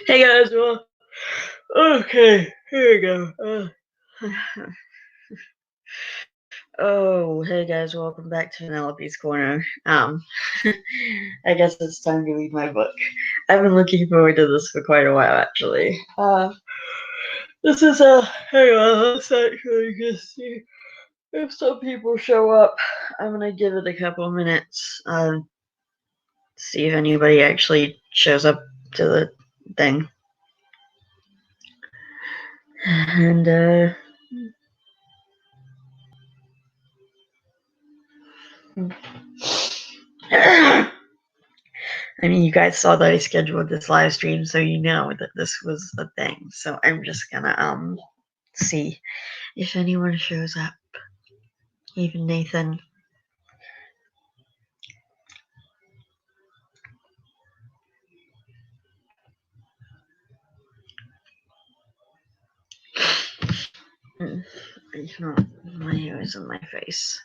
Hey guys, well, okay, here we go. Oh, hey guys, welcome back to Vanellope's Corner. I guess it's time to read my book. I've been looking forward to this for quite a while, actually. This is hang on, let's actually just see if some people show up. I'm gonna give it a couple minutes, see if anybody actually shows up to the thing. And, I mean, you guys saw that I scheduled this live stream, so you know that this was a thing. So I'm just gonna see if anyone shows up. Even Nathan. It's not. My hair is in my face.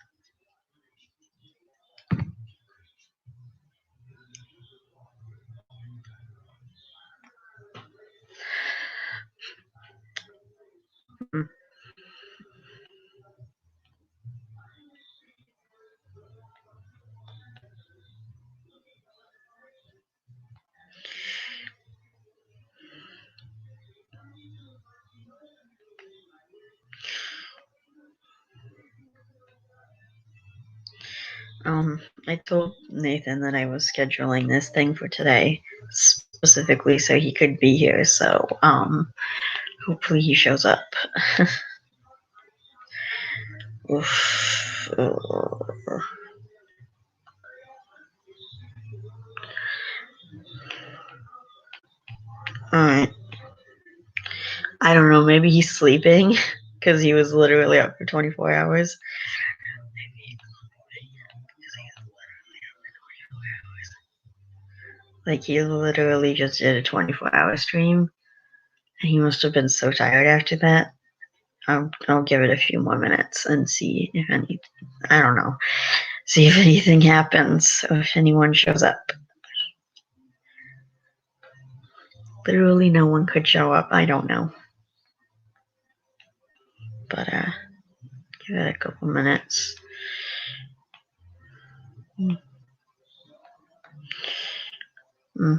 I told Nathan that I was scheduling this thing for today specifically so he could be here. So hopefully he shows up. Oof. Alright. I don't know, maybe he's sleeping because he was literally up for 24 hours. Like, he literally just did a 24-hour stream, and he must have been so tired after that. I'll give it a few more minutes and see if I don't know, see if anything happens, or if anyone shows up. Literally no one could show up, I don't know. But, give it a couple minutes. Mm. Mm.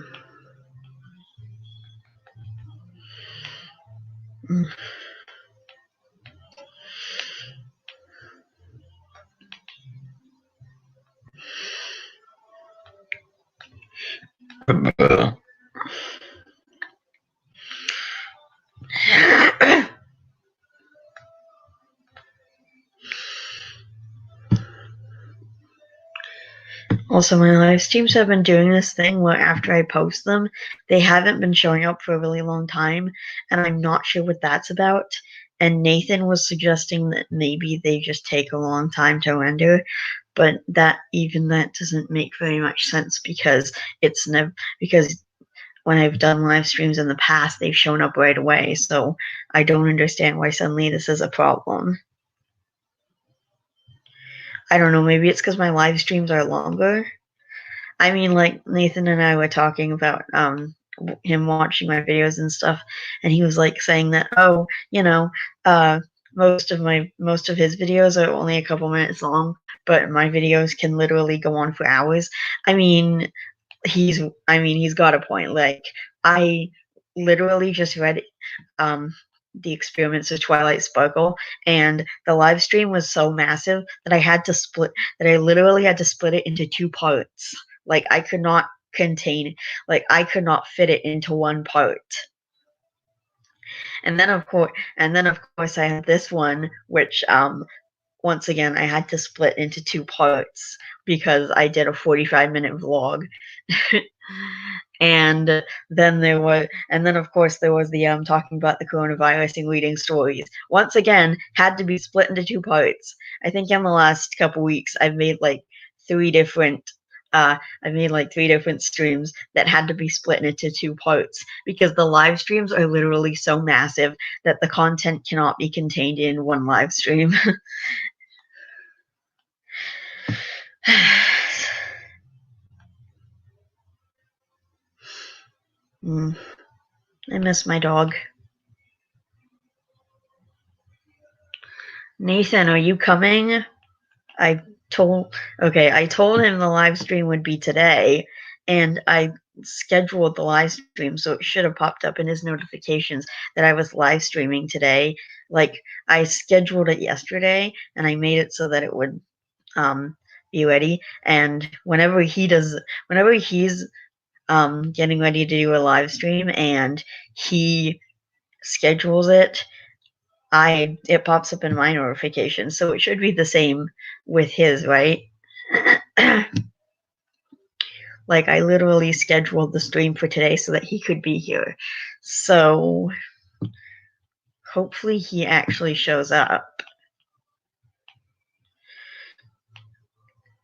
Also, my live streams have been doing this thing where after I post them, they haven't been showing up for a really long time, and I'm not sure what that's about. And Nathan was suggesting that maybe they just take a long time to render, but that doesn't make very much sense because when I've done live streams in the past, they've shown up right away. So I don't understand why suddenly this is a problem. I don't know, maybe it's because my live streams are longer. I mean, like, Nathan and I were talking about him watching my videos and stuff, and he was like saying that, oh, most of his videos are only a couple minutes long, but my videos can literally go on for hours. I mean, he's got a point. Like, I literally just read The Experiments of Twilight Sparkle, and the live stream was so massive that I literally had to split it into 2 parts. Like, I could not fit it into one part. And then of course I had this one, which once again I had to split into 2 parts because I did a 45-minute vlog. And then of course there was the talking about the coronavirus and reading stories. Once again, had to be split into 2 parts. I think in the last couple weeks I've made like 3 different streams that had to be split into 2 parts because the live streams are literally so massive that the content cannot be contained in one live stream. I miss my dog. Nathan, are you coming? I told him the live stream would be today, and I scheduled the live stream, so it should have popped up in his notifications that I was live streaming today. Like, I scheduled it yesterday, and I made it so that it would be ready. And whenever he's getting ready to do a live stream and he schedules it, it pops up in my notifications, so it should be the same with his, right? Like, I literally scheduled the stream for today so that he could be here. So hopefully he actually shows up.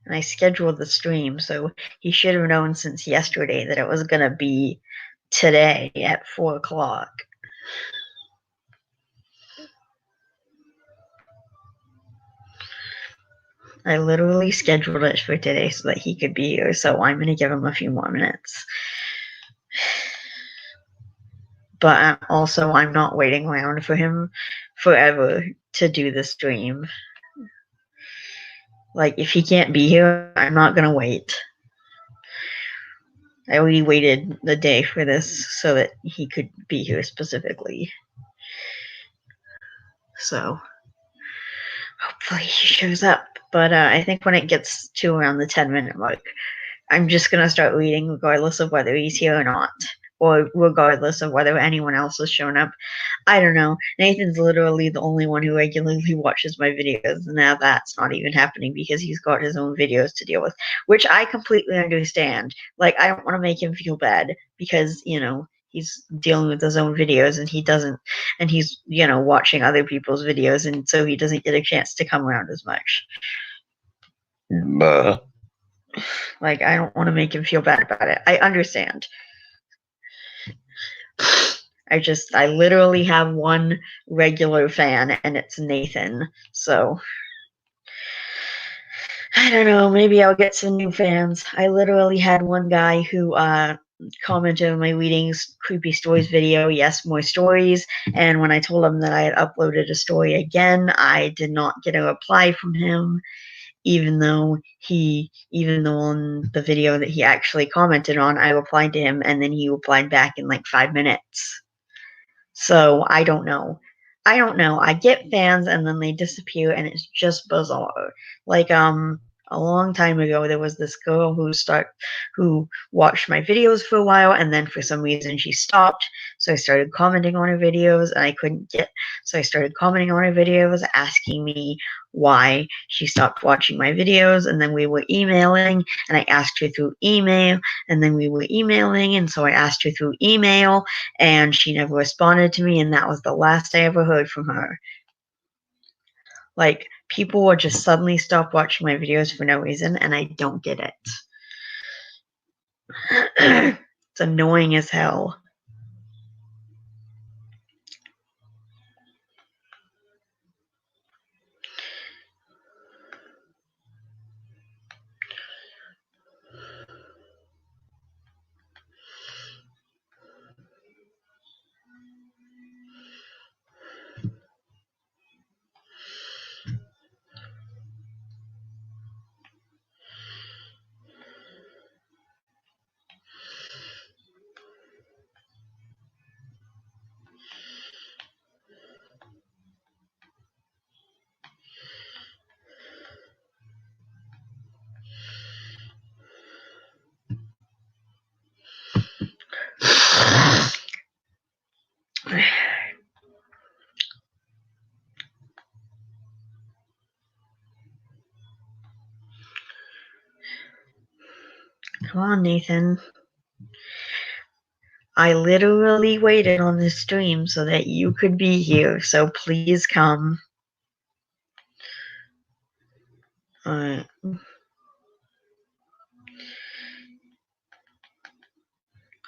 And I scheduled the stream, so he should have known since yesterday that it was going to be today at 4 o'clock. I literally scheduled it for today so that he could be here, so I'm going to give him a few more minutes. But also, I'm not waiting around for him forever to do the stream. Like, if he can't be here, I'm not going to wait. I already waited the day for this so that he could be here specifically. So, hopefully he shows up. But I think when it gets to around the 10-minute mark, I'm just going to start reading regardless of whether he's here or not, or regardless of whether anyone else has shown up. I don't know. Nathan's literally the only one who regularly watches my videos, and now that's not even happening because he's got his own videos to deal with, which I completely understand. Like, I don't want to make him feel bad because, he's dealing with his own videos and he's, watching other people's videos, and so he doesn't get a chance to come around as much. Like, I don't want to make him feel bad about it. I understand. I literally have one regular fan, and it's Nathan. So, I don't know. Maybe I'll get some new fans. I literally had one guy who commented on my readings creepy stories video. Yes, more stories. And when I told him that I had uploaded a story again, I did not get a reply from him. Even though on the video that he actually commented on, I replied to him, and then he replied back in like 5 minutes. So I don't know. I get fans and then they disappear, and it's just bizarre. Like, a long time ago, there was this girl who watched my videos for a while, and then for some reason she stopped. So I started commenting on her videos, and so I started commenting on her videos, asking me why she stopped watching my videos, and then we were emailing, and I asked her through email, and then we were emailing, and so I asked her through email, and she never responded to me, and that was the last I ever heard from her. Like, people will just suddenly stop watching my videos for no reason, and I don't get it. It's annoying as hell. Come on, Nathan. I literally waited on this stream so that you could be here, so please come. Alright.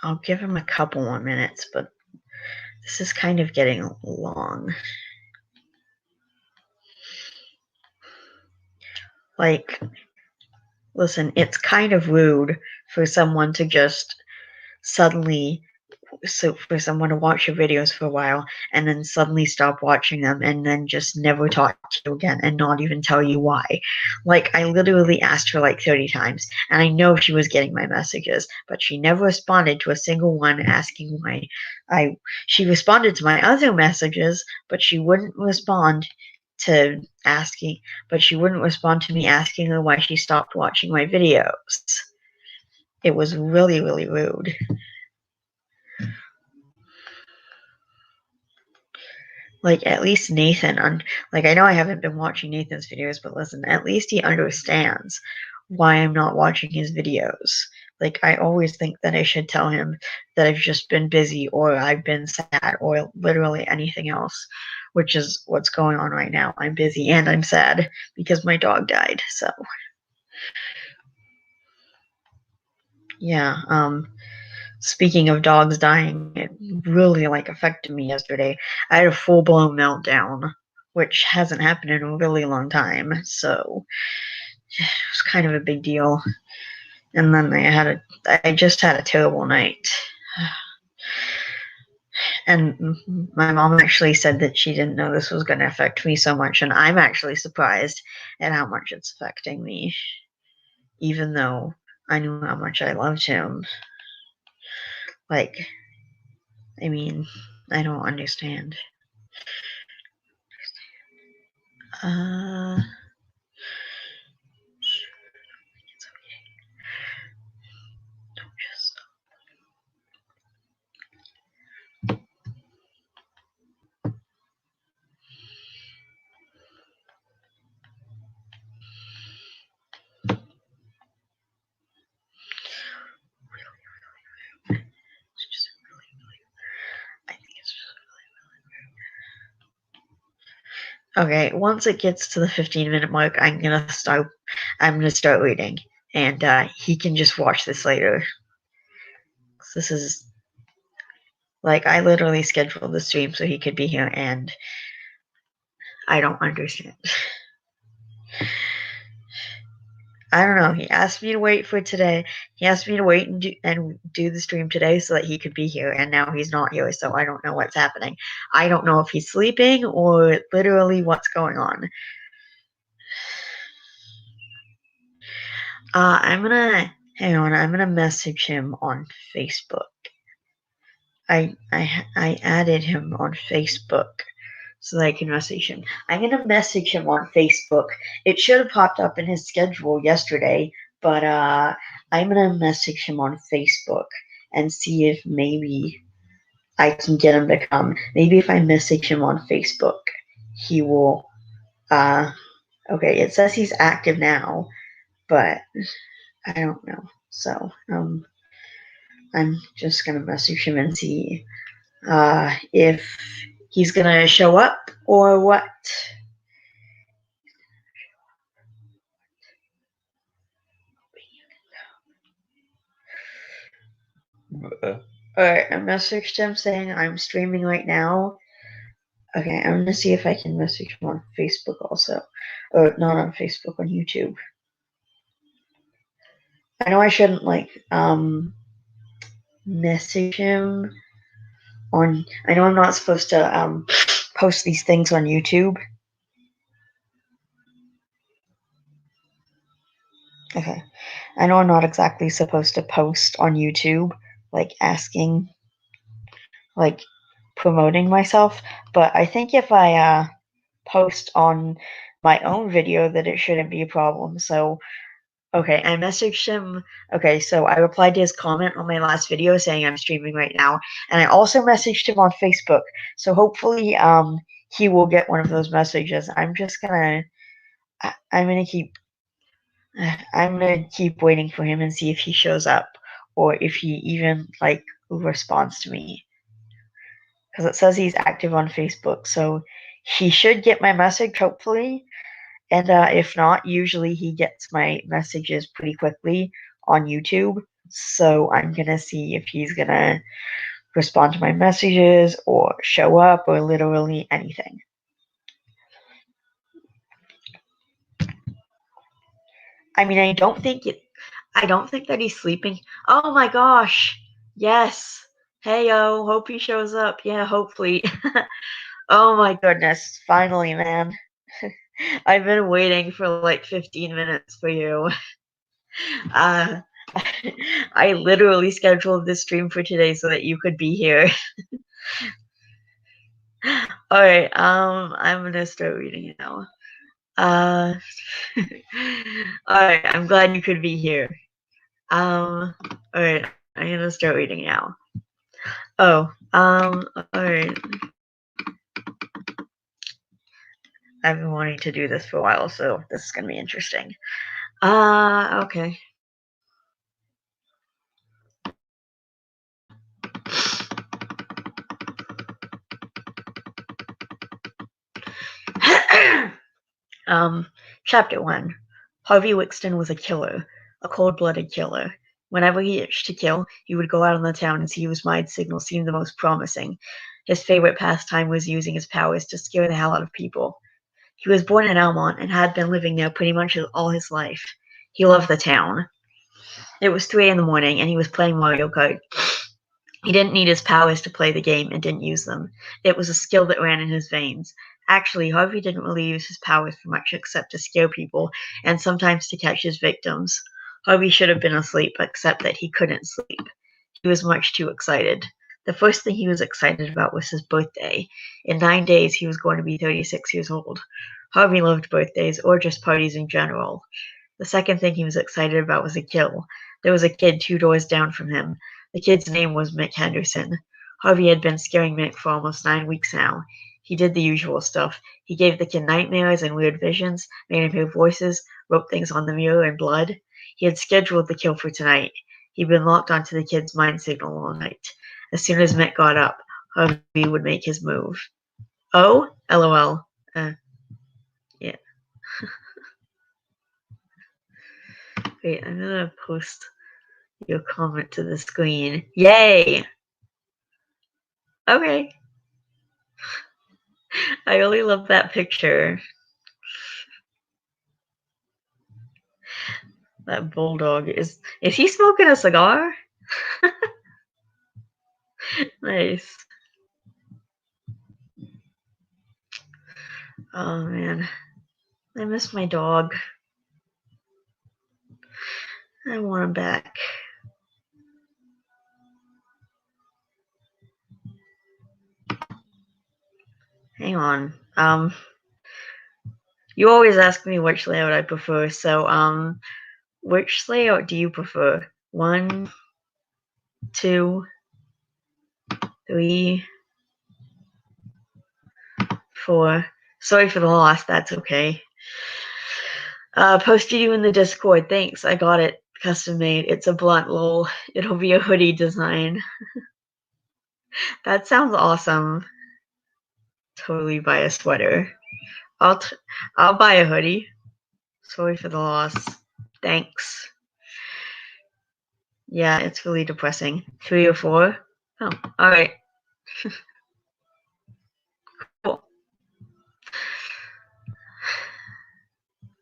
I'll give him a couple more minutes, but this is kind of getting long. Like, listen, it's kind of rude for someone to just suddenly for someone to watch your videos for a while and then suddenly stop watching them and then just never talk to you again and not even tell you why. Like, I literally asked her like 30 times, and I know she was getting my messages, but she never responded to a single one asking why. She responded to my other messages, but she wouldn't respond to asking, but she wouldn't respond to me asking her why she stopped watching my videos. It was really, really rude. Like, at least Nathan, like, I know I haven't been watching Nathan's videos, but listen, at least he understands why I'm not watching his videos. Like, I always think that I should tell him that I've just been busy or I've been sad or literally anything else, which is what's going on right now. I'm busy and I'm sad because my dog died, so. Yeah, speaking of dogs dying, it really like affected me yesterday. I had a full-blown meltdown, which hasn't happened in a really long time, so it was kind of a big deal. And then I just had a terrible night. And my mom actually said that she didn't know this was going to affect me so much, and I'm actually surprised at how much it's affecting me, even though I knew how much I loved him. Like, I mean, I don't understand. It's okay. Don't just. It's just really. I think it's just really. Okay, once it gets to the 15-minute mark, I'm gonna start reading, and he can just watch this later. This is like, I literally scheduled the stream so he could be here, and I don't understand. I don't know. He asked me to wait for today. He asked me to wait and do the stream today so that he could be here, and now he's not here, so I don't know what's happening. I don't know if he's sleeping or literally what's going on. I'm gonna message him on Facebook. I added him on Facebook so that I can message him. I'm gonna message him on Facebook. It should have popped up in his schedule yesterday, but I'm gonna message him on Facebook and see if maybe I can get him to come. Maybe if I message him on Facebook, he will. Okay, it says he's active now, but I don't know. So I'm just gonna message him and see if he's gonna show up or what. Alright, I messaged him saying I'm streaming right now. Okay, I'm gonna see if I can message him on Facebook also. Or not on Facebook, on YouTube. I know I shouldn't message him on. I know I'm not supposed to post these things on YouTube. Okay. I know I'm not exactly supposed to post on YouTube, like asking, like promoting myself, but I think if I post on my own video that it shouldn't be a problem. So, okay, I messaged him. Okay, so I replied to his comment on my last video saying I'm streaming right now, and I also messaged him on Facebook. So hopefully, he will get one of those messages. I'm gonna keep waiting for him and see if he shows up or if he even like responds to me. Because it says he's active on Facebook, so he should get my message hopefully. And if not, usually he gets my messages pretty quickly on YouTube. So I'm gonna see if he's gonna respond to my messages or show up or literally anything. I mean, I don't think that he's sleeping. Oh my gosh. Yes. Hey, yo, hope he shows up. Yeah, hopefully. Oh my goodness, finally, man. I've been waiting for like 15 minutes for you. Uh, I literally scheduled this stream for today so that you could be here. Alright, I'm gonna start reading it now. Uh, alright, I'm glad you could be here. Alright, I'm gonna start reading now. Oh, alright. I've been wanting to do this for a while, so this is gonna be interesting. Okay. Chapter 1. Harvey Wixton was a killer, a cold-blooded killer. Whenever he itched to kill, he would go out on the town and see whose mind signal seemed the most promising. His favorite pastime was using his powers to scare the hell out of people. He was born in Almont and had been living there pretty much all his life. He loved the town. It was 3 in the morning, and he was playing Mario Kart. He didn't need his powers to play the game and didn't use them. It was a skill that ran in his veins. Actually, Harvey didn't really use his powers for much except to scare people and sometimes to catch his victims. Harvey should have been asleep, except that he couldn't sleep. He was much too excited. The first thing he was excited about was his birthday. In 9 days, he was going to be 36 years old. Harvey loved birthdays, or just parties in general. The second thing he was excited about was a kill. There was a kid 2 doors down from him. The kid's name was Mick Henderson. Harvey had been scaring Mick for almost 9 weeks now. He did the usual stuff. He gave the kid nightmares and weird visions, made him hear voices, wrote things on the mirror in blood. He had scheduled the kill for tonight. He'd been locked onto the kid's mind signal all night. As soon as Mick got up, Harvey would make his move. Oh? LOL. Yeah. Wait, I'm gonna post your comment to the screen. Yay! Okay. I really love that picture. That bulldog is he smoking a cigar? Nice. Oh man. I miss my dog. I want him back. Hang on. You always ask me which layout I prefer, so which layout do you prefer? 1, 2, 3, 4. Sorry for the loss, that's okay. Posted you in the Discord. Thanks, I got it custom made. It's a blunt, lol. It'll be a hoodie design. That sounds awesome. Totally buy a sweater. I'll buy a hoodie. Sorry for the loss. Thanks. Yeah, it's really depressing. 3 or 4? Oh, alright. Cool.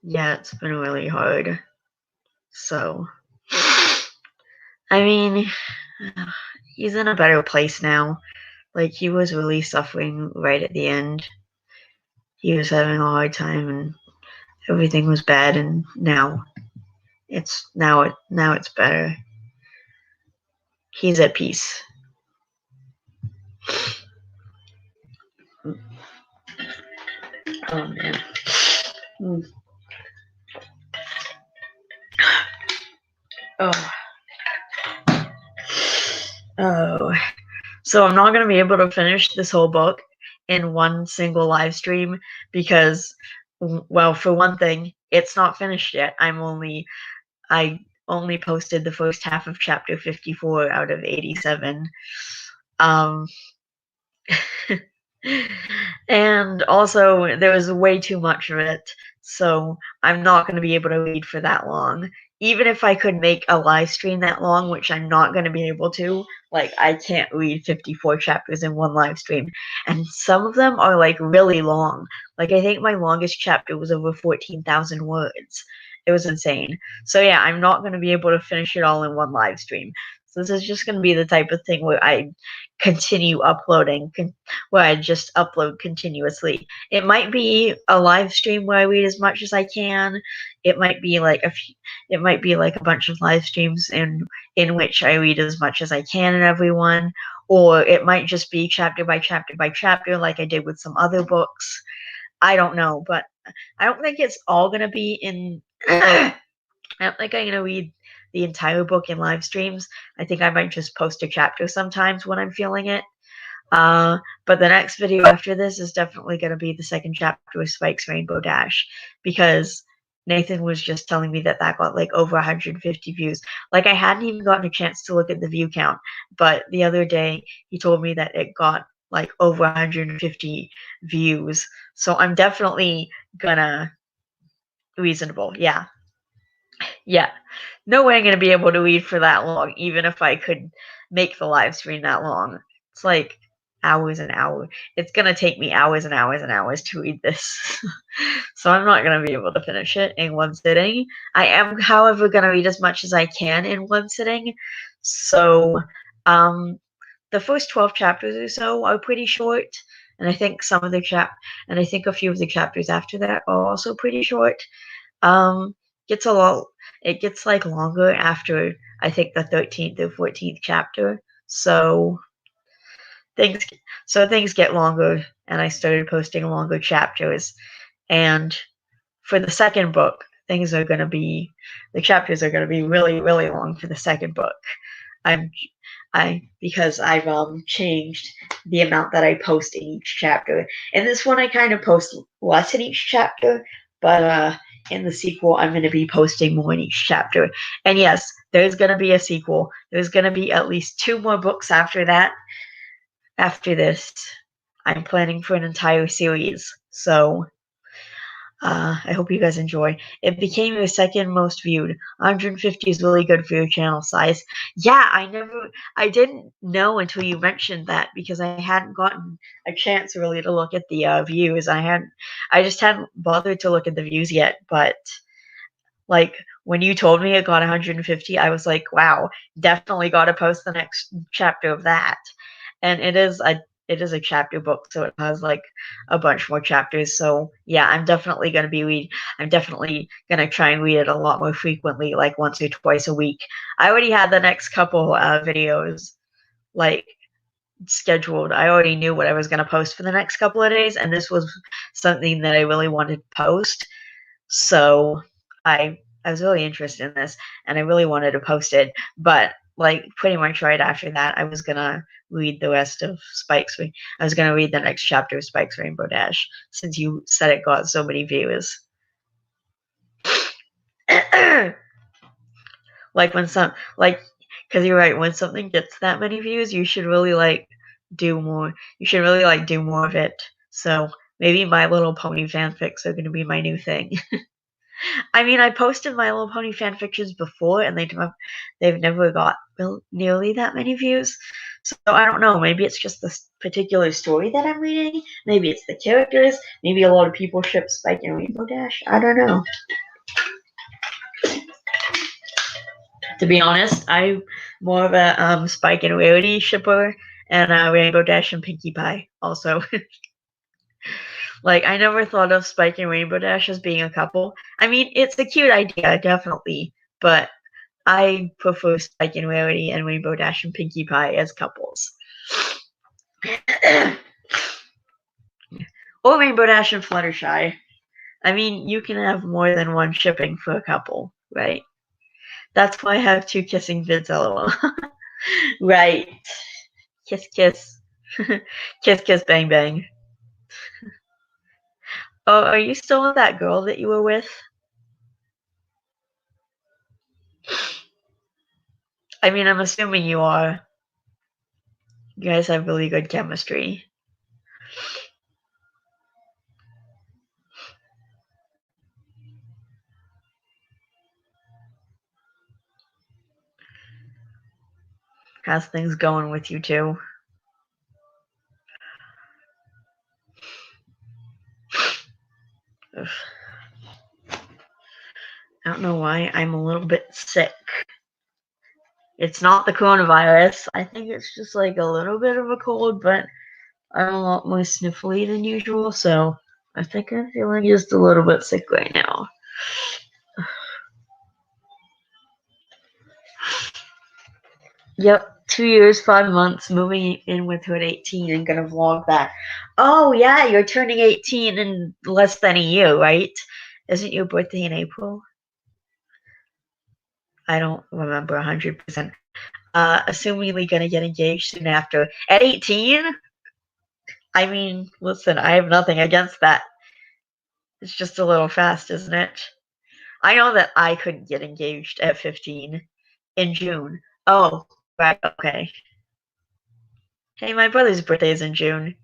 Yeah, it's been really hard. So, I mean, he's in a better place now. Like, he was really suffering right at the end. He was having a hard time and everything was bad, and now it's better. He's at peace. Oh man. Oh. Oh. So I'm not going to be able to finish this whole book in one single live stream because, well, for one thing, it's not finished yet. I only posted the first half of chapter 54 out of 87. And also, there was way too much of it, so I'm not going to be able to read for that long. Even if I could make a live stream that long, which I'm not going to be able to, like, I can't read 54 chapters in one live stream. And some of them are, like, really long. Like, I think my longest chapter was over 14,000 words. It was insane. So, yeah, I'm not going to be able to finish it all in one live stream. So this is just going to be the type of thing where I continue uploading, where I just upload continuously. It might be a live stream where I read as much as I can. It might be like a bunch of live streams in which I read as much as I can in every one, or it might just be chapter by chapter by chapter, like I did with some other books. I don't know, but I don't think it's all going to be in. I don't think I'm going to read the entire book in live streams. I think I might just post a chapter sometimes when I'm feeling it. But the next video after this is definitely going to be the second chapter of Spike's Rainbow Dash, because Nathan was just telling me that got like over 150 views. Like, I hadn't even gotten a chance to look at the view count, but the other day he told me that it got like over 150 views. So I'm definitely gonna reasonable. Yeah. Yeah. No way I'm going to be able to read for that long, even if I could make the live stream that long. It's like hours and hours. It's going to take me hours and hours and hours to read this. So I'm not going to be able to finish it in one sitting. I am, however, going to read as much as I can in one sitting. So the first 12 chapters or so are pretty short. And I think a few of the chapters after that are also pretty short. Gets a lot. It gets like longer after I think the 13th or 14th chapter. So things get longer, and I started posting longer chapters. And for the second book, the chapters are gonna be really, really long for the second book. Because I've changed the amount that I post in each chapter. In this one, I kind of post less in each chapter, but in the sequel, I'm going to be posting more in each chapter. And yes, there's going to be a sequel. There's going to be at least 2 more books after that. After this, I'm planning for an entire series. So I hope you guys enjoy. It became your second most viewed. 150 is really good for your channel size. Yeah, I didn't know until you mentioned that, because I hadn't gotten a chance really to look at the views. I just hadn't bothered to look at the views yet. But like, when you told me it got 150, I was like, wow, definitely got to post the next chapter of that. And it is a chapter book, so it has like a bunch more chapters. So yeah, I'm definitely gonna try and read it a lot more frequently, like once or twice a week. I already had the next couple videos like scheduled. I already knew what I was gonna post for the next couple of days, and this was something that I really wanted to post. So I was really interested in this, and I really wanted to post it. But like pretty much right after that, I was gonna read the rest of I was gonna read the next chapter of Spike's Rainbow Dash, since you said it got so many views. Because you're right, when something gets that many views, you should really do more. You should really do more of it. So maybe My Little Pony fanfics are gonna be my new thing. I mean, I posted My Little Pony fanfictions before, and they've never got nearly that many views. So I don't know. Maybe it's just this particular story that I'm reading. Maybe it's the characters. Maybe a lot of people ship Spike and Rainbow Dash. I don't know. To be honest, I'm more of a Spike and Rarity shipper, and Rainbow Dash and Pinkie Pie also. Like, I never thought of Spike and Rainbow Dash as being a couple. I mean, it's a cute idea, definitely, but I prefer Spike and Rarity and Rainbow Dash and Pinkie Pie as couples. Or Rainbow Dash and Fluttershy. I mean, you can have more than one shipping for a couple, right? That's why I have 2 kissing vids, lol. Right. Kiss, kiss. Kiss, kiss, bang, bang. Oh, are you still with that girl that you were with? I mean, I'm assuming you are. You guys have really good chemistry. How's things going with you two? Ugh. I don't know why I'm a little bit sick. It's not the coronavirus. I think it's just like a little bit of a cold, but I'm a lot more sniffly than usual, so I think I'm feeling just a little bit sick right now. Yep, 2 years, 5 months, moving in with her at 18 and gonna vlog that. Oh, yeah, you're turning 18 in less than a year, right? Isn't your birthday in April? I don't remember 100%. Assumingly gonna get engaged soon after. At 18? I mean, listen, I have nothing against that. It's just a little fast, isn't it? I know that I couldn't get engaged at 15 in June. Oh, right, okay. Hey, my brother's birthday is in June.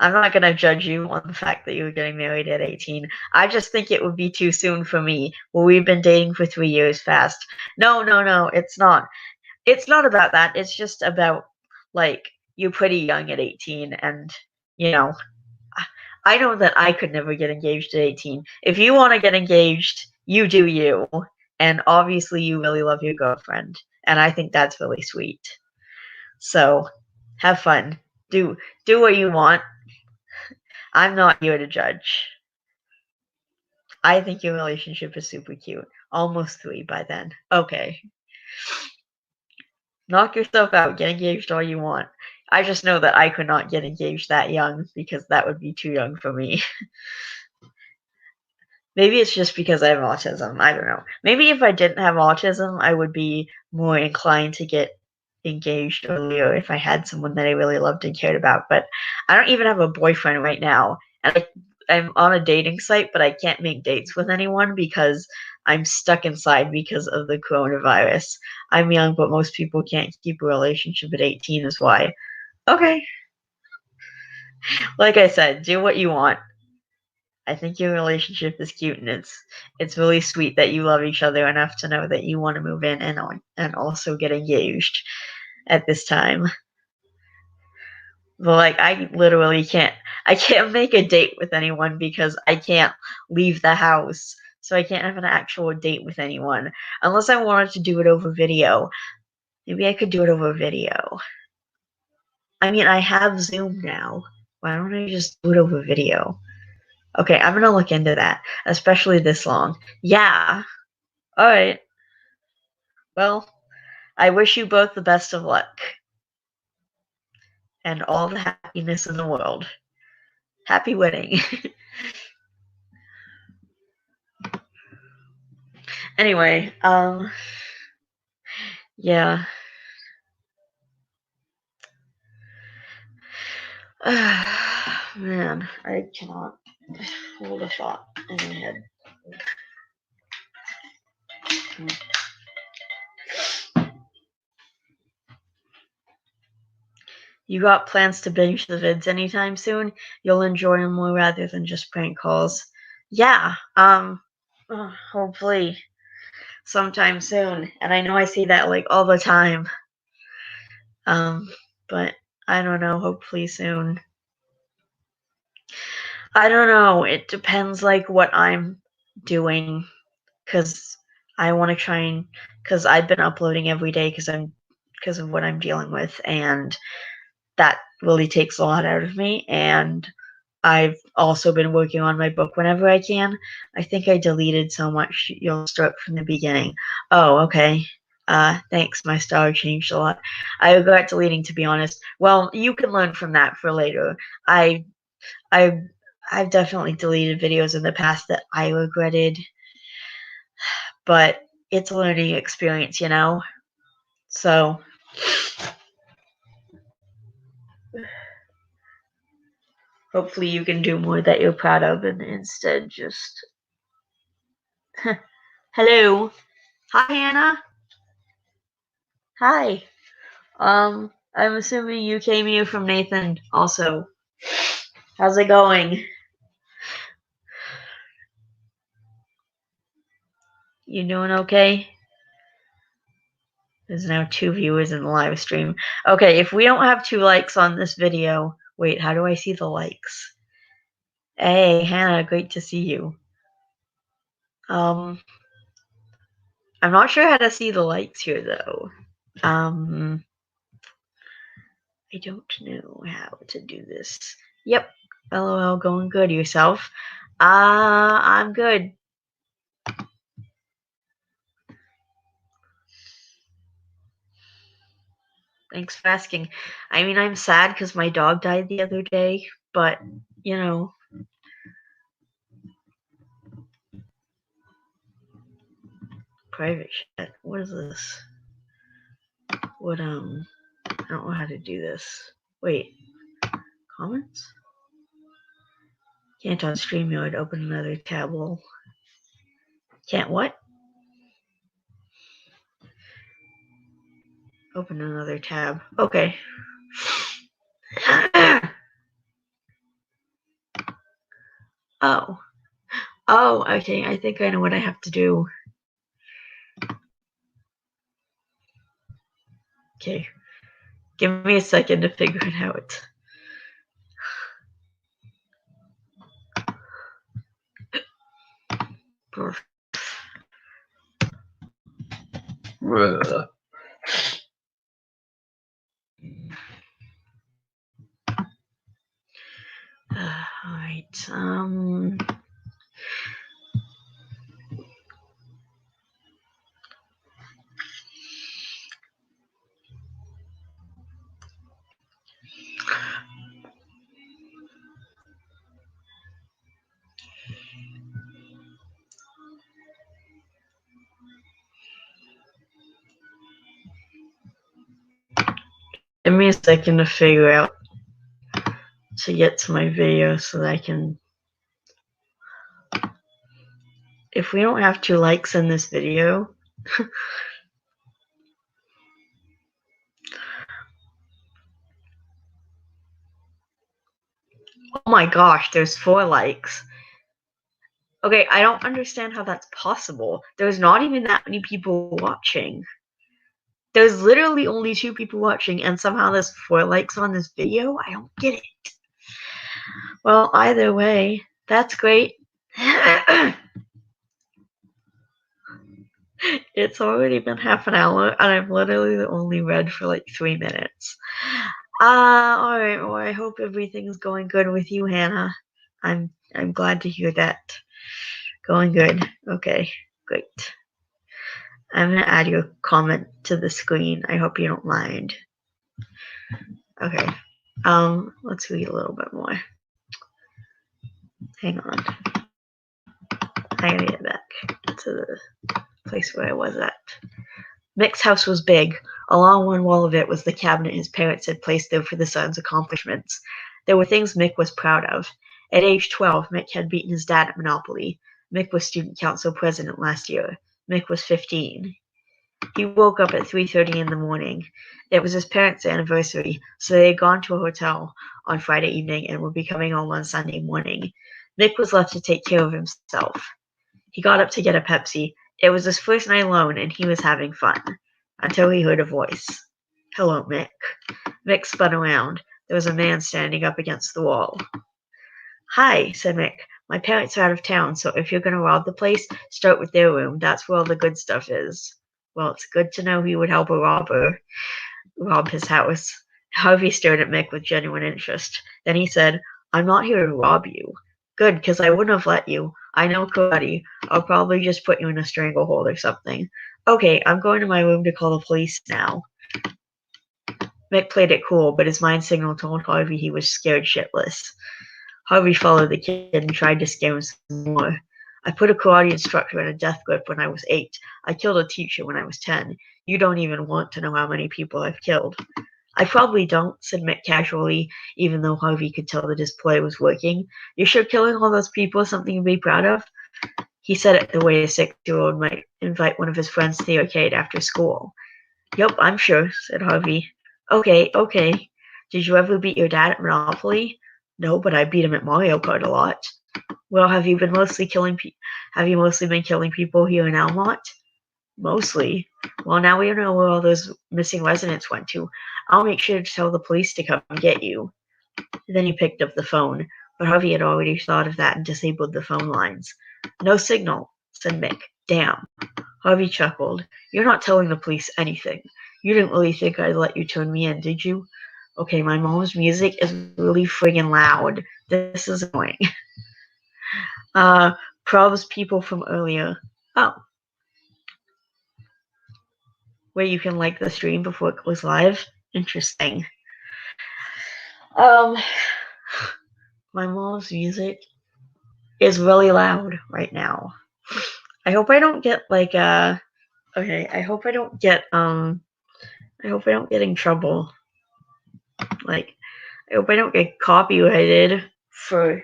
I'm not gonna judge you on the fact that you were getting married at 18. I just think it would be too soon for me. Well, we've been dating for 3 years fast. No, no, no, it's not. It's not about that. It's just about, like, you're pretty young at 18, and, you know, I know that I could never get engaged at 18. If you want to get engaged, you do you. And obviously, you really love your girlfriend. And I think that's really sweet. So, have fun. Do what you want. I'm not here to judge. I think your relationship is super cute. Almost 3 by then. Okay. Knock yourself out. Get engaged all you want. I just know that I could not get engaged that young because that would be too young for me. Maybe it's just because I have autism. I don't know. Maybe if I didn't have autism, I would be more inclined to get engaged earlier if I had someone that I really loved and cared about. But I don't even have a boyfriend right now. And I'm on a dating site, but I can't make dates with anyone because I'm stuck inside because of the coronavirus. I'm young, but most people can't keep a relationship at 18 is why. Okay. Like I said, do what you want. I think your relationship is cute, and it's really sweet that you love each other enough to know that you want to move in and also get engaged at this time. But like I literally can't make a date with anyone because I can't leave the house. So I can't have an actual date with anyone unless I wanted to do it over video. Maybe I could do it over video. I mean, I have Zoom now. Why don't I just do it over video? Okay, I'm gonna look into that, especially this long. Yeah. All right. Well, I wish you both the best of luck and all the happiness in the world. Happy wedding. Anyway, yeah. Man, I cannot hold a thought in my head. You got plans to binge the vids anytime soon? You'll enjoy them more rather than just prank calls. Yeah, hopefully sometime soon. And I know I see that like all the time. But I don't know, hopefully soon. I don't know. It depends like what I'm doing cuz I want to try and cuz I've been uploading every day cuz of what I'm dealing with, and that really takes a lot out of me, and I've also been working on my book whenever I can. I think I deleted so much. You'll start from the beginning. Oh, okay. Thanks. My style changed a lot. I regret deleting, to be honest. Well, you can learn from that for later. I, I, I've definitely deleted videos in the past that I regretted, but it's a learning experience, you know. So, hopefully, you can do more that you're proud of, and instead just hello. Hi, Hannah. Hi. I'm assuming you came here from Nathan also. How's it going? You doing okay? There's now 2 viewers in the live stream. Okay, if we don't have 2 likes on this video, wait, how do I see the likes? Hey, Hannah, great to see you. Um, I'm not sure how to see the likes here, though. I don't know how to do this. Yep. LOL, going good. Yourself? I'm good. Thanks for asking. I mean, I'm sad because my dog died the other day, but, you know. Private chat. What is this? What, I don't know how to do this. Wait. Comments? Can't on StreamYard open another tab. Well, can't what? Open another tab. Okay. Oh. Oh, okay. I think I know what I have to do. Okay. Give me a second to figure it out. Alright, give me a second to figure out to get to my video so that I can. If we don't have 2 likes in this video, oh my gosh, there's 4 likes. Okay, I don't understand how that's possible. There's not even that many people watching. There's literally only 2 people watching, and somehow there's 4 likes on this video? I don't get it. Well, either way, that's great. It's already been half an hour, and I've literally only read for like 3 minutes. Alright, well, I hope everything's going good with you, Hannah. I'm glad to hear that. Going good. Okay, great. I'm gonna add your comment to the screen. I hope you don't mind. Okay. Let's read a little bit more. Hang on. I gotta get back to the place where I was at. Mick's house was big. Along one wall of it was the cabinet his parents had placed there for the son's accomplishments. There were things Mick was proud of. At age 12, Mick had beaten his dad at Monopoly. Mick was student council president last year. Mick was 15. He woke up at 3:30 in the morning. It was his parents' anniversary, so they had gone to a hotel on Friday evening and would be coming home on Sunday morning. Mick was left to take care of himself. He got up to get a Pepsi. It was his first night alone, and he was having fun, until he heard a voice. Hello, Mick. Mick spun around. There was a man standing up against the wall. Hi, said Mick. My parents are out of town, so if you're going to rob the place, start with their room. That's where all the good stuff is. Well, it's good to know he would help a robber rob his house. Harvey stared at Mick with genuine interest. Then he said, I'm not here to rob you. Good, because I wouldn't have let you. I know karate. I'll probably just put you in a stranglehold or something. Okay, I'm going to my room to call the police now. Mick played it cool, but his mind signal told Harvey he was scared shitless. Harvey followed the kid and tried to scare him some more. I put a karate instructor in a death grip when I was 8. I killed a teacher when I was 10. You don't even want to know how many people I've killed. I probably don't, said Mick casually, even though Harvey could tell that his play was working. You sure killing all those people is something to be proud of? He said it the way a 6-year-old might invite one of his friends to the arcade after school. Yup, I'm sure, said Harvey. Okay. Did you ever beat your dad at Monopoly? No, but I beat him at Mario Kart a lot. Well, have you mostly been killing people here in Almont? Mostly. Well, now we know where all those missing residents went to. I'll make sure to tell the police to come get you. Then he picked up the phone, but Harvey had already thought of that and disabled the phone lines. No signal, said Mick. Damn. Harvey chuckled. You're not telling the police anything. You didn't really think I'd let you turn me in, did you? Okay, my mom's music is really friggin' loud. This is annoying. Probs people from earlier. Oh. Where you can like the stream before it goes live? Interesting. My mom's music is really loud right now. I hope I don't get like okay, I hope I don't get in trouble. Like I hope I don't get copyrighted for,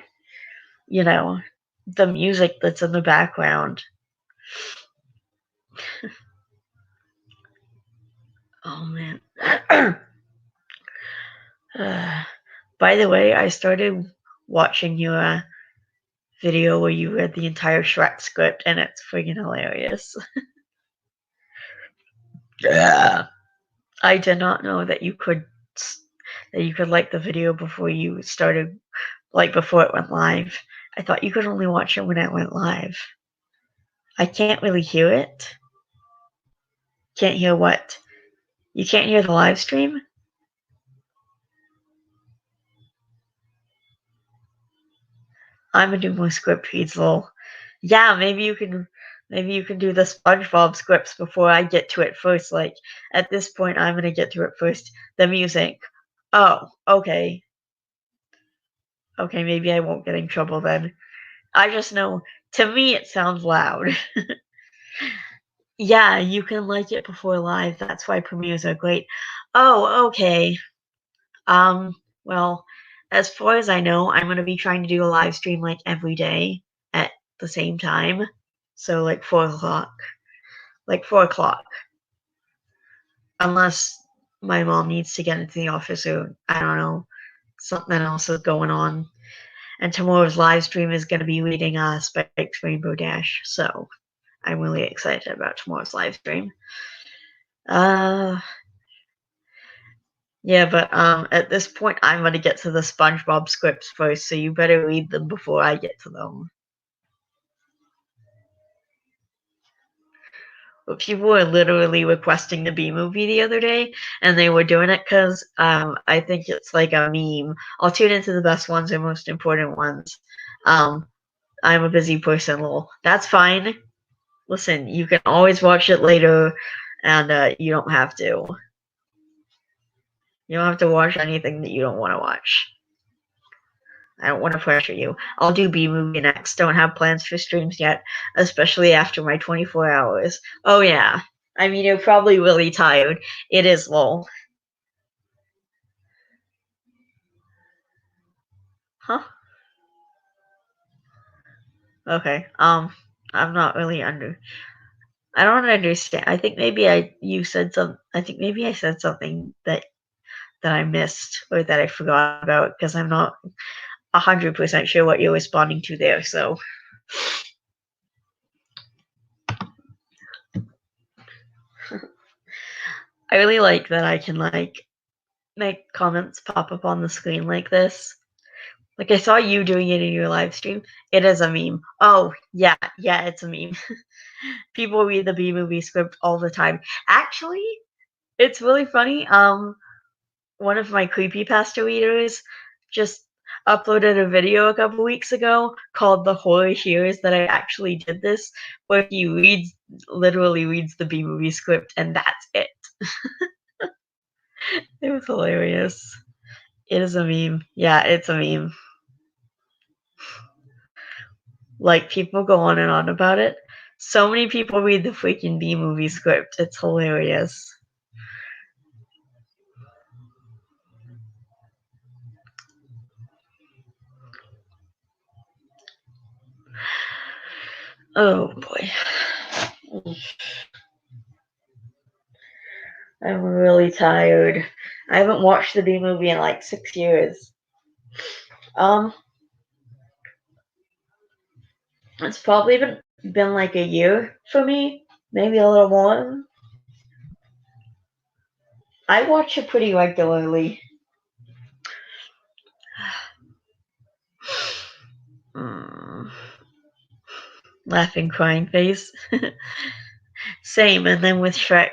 the music that's in the background. Oh man. By the way, I started watching your video where you read the entire Shrek script, and it's friggin' hilarious. Yeah. I did not know that you could like the video before you started, like before it went live. I thought you could only watch it when it went live. I can't really hear it. Can't hear what? You can't hear the live stream? I'm gonna do more script feeds, lol. Yeah, maybe you can do the SpongeBob scripts before I get to it first. Like at this point, I'm gonna get to it first. The music. Oh, okay. Okay, maybe I won't get in trouble then. I just know, to me, it sounds loud. Yeah, you can like it before live. That's why premieres are great. Oh, okay. Well, as far as I know, I'm gonna be trying to do a live stream like every day at the same time. So like 4 o'clock. Like 4 o'clock. Unless my mom needs to get into the office or I don't know, something else is going on. And tomorrow's live stream is gonna be reading Spike's Rainbow Dash, so I'm really excited about tomorrow's live stream. Yeah, but at this point, I'm gonna get to the SpongeBob scripts first, so you better read them before I get to them. But people were literally requesting the B movie the other day, and they were doing it because I think it's like a meme. I'll tune into the best ones and most important ones. I'm a busy person, lol. That's fine. Listen, you can always watch it later, and you don't have to. You don't have to watch anything that you don't want to watch. I don't want to pressure you. I'll do B movie next. Don't have plans for streams yet, especially after my 24 hours. Oh yeah. I mean, you're probably really tired. It is lol. Huh? Okay. I'm not really under. I don't understand. I think maybe you said some. I think maybe I said something that I missed or that I forgot about because I'm not 100% sure what you're responding to there. So. I really like that I can make comments pop up on the screen like this. Like I saw you doing it in your live stream. It is a meme. Oh, yeah, it's a meme. People read the B movie script all the time. Actually, it's really funny. One of my creepypasta readers just uploaded a video a couple weeks ago called The Horror Hears that I actually did this, where he literally reads the B movie script and that's it. It was hilarious. It is a meme. Yeah, it's a meme. Like, people go on and on about it. So many people read the freaking B movie script. It's hilarious. Oh boy. I'm really tired. I haven't watched the B movie in like 6 years. It's probably been like a year for me, maybe a little more. I watch it pretty regularly. Laughing, crying face. Same, and then with Shrek,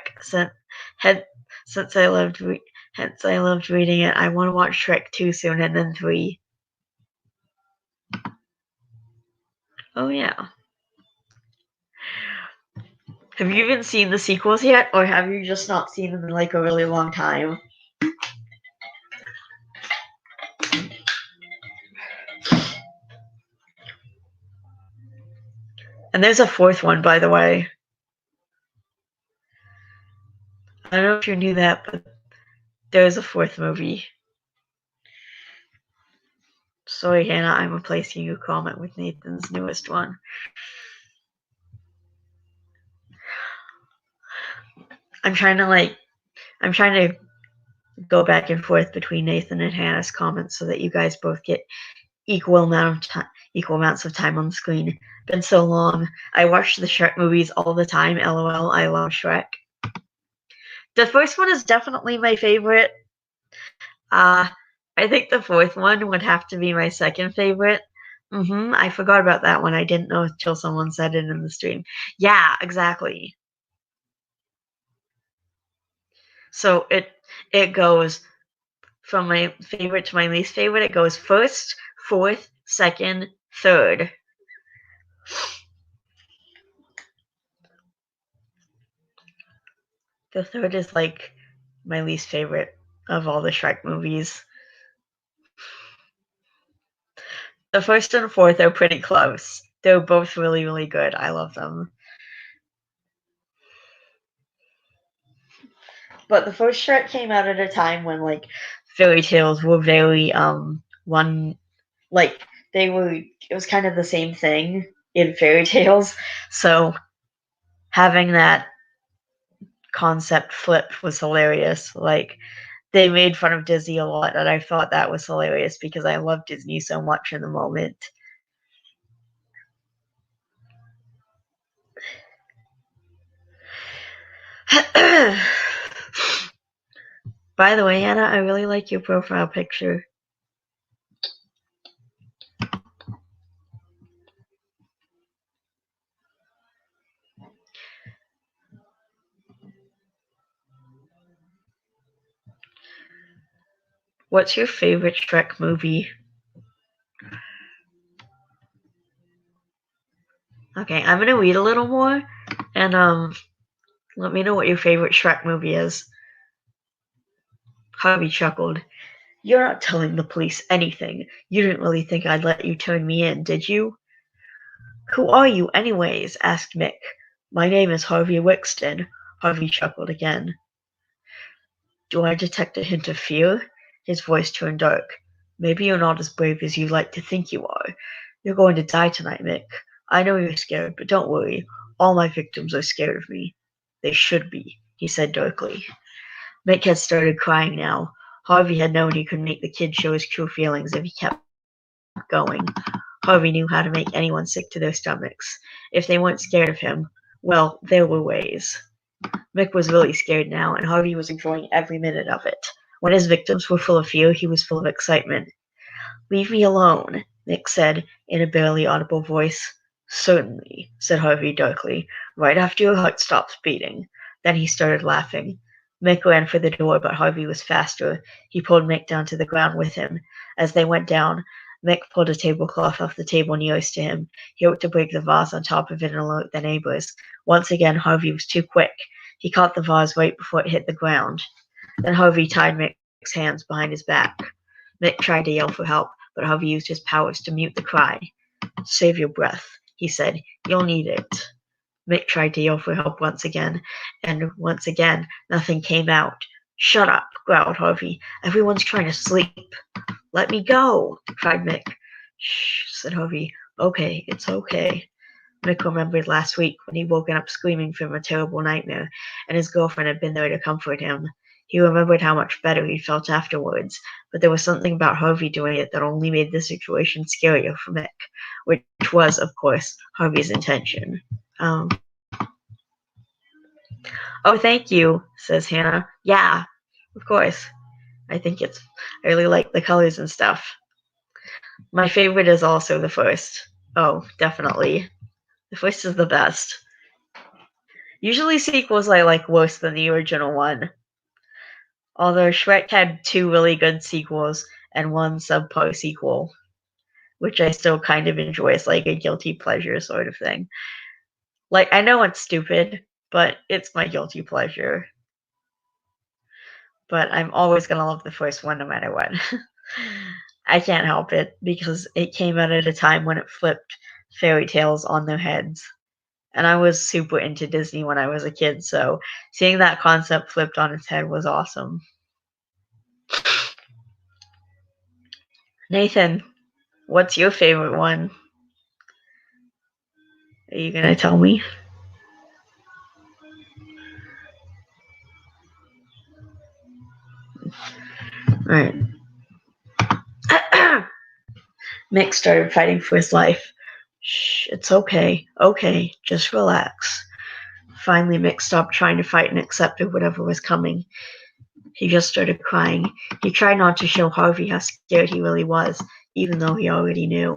had, since I loved hence I loved reading it. I want to watch Shrek 2 soon, and then 3. Oh yeah. Have you even seen the sequels yet, or have you just not seen them in like a really long time? And there's a fourth one, by the way. I don't know if you knew that, but there's a fourth movie. Sorry, Hannah, I'm replacing your comment with Nathan's newest one. I'm trying to go back and forth between Nathan and Hannah's comments so that you guys both get equal amounts of time on the screen. Been so long. I watch the Shrek movies all the time. LOL. I love Shrek. The first one is definitely my favorite. I think the fourth one would have to be my second favorite. I forgot about that one. I didn't know until someone said it in the stream. Yeah, exactly. So it goes from my favorite to my least favorite. It goes first, fourth, second, third. The third is like my least favorite of all the Shrek movies. The first and fourth are pretty close. They're both really, really good. I love them. But the first Shrek came out at a time when like fairy tales were very one like they were it was kind of the same thing in fairy tales. So having that concept flip was hilarious. Like they made fun of Disney a lot, and I thought that was hilarious because I love Disney so much in the moment. By the way, Anna, I really like your profile picture. What's your favorite Shrek movie? Okay, I'm gonna read a little more, and let me know what your favorite Shrek movie is. Harvey chuckled. You're not telling the police anything. You didn't really think I'd let you turn me in, did you? Who are you, anyways? Asked Mick. My name is Harvey Wixton. Harvey chuckled again. Do I detect a hint of fear? His voice turned dark. Maybe you're not as brave as you like to think you are. You're going to die tonight, Mick. I know you're scared, but don't worry. All my victims are scared of me. They should be, he said darkly. Mick had started crying now. Harvey had known he could make the kid show his true feelings if he kept going. Harvey knew how to make anyone sick to their stomachs. If they weren't scared of him, well, there were ways. Mick was really scared now, and Harvey was enjoying every minute of it. When his victims were full of fear, he was full of excitement. Leave me alone, Mick said in a barely audible voice. Certainly, said Harvey darkly, right after your heart stops beating. Then he started laughing. Mick ran for the door, but Harvey was faster. He pulled Mick down to the ground with him. As they went down, Mick pulled a tablecloth off the table nearest to him. He hoped to break the vase on top of it and alert the neighbors. Once again, Harvey was too quick. He caught the vase right before it hit the ground. Then Harvey tied Mick's hands behind his back. Mick tried to yell for help, but Harvey used his powers to mute the cry. Save your breath, he said. You'll need it. Mick tried to yell for help once again, and once again nothing came out. Shut up, growled Harvey. Everyone's trying to sleep. Let me go, cried Mick. Shh, said Harvey. Okay, it's okay. Mick remembered last week when he'd woken up screaming from a terrible nightmare, and his girlfriend had been there to comfort him. He remembered how much better he felt afterwards, but there was something about Harvey doing it that only made the situation scarier for Mick, which was, of course, Harvey's intention. Oh, thank you, says Hannah. Yeah, of course. I really like the colors and stuff. My favorite is also the first. Oh, definitely. The first is the best. Usually sequels I like worse than the original one. Although Shrek had two really good sequels and one subpar sequel, which I still kind of enjoy as like a guilty pleasure sort of thing. Like, I know it's stupid, but it's my guilty pleasure. But I'm always gonna love the first one no matter what. I can't help it because it came out at a time when it flipped fairy tales on their heads. And I was super into Disney when I was a kid, so seeing that concept flipped on its head was awesome. Nathan, what's your favorite one? Are you gonna tell me? Alright. Mick started fighting for his life. Shh, it's okay. Okay, just relax. Finally, Mick stopped trying to fight and accepted whatever was coming. He just started crying. He tried not to show Harvey how scared he really was, even though he already knew.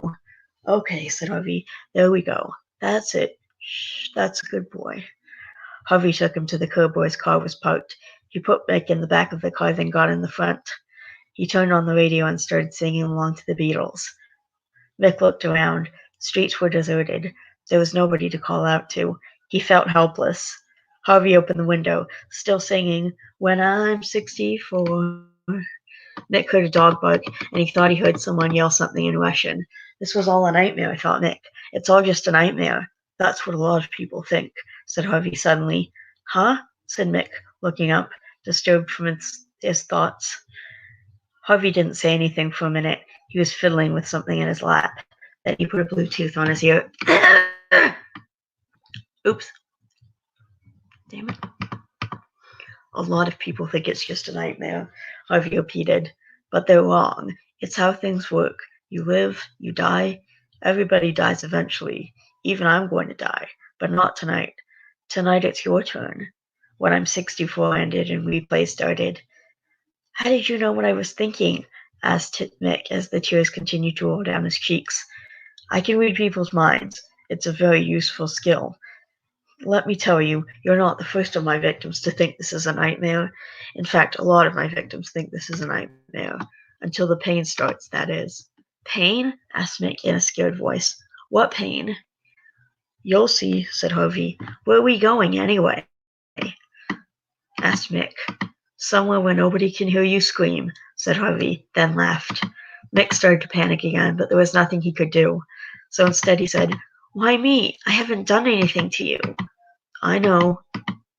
Okay, said Harvey. There we go. That's it. Shh, that's a good boy. Harvey took him to the curb where his car was parked. He put Mick in the back of the car, then got in the front. He turned on the radio and started singing along to the Beatles. Mick looked around. The streets were deserted. There was nobody to call out to. He felt helpless. Harvey opened the window, still singing, When I'm 64. Mick heard a dog bark, and he thought he heard someone yell something in Russian. This was all a nightmare, thought Mick. It's all just a nightmare. That's what a lot of people think, said Harvey suddenly. Huh? Said Mick, looking up, disturbed from his thoughts. Harvey didn't say anything for a minute. He was fiddling with something in his lap. Then he put a Bluetooth on his ear. Oops. Damn it. A lot of people think it's just a nightmare, Harvey repeated. But they're wrong. It's how things work. You live, you die. Everybody dies eventually. Even I'm going to die. But not tonight. Tonight it's your turn. When I'm 64 ended and replay started. How did you know what I was thinking? Asked Mick as the tears continued to roll down his cheeks. I can read people's minds. It's a very useful skill. Let me tell you, you're not the first of my victims to think this is a nightmare. In fact, a lot of my victims think this is a nightmare. Until the pain starts, that is. Pain? Asked Mick in a scared voice. What pain? You'll see, said Harvey. Where are we going, anyway? Asked Mick. Somewhere where nobody can hear you scream, said Harvey, then laughed. Mick started to panic again, but there was nothing he could do. So instead he said, Why me? I haven't done anything to you. I know.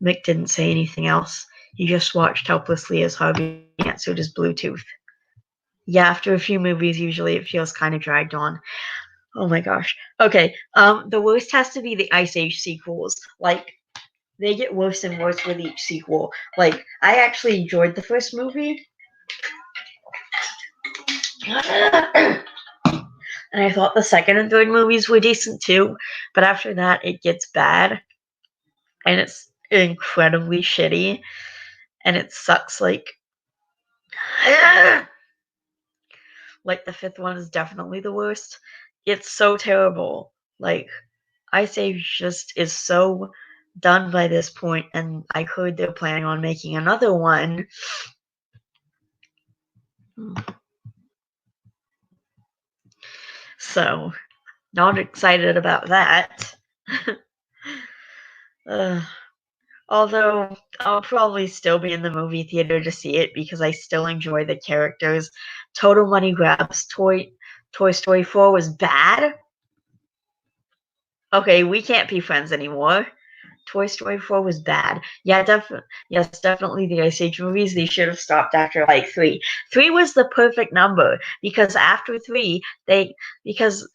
Mick didn't say anything else. He just watched helplessly as Harvey answered his Bluetooth. Yeah, after a few movies, usually it feels kind of dragged on. Oh my gosh. Okay, the worst has to be the Ice Age sequels. Like, they get worse and worse with each sequel. Like, I actually enjoyed the first movie. And I thought the second and third movies were decent too. But after that, it gets bad. And it's incredibly shitty. And it sucks like like the fifth one is definitely the worst. It's so terrible. Like Ice Age just is so done by this point, and I heard they're planning on making another one. So, not excited about that. Although I'll probably still be in the movie theater to see it because I still enjoy the characters. Total money grabs. Toy Story 4 was bad. Okay, we can't be friends anymore. Toy Story 4 was bad. Yeah, yes, definitely the Ice Age movies, they should have stopped after like 3. 3 was the perfect number because after 3, because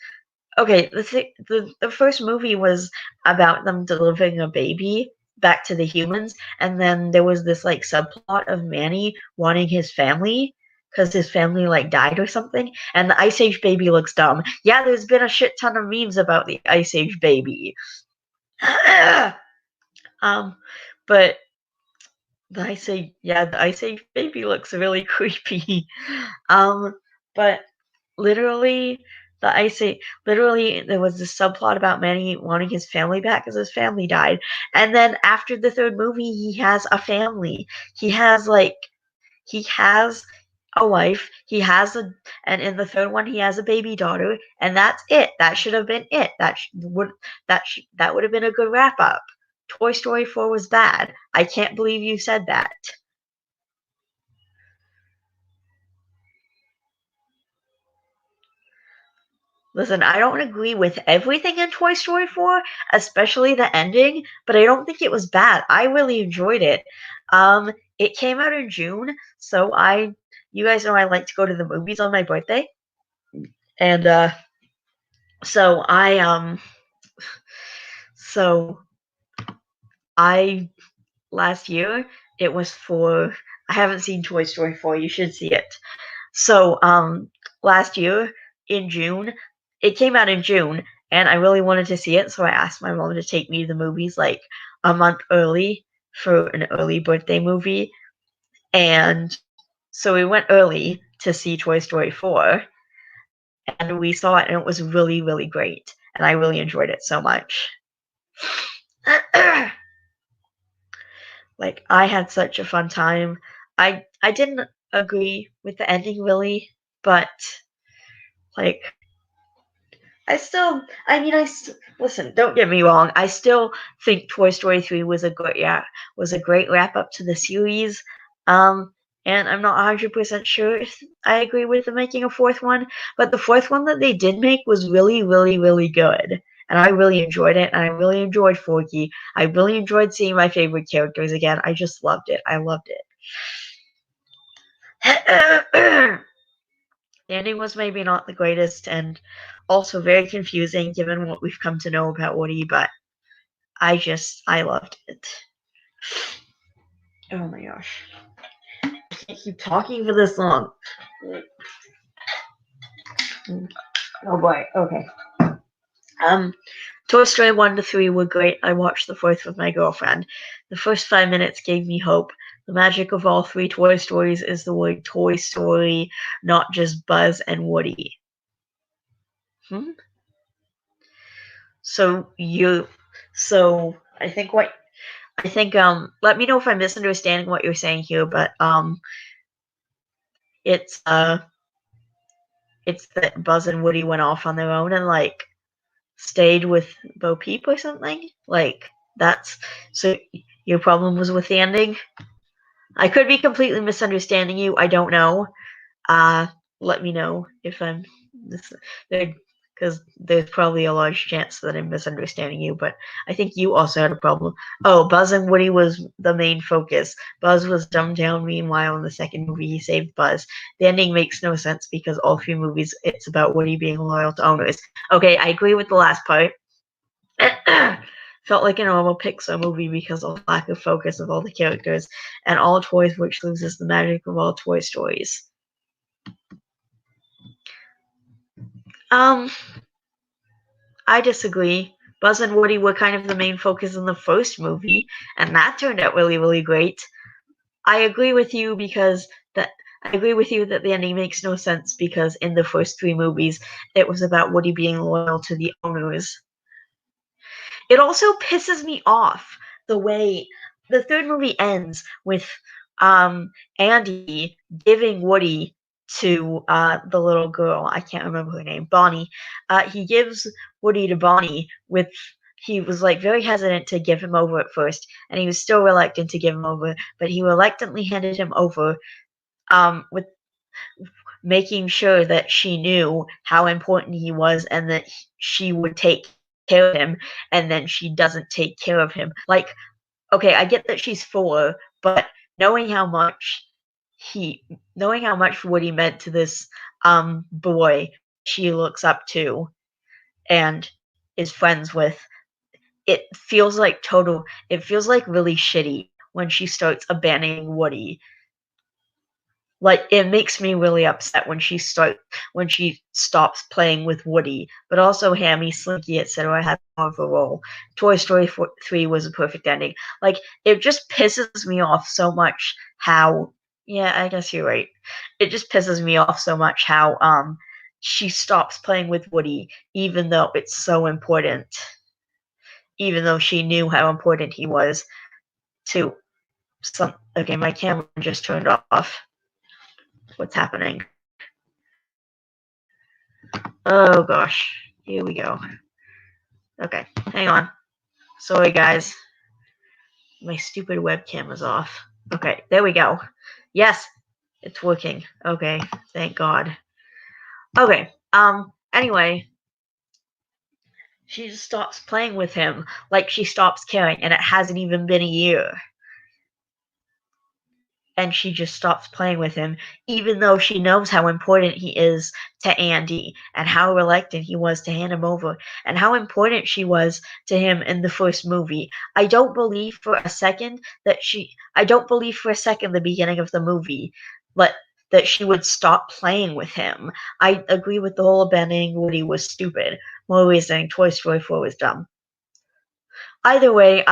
okay, the first movie was about them delivering a baby back to the humans, and then there was this like subplot of Manny wanting his family because his family like died or something, and the Ice Age baby looks dumb. Yeah, there's been a shit ton of memes about the Ice Age baby. But the Ice Age baby looks really creepy. But literally I say literally there was this subplot about Manny wanting his family back because his family died. And then after the third movie, he has a family. He has he has a wife. And in the third one, he has a baby daughter, and that's it. That should have been it. That would have been a good wrap up. Toy Story 4 was bad. I can't believe you said that. Listen, I don't agree with everything in Toy Story 4, especially the ending, but I don't think it was bad. I really enjoyed it. It came out in June, so you guys know I like to go to the movies on my birthday, and so so I last year it was for. I haven't seen Toy Story 4. You should see it. So last year in June, it came out in June, and I really wanted to see it, so I asked my mom to take me to the movies like a month early for an early birthday movie, and so we went early to see Toy Story 4, and we saw it, and it was really, really great, and I really enjoyed it so much. Like, I had such a fun time. I didn't agree with the ending really, but like listen. Don't get me wrong. I still think Toy Story 3 was a great wrap up to the series. Um, and I'm not 100% sure if I agree with them making a fourth one, but the fourth one that they did make was really, really, really good. And I really enjoyed it, and I really enjoyed Forky. I really enjoyed seeing my favorite characters again. I just loved it. I loved it. The ending was maybe not the greatest and also very confusing given what we've come to know about Woody, but I loved it. Oh my gosh. I can't keep talking for this long. Oh boy, okay. Toy Story 1 to 3 were great. I watched the fourth with my girlfriend. The first 5 minutes gave me hope. The magic of all three Toy Stories is the word Toy Story, not just Buzz and Woody. So I think let me know if I'm misunderstanding what you're saying here, but it's it's that Buzz and Woody went off on their own and like stayed with Bo Peep or something. Like that's so your problem was with the ending. I could be completely misunderstanding you. I don't know. Uh, Let me know if I'm because there's probably a large chance that I'm misunderstanding you, but I think you also had a problem. Oh, Buzz and Woody was the main focus. Buzz was dumbed down. Meanwhile, in the second movie, he saved Buzz. The ending makes no sense because all three movies, it's about Woody being loyal to owners. Okay, I agree with the last part. Felt like a normal Pixar movie because of lack of focus of all the characters and all toys, which loses the magic of all Toy Stories. I disagree. Buzz and Woody were kind of the main focus in the first movie, and that turned out really, really great. I agree with you that the ending makes no sense because in the first three movies, it was about Woody being loyal to the owners. It also pisses me off the way the third movie ends with Andy giving Woody to the little girl. I can't remember her name. Bonnie. He gives Woody to Bonnie with. He was like very hesitant to give him over at first, and he was still reluctant to give him over, but he reluctantly handed him over with making sure that she knew how important he was and that she would take care of him, and then she doesn't take care of him. Like, okay, I get that she's 4, but knowing how much Woody meant to this boy she looks up to and is friends with, it feels like really shitty when she starts abandoning Woody. Like, it makes me really upset when she stops playing with Woody, but also Hammy, Slinky, etc. had more of a role. Toy Story 3 was a perfect ending. Like, it just pisses me off so much how. Yeah, I guess you're right. It just pisses me off so much how she stops playing with Woody, even though it's so important. Even though she knew how important he was to some. Okay, my camera just turned off. What's happening? Oh gosh, here we go. Okay, hang on. Sorry, guys. My stupid webcam is off. Okay, there we go. Yes, it's working. Okay, thank God. Okay, anyway, she just stops playing with him, like she stops caring, and it hasn't even been a year. And she just stops playing with him, even though she knows how important he is to Andy, and how reluctant he was to hand him over, and how important she was to him in the first movie. I don't believe for a second the beginning of the movie, but that she would stop playing with him. I agree with the whole abandoning Woody was stupid. More ways than Toy Story 4 was dumb. Either way,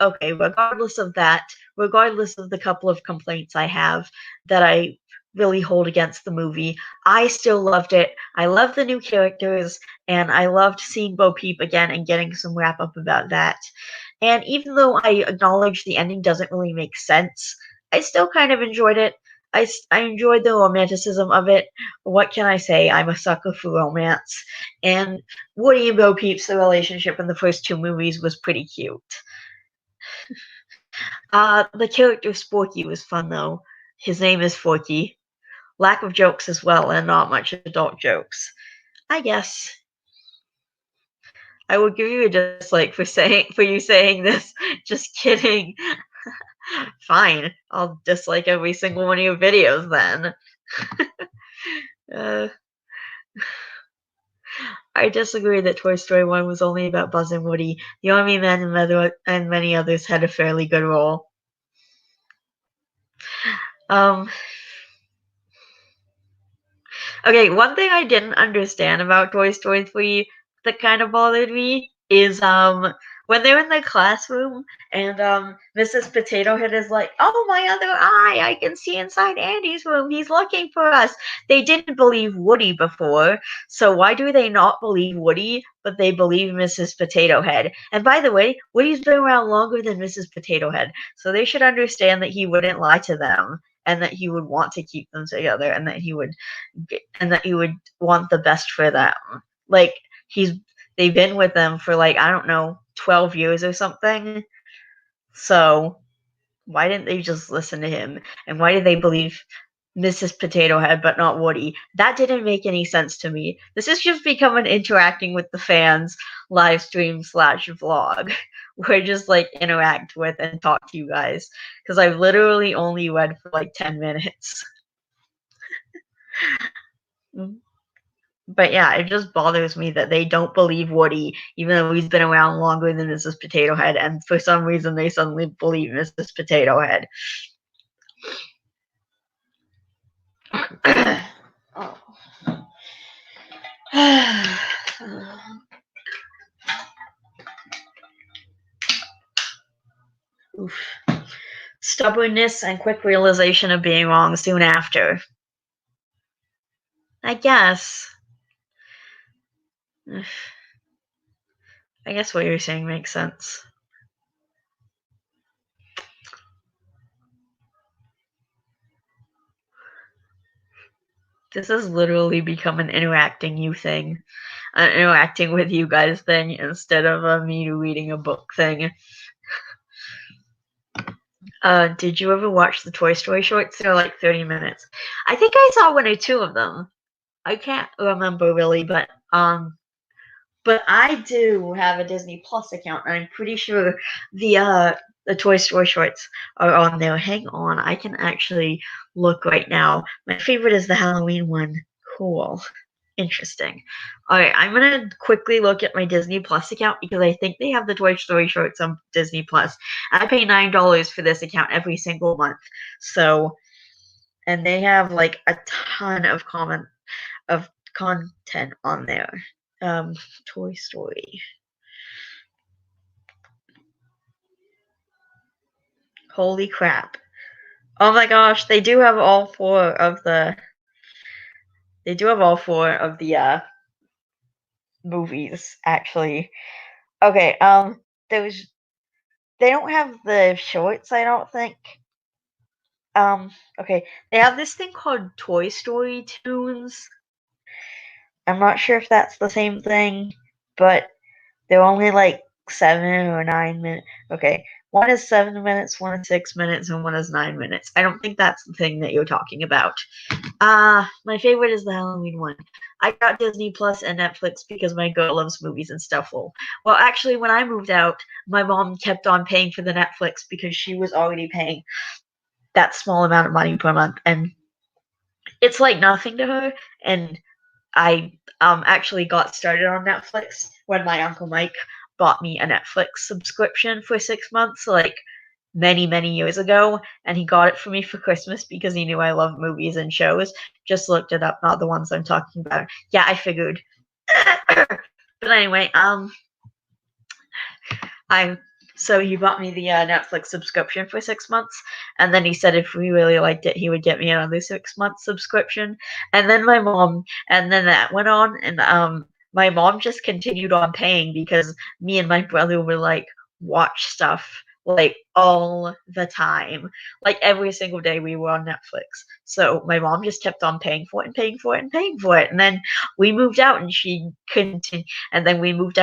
okay, regardless of that, regardless of the couple of complaints I have that I really hold against the movie, I still loved it. I love the new characters, and I loved seeing Bo Peep again and getting some wrap up about that. And even though I acknowledge the ending doesn't really make sense, I still kind of enjoyed it. I enjoyed the romanticism of it. What can I say? I'm a sucker for romance. And Woody and Bo Peep's the relationship in the first two movies was pretty cute. The character Sporky was fun though. His name is Forky. Lack of jokes as well, and not much adult jokes. I guess I would give you a dislike for you saying this. Just kidding. Fine, I'll dislike every single one of your videos then. uh, I disagree that Toy Story 1 was only about Buzz and Woody. The Army Men and many others had a fairly good role. Okay, one thing I didn't understand about Toy Story 3 that kind of bothered me is when they're in the classroom and Mrs. Potato Head is like, "Oh, my other eye! I can see inside Andy's room. He's looking for us." They didn't believe Woody before, so why do they not believe Woody, but they believe Mrs. Potato Head? And by the way, Woody's been around longer than Mrs. Potato Head, so they should understand that he wouldn't lie to them and that he would want to keep them together and that he would want the best for them. Like they've been with them for like, I don't know, 12 years or something. So why didn't they just listen to him? And why did they believe Mrs. Potato Head but not Woody? That didn't make any sense to me. This is just become an interacting with the fans live stream / vlog where I just like interact with and talk to you guys because I've literally only read for like 10 minutes. But yeah, it just bothers me that they don't believe Woody, even though he's been around longer than Mrs. Potato Head, and for some reason they suddenly believe Mrs. Potato Head. Oh. Oof. Stubbornness and quick realization of being wrong soon after. I guess. I guess what you're saying makes sense. This has literally become an interacting interacting with you guys thing instead of me reading a book thing. Did you ever watch the Toy Story shorts? They're like 30 minutes. I think I saw one or two of them. I can't remember really, but I do have a Disney Plus account, and I'm pretty sure the Toy Story shorts are on there. Hang on, I can actually look right now. My favorite is the Halloween one. Cool. Interesting. Alright, I'm gonna quickly look at my Disney Plus account because I think they have the Toy Story shorts on Disney Plus. I pay $9 for this account every single month. So, and they have like a ton of content on there. Toy Story. Holy crap. Oh my gosh, they do have all four of the They do have all four of the movies actually. Okay, there's they don't have the shorts, I don't think. Um, okay, they have this thing called Toy Story Tunes. I'm not sure if that's the same thing, but they're only like 7 or 9 minutes. Okay, one is 7 minutes, one is 6 minutes, and one is 9 minutes. I don't think that's the thing that you're talking about. My favorite is the Halloween one. I got Disney Plus and Netflix because my girl loves movies and stuff. Well, actually, when I moved out, my mom kept on paying for the Netflix because she was already paying that small amount of money per month, and it's like nothing to her. And I actually got started on Netflix when my uncle Mike bought me a Netflix subscription for 6 months, like many years ago, and he got it for me for Christmas because he knew I love movies and shows. Just looked it up, not the ones I'm talking about. Yeah, I figured. But anyway, I so he bought me the Netflix subscription for 6 months, and then he said if we really liked it, he would get me another 6 month subscription. And then that went on, and my mom just continued on paying because me and my brother were like watch stuff like all the time, like every single day we were on Netflix. So my mom just kept on paying for it and paying for it and paying for it, and then we moved out, and she continued and then we moved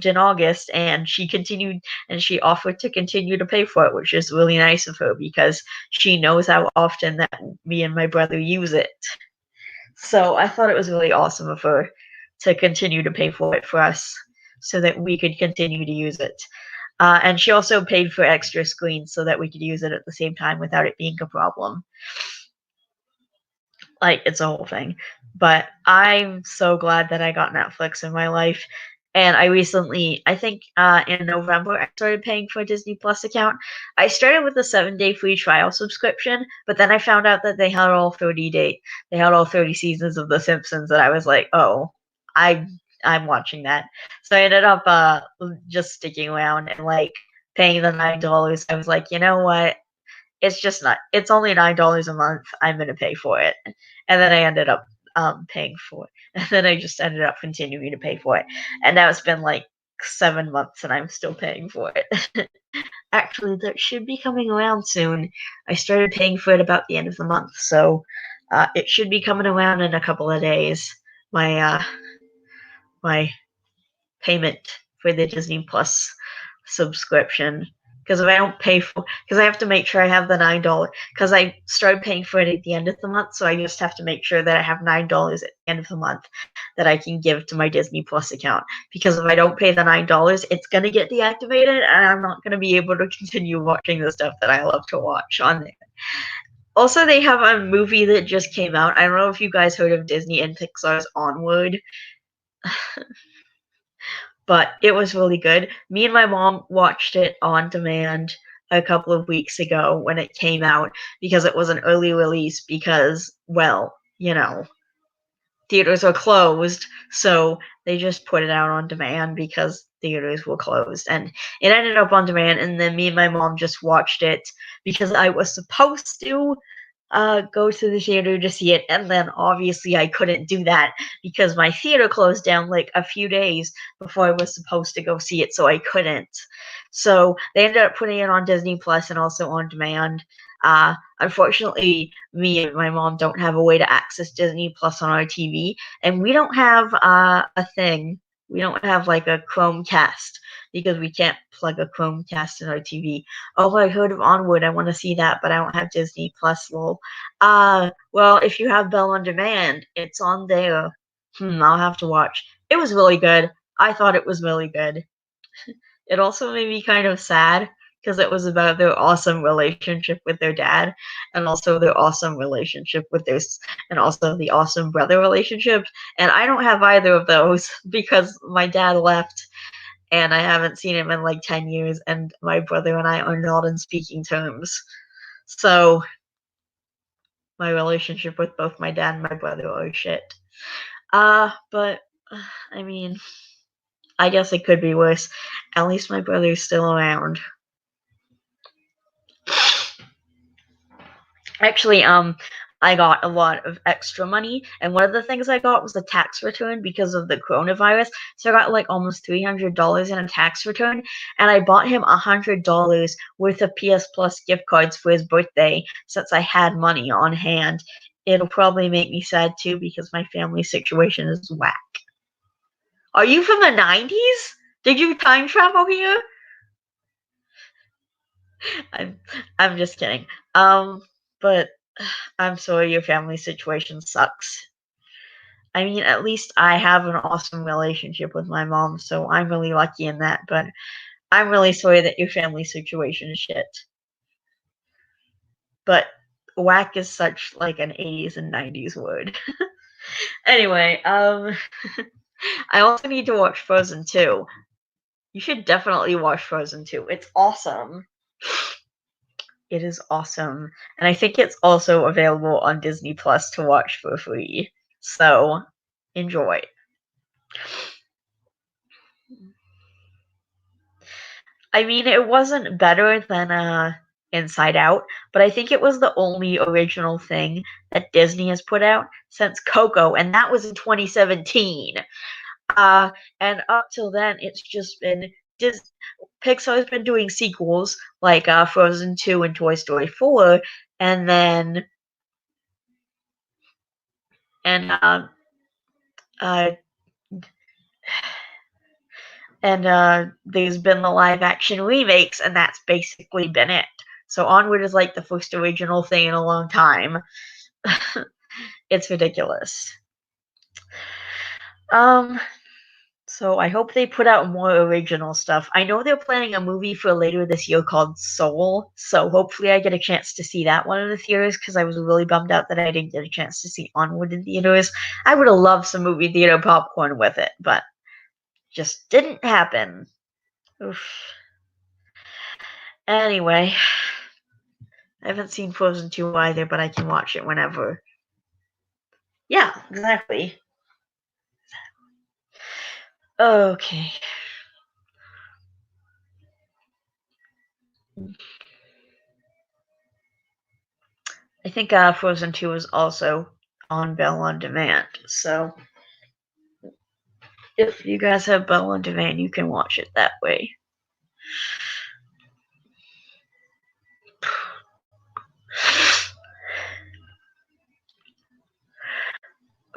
in August, and she continued and she offered to continue to pay for it, which is really nice of her because she knows how often that me and my brother use it. So I thought it was really awesome of her to continue to pay for it for us so that we could continue to use it. And she also paid for extra screens so that we could use it at the same time without it being a problem. Like, it's a whole thing. But I'm so glad that I got Netflix in my life. And I think in November, I started paying for a Disney Plus account. I started with a 7-day free trial subscription, but then I found out that they had all 30 seasons of The Simpsons, and I was like, oh, I I'm watching that. So I ended up just sticking around and like paying the $9. I was like, you know what? It's only $9 a month. I'm gonna pay for it. And then I ended up paying for it. And then I just ended up continuing to pay for it. And now it's been like 7 months and I'm still paying for it. Actually, that should be coming around soon. I started paying for it about the end of the month, so it should be coming around in a couple of days. My my payment for the Disney Plus subscription, because if I don't pay for, because I have to make sure I have the $9, because I started paying for it at the end of the month, so I just have to make sure that I have $9 at the end of the month that I can give to my Disney Plus account. Because if I don't pay the $9, it's gonna get deactivated, and I'm not gonna be able to continue watching the stuff that I love to watch on there. Also, they have a movie that just came out. I don't know if you guys heard of Disney and Pixar's Onward, but it was really good. Me and my mom watched it on demand a couple of weeks ago when it came out because it was an early release because, well, theaters are closed, so they just put it out on demand because theaters were closed. And it ended up on demand, and then me and my mom just watched it because I was supposed to go to the theater to see it, and then obviously I couldn't do that because my theater closed down like a few days before I was supposed to go see it, so I couldn't. So they ended up putting it on Disney Plus and also on demand. Unfortunately, me and my mom don't have a way to access Disney Plus on our TV, and we don't have a thing. We don't have like a Chromecast because we can't plug a Chromecast in our TV. Oh, I heard of Onward. I want to see that, but I don't have Disney Plus. Lol. Well, if you have Bell on Demand, it's on there. I'll have to watch. It was really good. I thought it was really good. It also made me kind of sad because it was about their awesome relationship with their dad, and also their awesome relationship with and also the awesome brother relationship. And I don't have either of those because my dad left and I haven't seen him in like 10 years, and my brother and I are not in speaking terms. So my relationship with both my dad and my brother are shit. But I mean, I guess it could be worse. At least my brother's still around. Actually, I got a lot of extra money, and one of the things I got was a tax return because of the coronavirus. So I got like almost $300 in a tax return, and I bought him $100 worth of PS Plus gift cards for his birthday since I had money on hand. It'll probably make me sad too because my family situation is whack. Are you from the 90s? Did you time travel here? I'm I'm just kidding. But I'm sorry your family situation sucks. I mean, at least I have an awesome relationship with my mom, so I'm really lucky in that, but I'm really sorry that your family situation is shit. But whack is such like an 80s and 90s word. Anyway, I also need to watch Frozen 2. You should definitely watch Frozen 2. It's awesome. It is awesome. And I think it's also available on Disney Plus to watch for free. So, enjoy. I mean, it wasn't better than Inside Out, but I think it was the only original thing that Disney has put out since Coco, and that was in 2017. And up till then, it's just been Pixar's been doing sequels like Frozen 2 and Toy Story 4, and then and uh, there's been the live action remakes, and that's basically been it. So Onward is like the first original thing in a long time. It's ridiculous. Um, so I hope they put out more original stuff. I know they're planning a movie for later this year called Soul, so hopefully I get a chance to see that one in the theaters because I was really bummed out that I didn't get a chance to see Onward in theaters. I would have loved some movie theater popcorn with it, but just didn't happen. Oof. Anyway, I haven't seen Frozen 2 either, but I can watch it whenever. Yeah, exactly. Okay. I think Frozen 2 is also on Bell on Demand. So if you guys have Bell on Demand, you can watch it that way.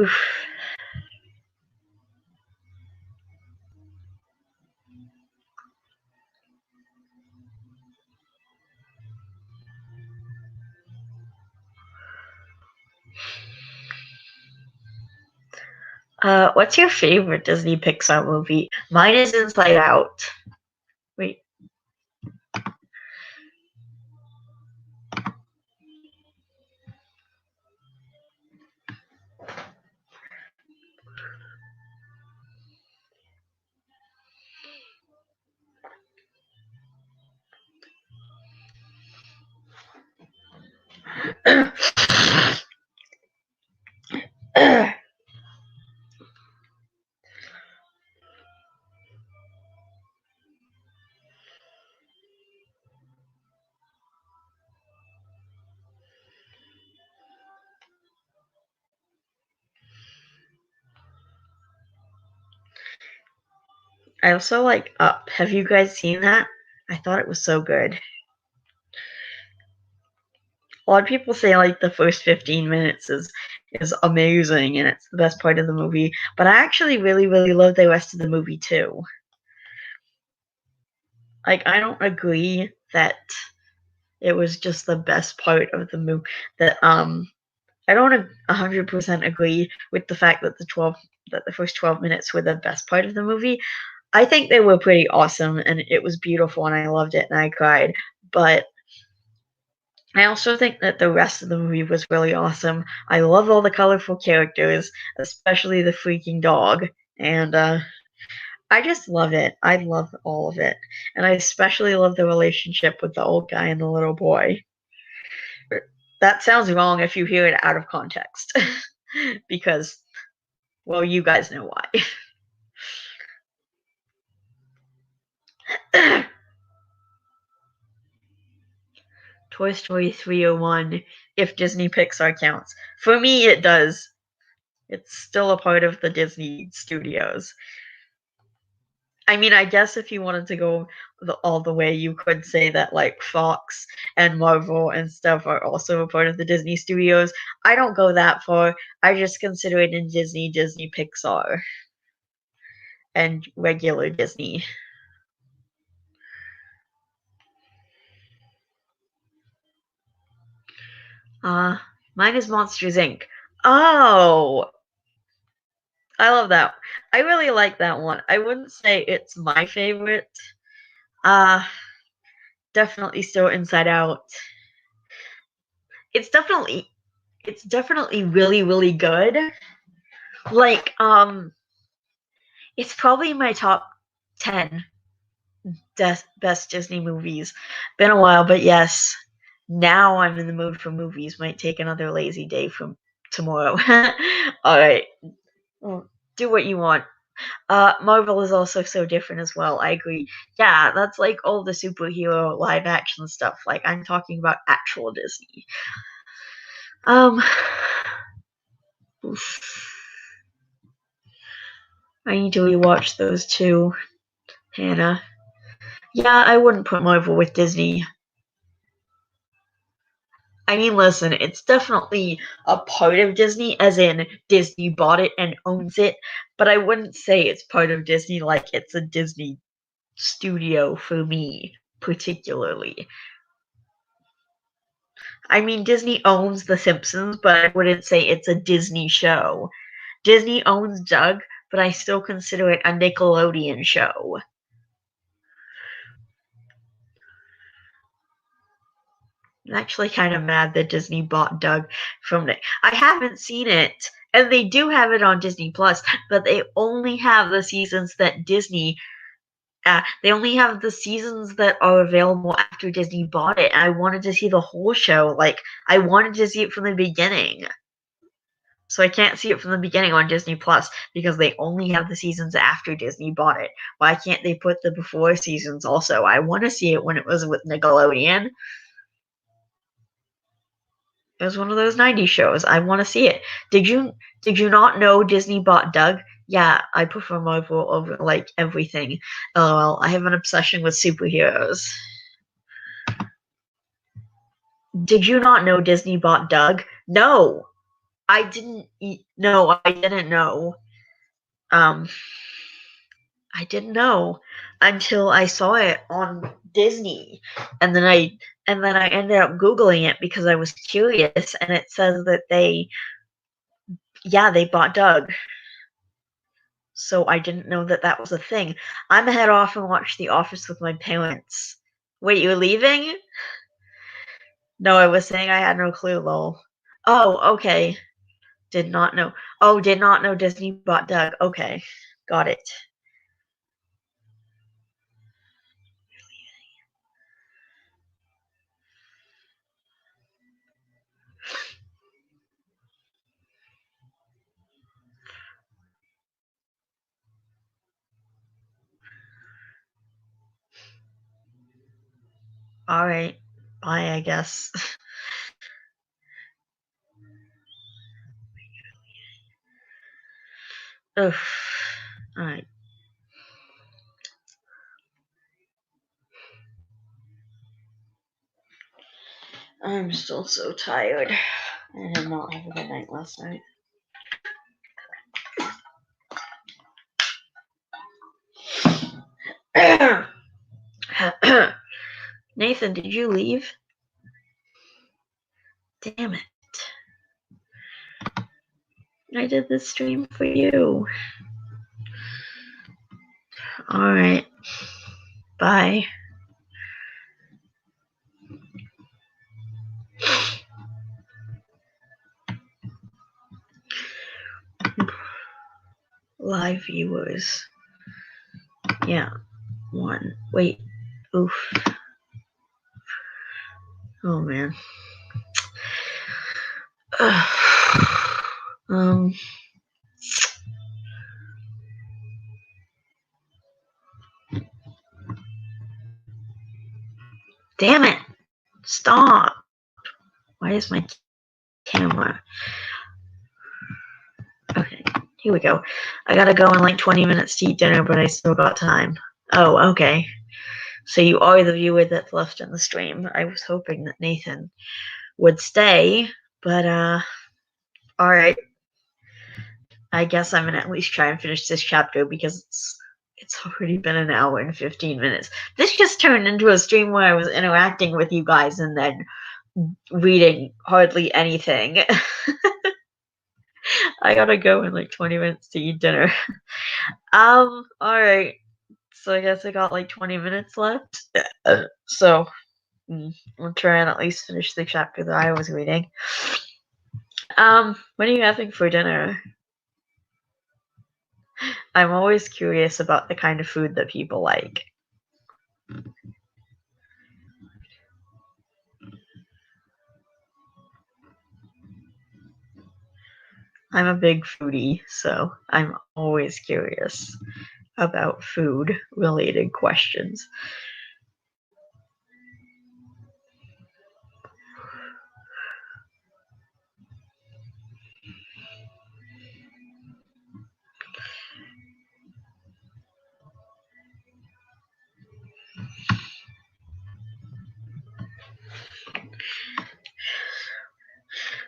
Oof. What's your favorite Disney Pixar movie? Mine is Inside Out. Wait. I also like Up. Have you guys seen that? I thought it was so good. A lot of people say like the first 15 minutes is amazing and it's the best part of the movie, but I actually really love the rest of the movie too. Like I don't agree that it was just the best part of the movie. That I don't 100% agree with the fact that the first 12 minutes were the best part of the movie. I think they were pretty awesome and it was beautiful and I loved it and I cried. But I also think that the rest of the movie was really awesome. I love all the colorful characters, especially the freaking dog. And I just love it. I love all of it. And I especially love the relationship with the old guy and the little boy. That sounds wrong if you hear it out of context. Because, well, you guys know why. Toy Story 301, if Disney Pixar counts. For me, it does. It's still a part of the Disney Studios. I mean, I guess if you wanted to go all the way, you could say that like Fox and Marvel and stuff are also a part of the Disney Studios. I don't go that far. I just consider it in Disney, Disney Pixar, and regular Disney. Mine is Monsters Inc. Oh, I love that. I really like that one. I wouldn't say it's my favorite. Uh, definitely still Inside Out. It's definitely really, really good. Like, it's probably my top 10 best Disney movies. Been a while, but yes, now I'm in the mood for movies. Might take another lazy day from tomorrow. All right, do what you want. Marvel is also so different as well. I agree. Yeah, that's like all the superhero live action stuff. Like I'm talking about actual Disney. Oof. I need to rewatch those too, Hannah. Yeah, I wouldn't put Marvel with Disney. I mean, listen, it's definitely a part of Disney, as in Disney bought it and owns it, but I wouldn't say it's part of Disney like it's a Disney studio for me, particularly. I mean, Disney owns The Simpsons, but I wouldn't say it's a Disney show. Disney owns Doug, but I still consider it a Nickelodeon show. I'm actually kind of mad that Disney bought Doug from Nick. I haven't seen it, and they do have it on Disney Plus, but they only have the seasons that Disney. They only have the seasons that are available after Disney bought it. And I wanted to see the whole show. Like I wanted to see it from the beginning. So I can't see it from the beginning on Disney Plus because they only have the seasons after Disney bought it. Why can't they put the before seasons also? I want to see it when it was with Nickelodeon. It was one of those 90s shows. I want to see it. Did you not know Disney bought Doug? Yeah, I prefer Marvel over like everything. LOL. I have an obsession with superheroes. Did you not know Disney bought Doug? No, I didn't. No, I didn't know. Um, I didn't know until I saw it on Disney, and then I ended up googling it because I was curious, and it says that they bought Doug. So I didn't know that that was a thing. I'm gonna head off and watch The Office with my parents. Wait, you're leaving? No, I was saying I had no clue, lol. Oh, okay. Did not know. Oh, did not know Disney bought Doug. Okay, got it. All right, bye, I guess. Ugh. All right. I'm still so tired. I did not have a good night last night. Nathan, did you leave? Damn it. I did this stream for you. Alright. Bye. Live viewers. Yeah. One. Wait. Oof. Oh man. Damn it. Stop. stop. Why is my camera? Okay, here we go. I gotta go in like 20 minutes to eat dinner, but I still got time. Oh, okay. So you are the viewer that's left in the stream. I was hoping that Nathan would stay, but alright. I guess I'm gonna at least try and finish this chapter because it's already been an hour and 15 minutes. This just turned into a stream where I was interacting with you guys and then reading hardly anything. I gotta go in like 20 minutes to eat dinner. Alright. So I guess I got like 20 minutes left. So I'll try and at least finish the chapter that I was reading. What are you having for dinner? I'm always curious about the kind of food that people like. I'm a big foodie, so I'm always curious about food-related questions.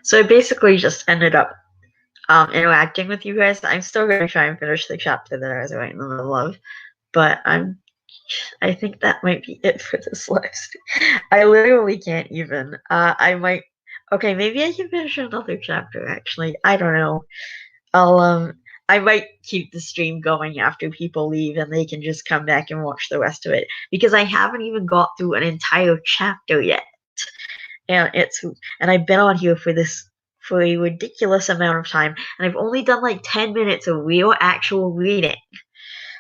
So I basically just ended up interacting with you guys. I'm still going to try and finish the chapter that I was right in the middle of, but I think that might be it for this live stream. I literally can't even. I might. Okay, maybe I can finish another chapter. Actually, I don't know. I might keep the stream going after people leave, and they can just come back and watch the rest of it because I haven't even got through an entire chapter yet, and I've been on here for a ridiculous amount of time, and I've only done like 10 minutes of real actual reading.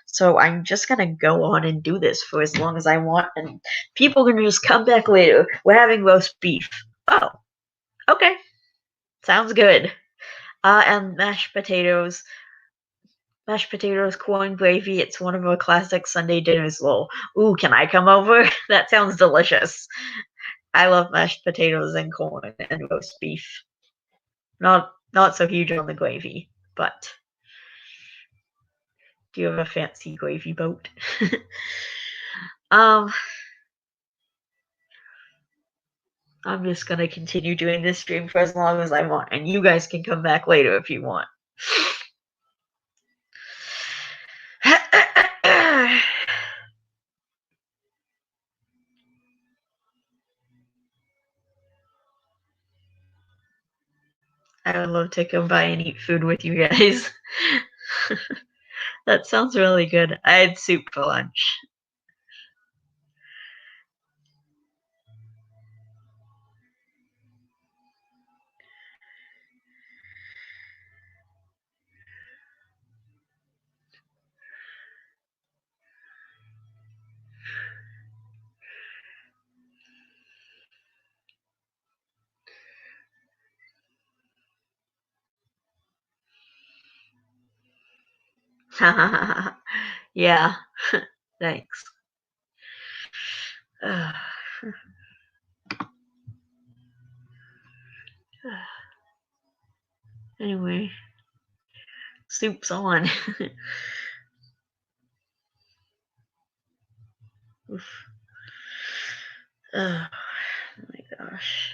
So I'm just gonna go on and do this for as long as I want, and people can just come back later. We're having roast beef. Oh, okay. Sounds good. And mashed potatoes, corn gravy. It's one of our classic Sunday dinners. Lol. Ooh, can I come over? That sounds delicious. I love mashed potatoes and corn and roast beef. Not so huge on the gravy, but do you have a fancy gravy boat? I'm just gonna continue doing this stream for as long as I want, and you guys can come back later if you want. I would love to come by and eat food with you guys. That sounds really good. I had soup for lunch. Yeah, thanks. Anyway, soup's on. Oof. Oh my gosh.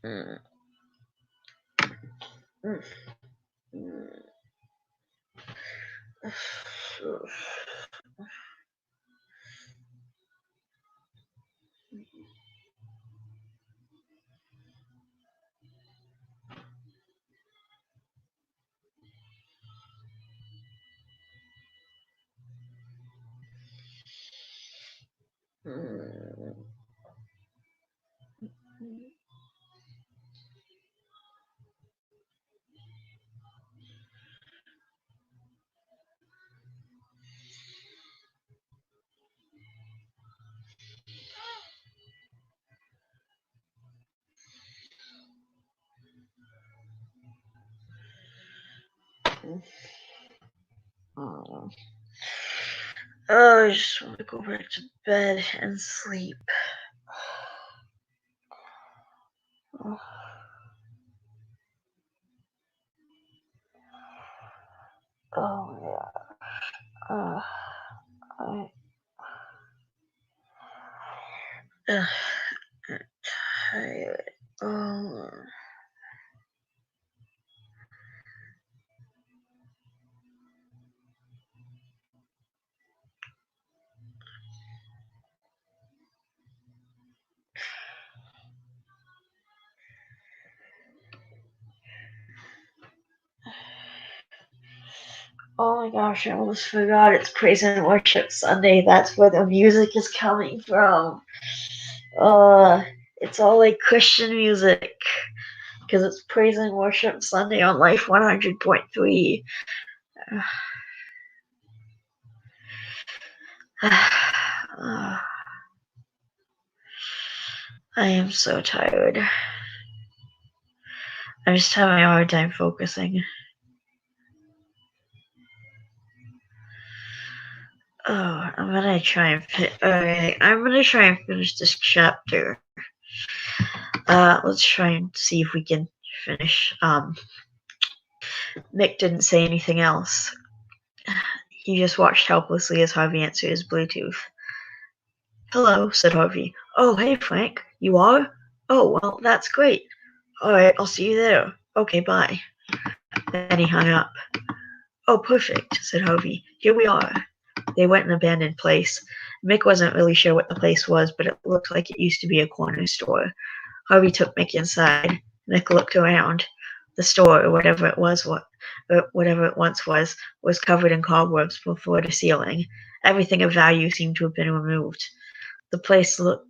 Mm. Mm. Mm. Oh. Oh, I just want to go back to bed and sleep. Oh, oh yeah. I, I'm tired. Oh. Oh my gosh, I almost forgot it's Praise and Worship Sunday. That's where the music is coming from. Uh, it's all like Christian music because it's Praise and Worship Sunday on Life 100.3. I am so tired. I'm just having a hard time focusing. Oh, I'm gonna try and finish this chapter. Let's try and see if we can finish. Mick didn't say anything else. He just watched helplessly as Harvey answered his Bluetooth. Hello, said Harvey. Oh, hey, Frank. You are? Oh, well, that's great. All right, I'll see you there. Okay, bye. Then he hung up. Oh, perfect, said Harvey. Here we are. They went an abandoned place. Mick wasn't really sure what the place was, but it looked like it used to be a corner store. Harvey took Mick inside. Mick looked around. The store, or whatever it once was covered in cobwebs from floor to ceiling. Everything of value seemed to have been removed. The place looked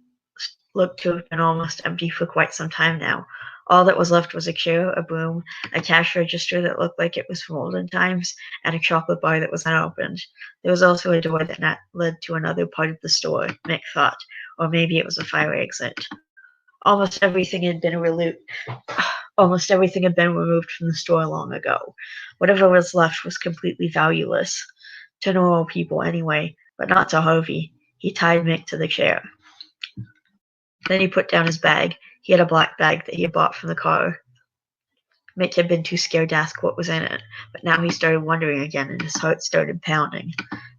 to have been almost empty for quite some time now. All that was left was a chair, a broom, a cash register that looked like it was from olden times, and a chocolate bar that was unopened. There was also a door that led to another part of the store, Mick thought, or maybe it was a fire exit. Almost everything had been removed from the store long ago. Whatever was left was completely valueless. To normal people, anyway, but not to Harvey. He tied Mick to the chair. Then he put down his bag. He had a black bag that he had bought from the car. Mick had been too scared to ask what was in it, but now he started wondering again, and his heart started pounding.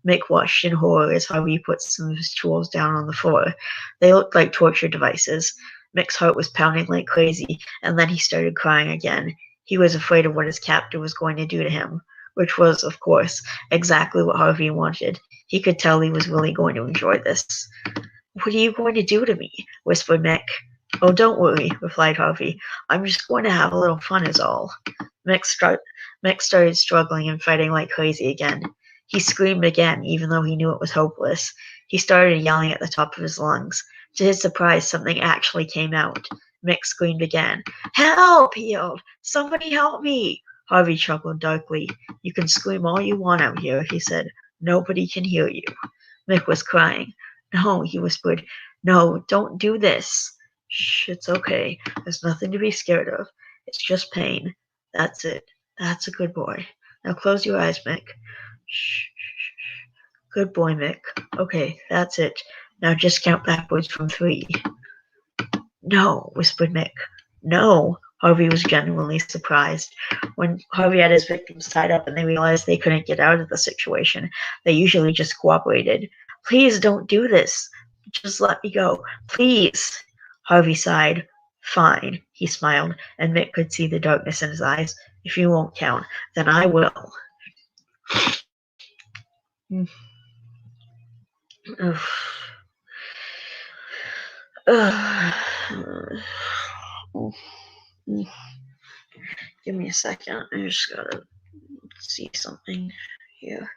Mick watched in horror as Harvey put some of his tools down on the floor. They looked like torture devices. Mick's heart was pounding like crazy, and then he started crying again. He was afraid of what his captor was going to do to him, which was, of course, exactly what Harvey wanted. He could tell he was really going to enjoy this. What are you going to do to me? Whispered Mick. Oh, don't worry, replied Harvey. I'm just going to have a little fun is all. Mick started struggling and fighting like crazy again. He screamed again, even though he knew it was hopeless. He started yelling at the top of his lungs. To his surprise, something actually came out. Mick screamed again. Help! He yelled. Somebody help me! Harvey chuckled darkly. You can scream all you want out here, he said. Nobody can hear you. Mick was crying. No, he whispered. No, don't do this. Shh, it's okay. There's nothing to be scared of. It's just pain. That's it. That's a good boy. Now close your eyes, Mick. Shh. Good boy, Mick. Okay, that's it. Now just count backwards from 3. No, whispered Mick. No. Harvey was genuinely surprised. When Harvey had his victims tied up and they realized they couldn't get out of the situation, they usually just cooperated. Please don't do this. Just let me go. Please. Harvey sighed. Fine, he smiled, and Mick could see the darkness in his eyes. If you won't count, then I will. Give me a second. I just gotta see something here.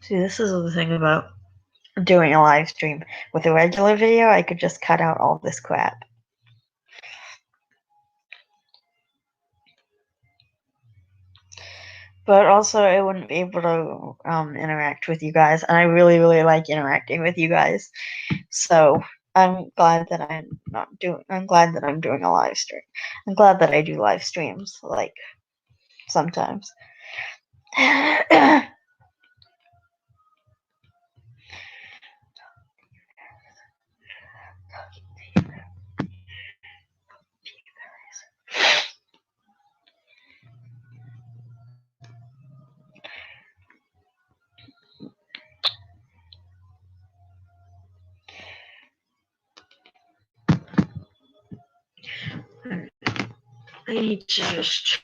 See, this is the thing about doing a live stream. With a regular video, I could just cut out all this crap. But also, I wouldn't be able to interact with you guys, and I really, really like interacting with you guys. So I'm glad that I'm glad that I'm doing a live stream. I'm glad that I do live streams, like sometimes. I need to just.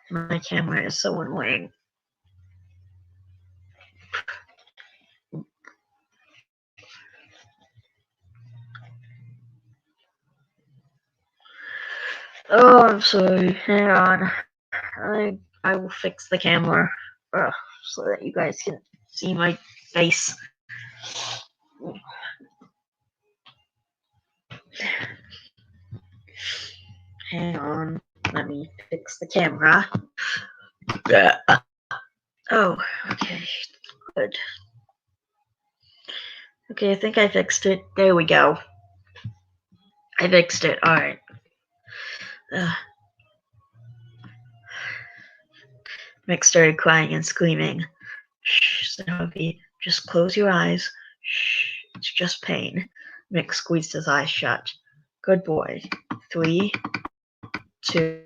My camera is so annoying. Oh, I'm sorry. Hang on. I will fix the camera so that you guys can see my face. Hang on. Let me fix the camera. Oh, okay. Good. Okay, I think I fixed it. There we go. I fixed it. Alright. Mick started crying and screaming. Shh, said Harvey. Just close your eyes. Shh, it's just pain. Mick squeezed his eyes shut. Good boy. 3, 2,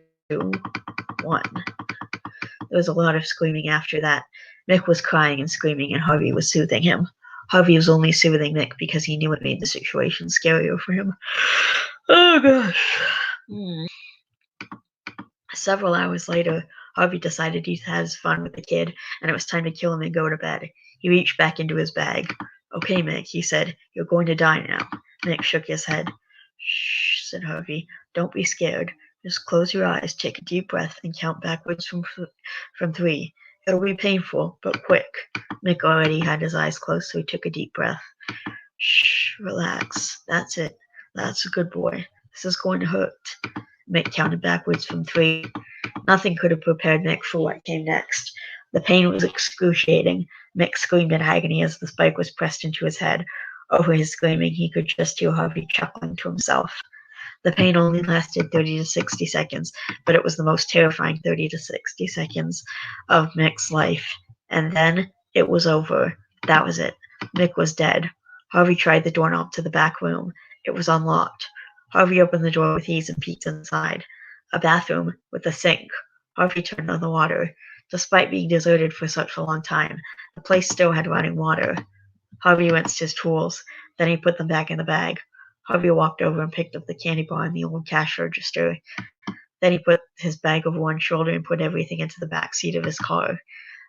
1. There was a lot of screaming after that. Mick was crying and screaming, and Harvey was soothing him. Harvey was only soothing Mick because he knew it made the situation scarier for him. Oh, gosh. Several hours later, Harvey decided he'd had his fun with the kid, and it was time to kill him and go to bed. He reached back into his bag. Okay, Mick, he said. You're going to die now. Mick shook his head. Shh, said Harvey. Don't be scared. Just close your eyes, take a deep breath, and count backwards from 3. It'll be painful, but quick. Mick already had his eyes closed, so he took a deep breath. Shh, relax. That's it. That's a good boy. This is going to hurt. Mick counted backwards from 3. Nothing could have prepared Mick for what came next. The pain was excruciating. Mick screamed in agony as the spike was pressed into his head. Over his screaming, he could just hear Harvey chuckling to himself. The pain only lasted 30 to 60 seconds, but it was the most terrifying 30 to 60 seconds of Mick's life. And then it was over. That was it. Mick was dead. Harvey tried the doorknob to the back room. It was unlocked. Harvey opened the door with ease and peeked inside. A bathroom with a sink. Harvey turned on the water. Despite being deserted for such a long time, the place still had running water. Harvey rinsed his tools. Then he put them back in the bag. Harvey walked over and picked up the candy bar and the old cash register. Then he put his bag over one shoulder and put everything into the back seat of his car.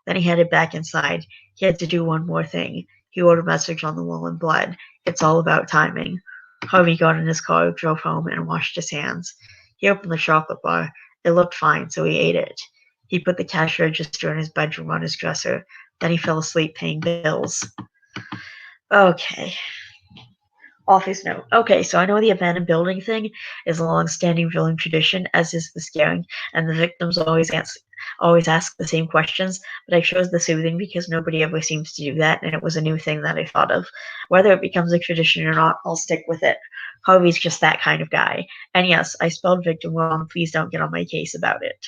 Then he headed back inside. He had to do one more thing. He wrote a message on the wall in blood. It's all about timing. Harvey got in his car, drove home, and washed his hands. He opened the chocolate bar. It looked fine, so he ate it. He put the cash register in his bedroom on his dresser. Then he fell asleep paying bills. Okay. Office note. Okay, so I know the abandoned building thing is a long-standing villain tradition, as is the scaring, and the victims always ask the same questions, but I chose the soothing because nobody ever seems to do that, and it was a new thing that I thought of. Whether it becomes a tradition or not, I'll stick with it. Harvey's just that kind of guy. And yes, I spelled victim wrong. Please don't get on my case about it.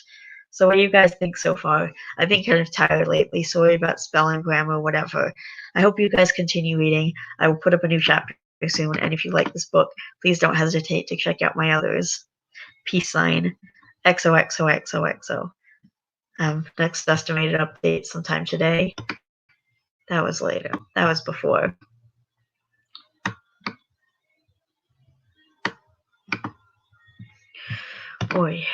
So what do you guys think so far? I've been kind of tired lately. Sorry about spelling, grammar, whatever. I hope you guys continue reading. I will put up a new chapter soon, and if you like this book, please don't hesitate to check out my others. Peace sign. XOXOXOXO. Next estimated update sometime today. That was later. That was before. Boy.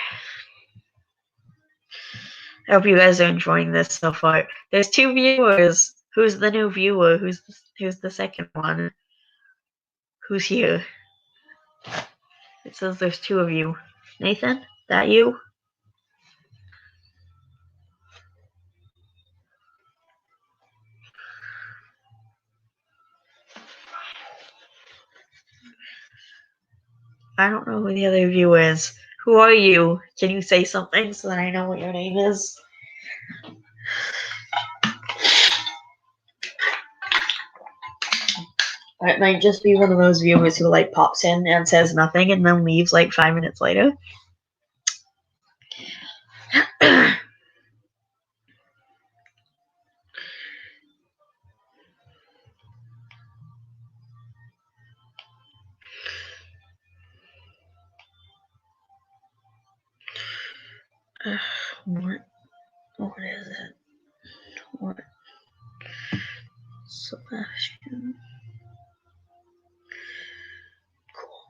I hope you guys are enjoying this so far. There's 2 viewers. Who's the new viewer? Who's the second one? Who's here? It says there's 2 of you. Nathan? That you? I don't know who the other viewer is. Who are you? Can you say something so that I know what your name is? It might just be one of those viewers who like pops in and says nothing and then leaves like 5 minutes later. What is it? What? Sebastian. Cool.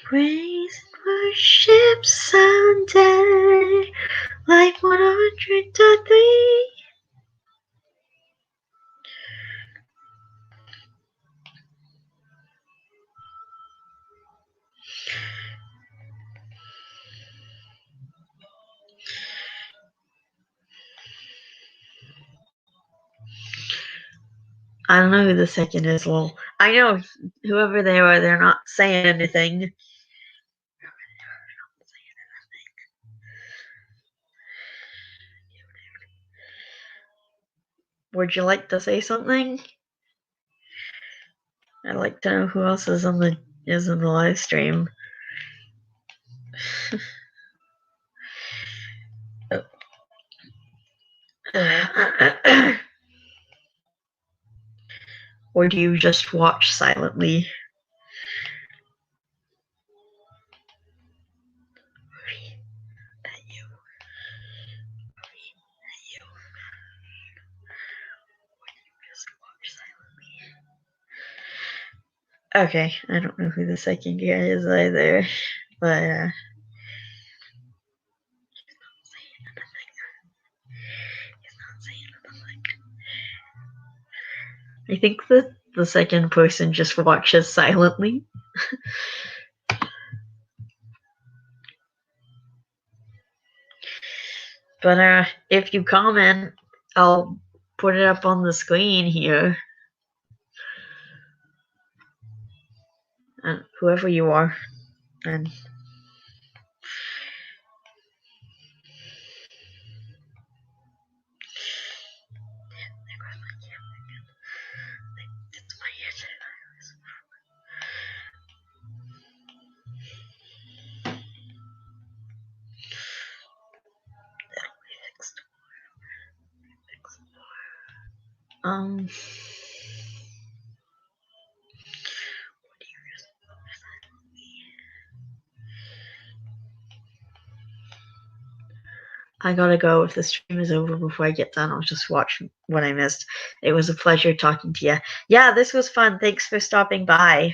Praise and worship Sunday, like 100.3. I don't know who the second is. Well, I know whoever they are, they're not saying anything. Would you like to say something? I'd like to know who else is in the live stream. Or do you just watch silently? Okay, I don't know who the second guy is either, but I think that the second person just watches silently. But if you comment, I'll put it up on the screen here. And whoever you are. And I gotta go. If the stream is over before I get done, I'll just watch what I missed. It was a pleasure talking to you. Yeah, this was fun. Thanks for stopping by.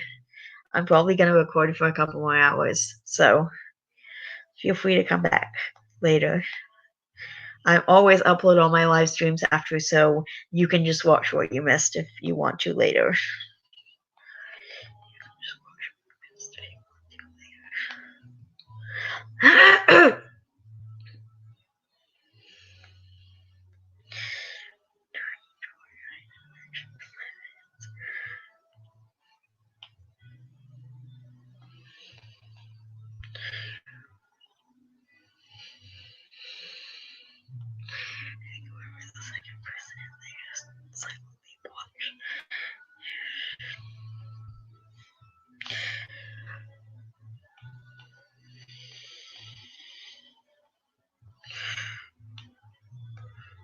I'm probably gonna record for a couple more hours, so feel free to come back later. I always upload all my live streams after, so you can just watch what you missed if you want to later.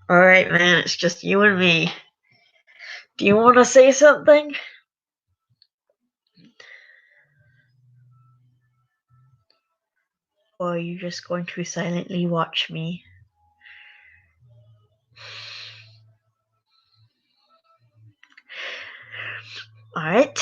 All right, man, it's just you and me. Do you want to say something? Or are you just going to silently watch me? All right.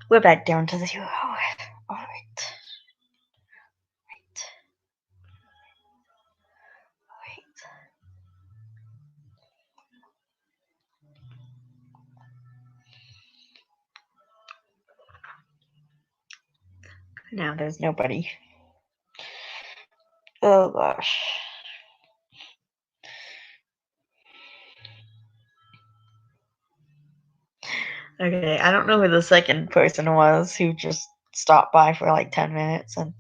We're back down to 0. Alright. Now there's nobody. Oh gosh. Okay, I don't know who the second person was who just stopped by for like 10 minutes and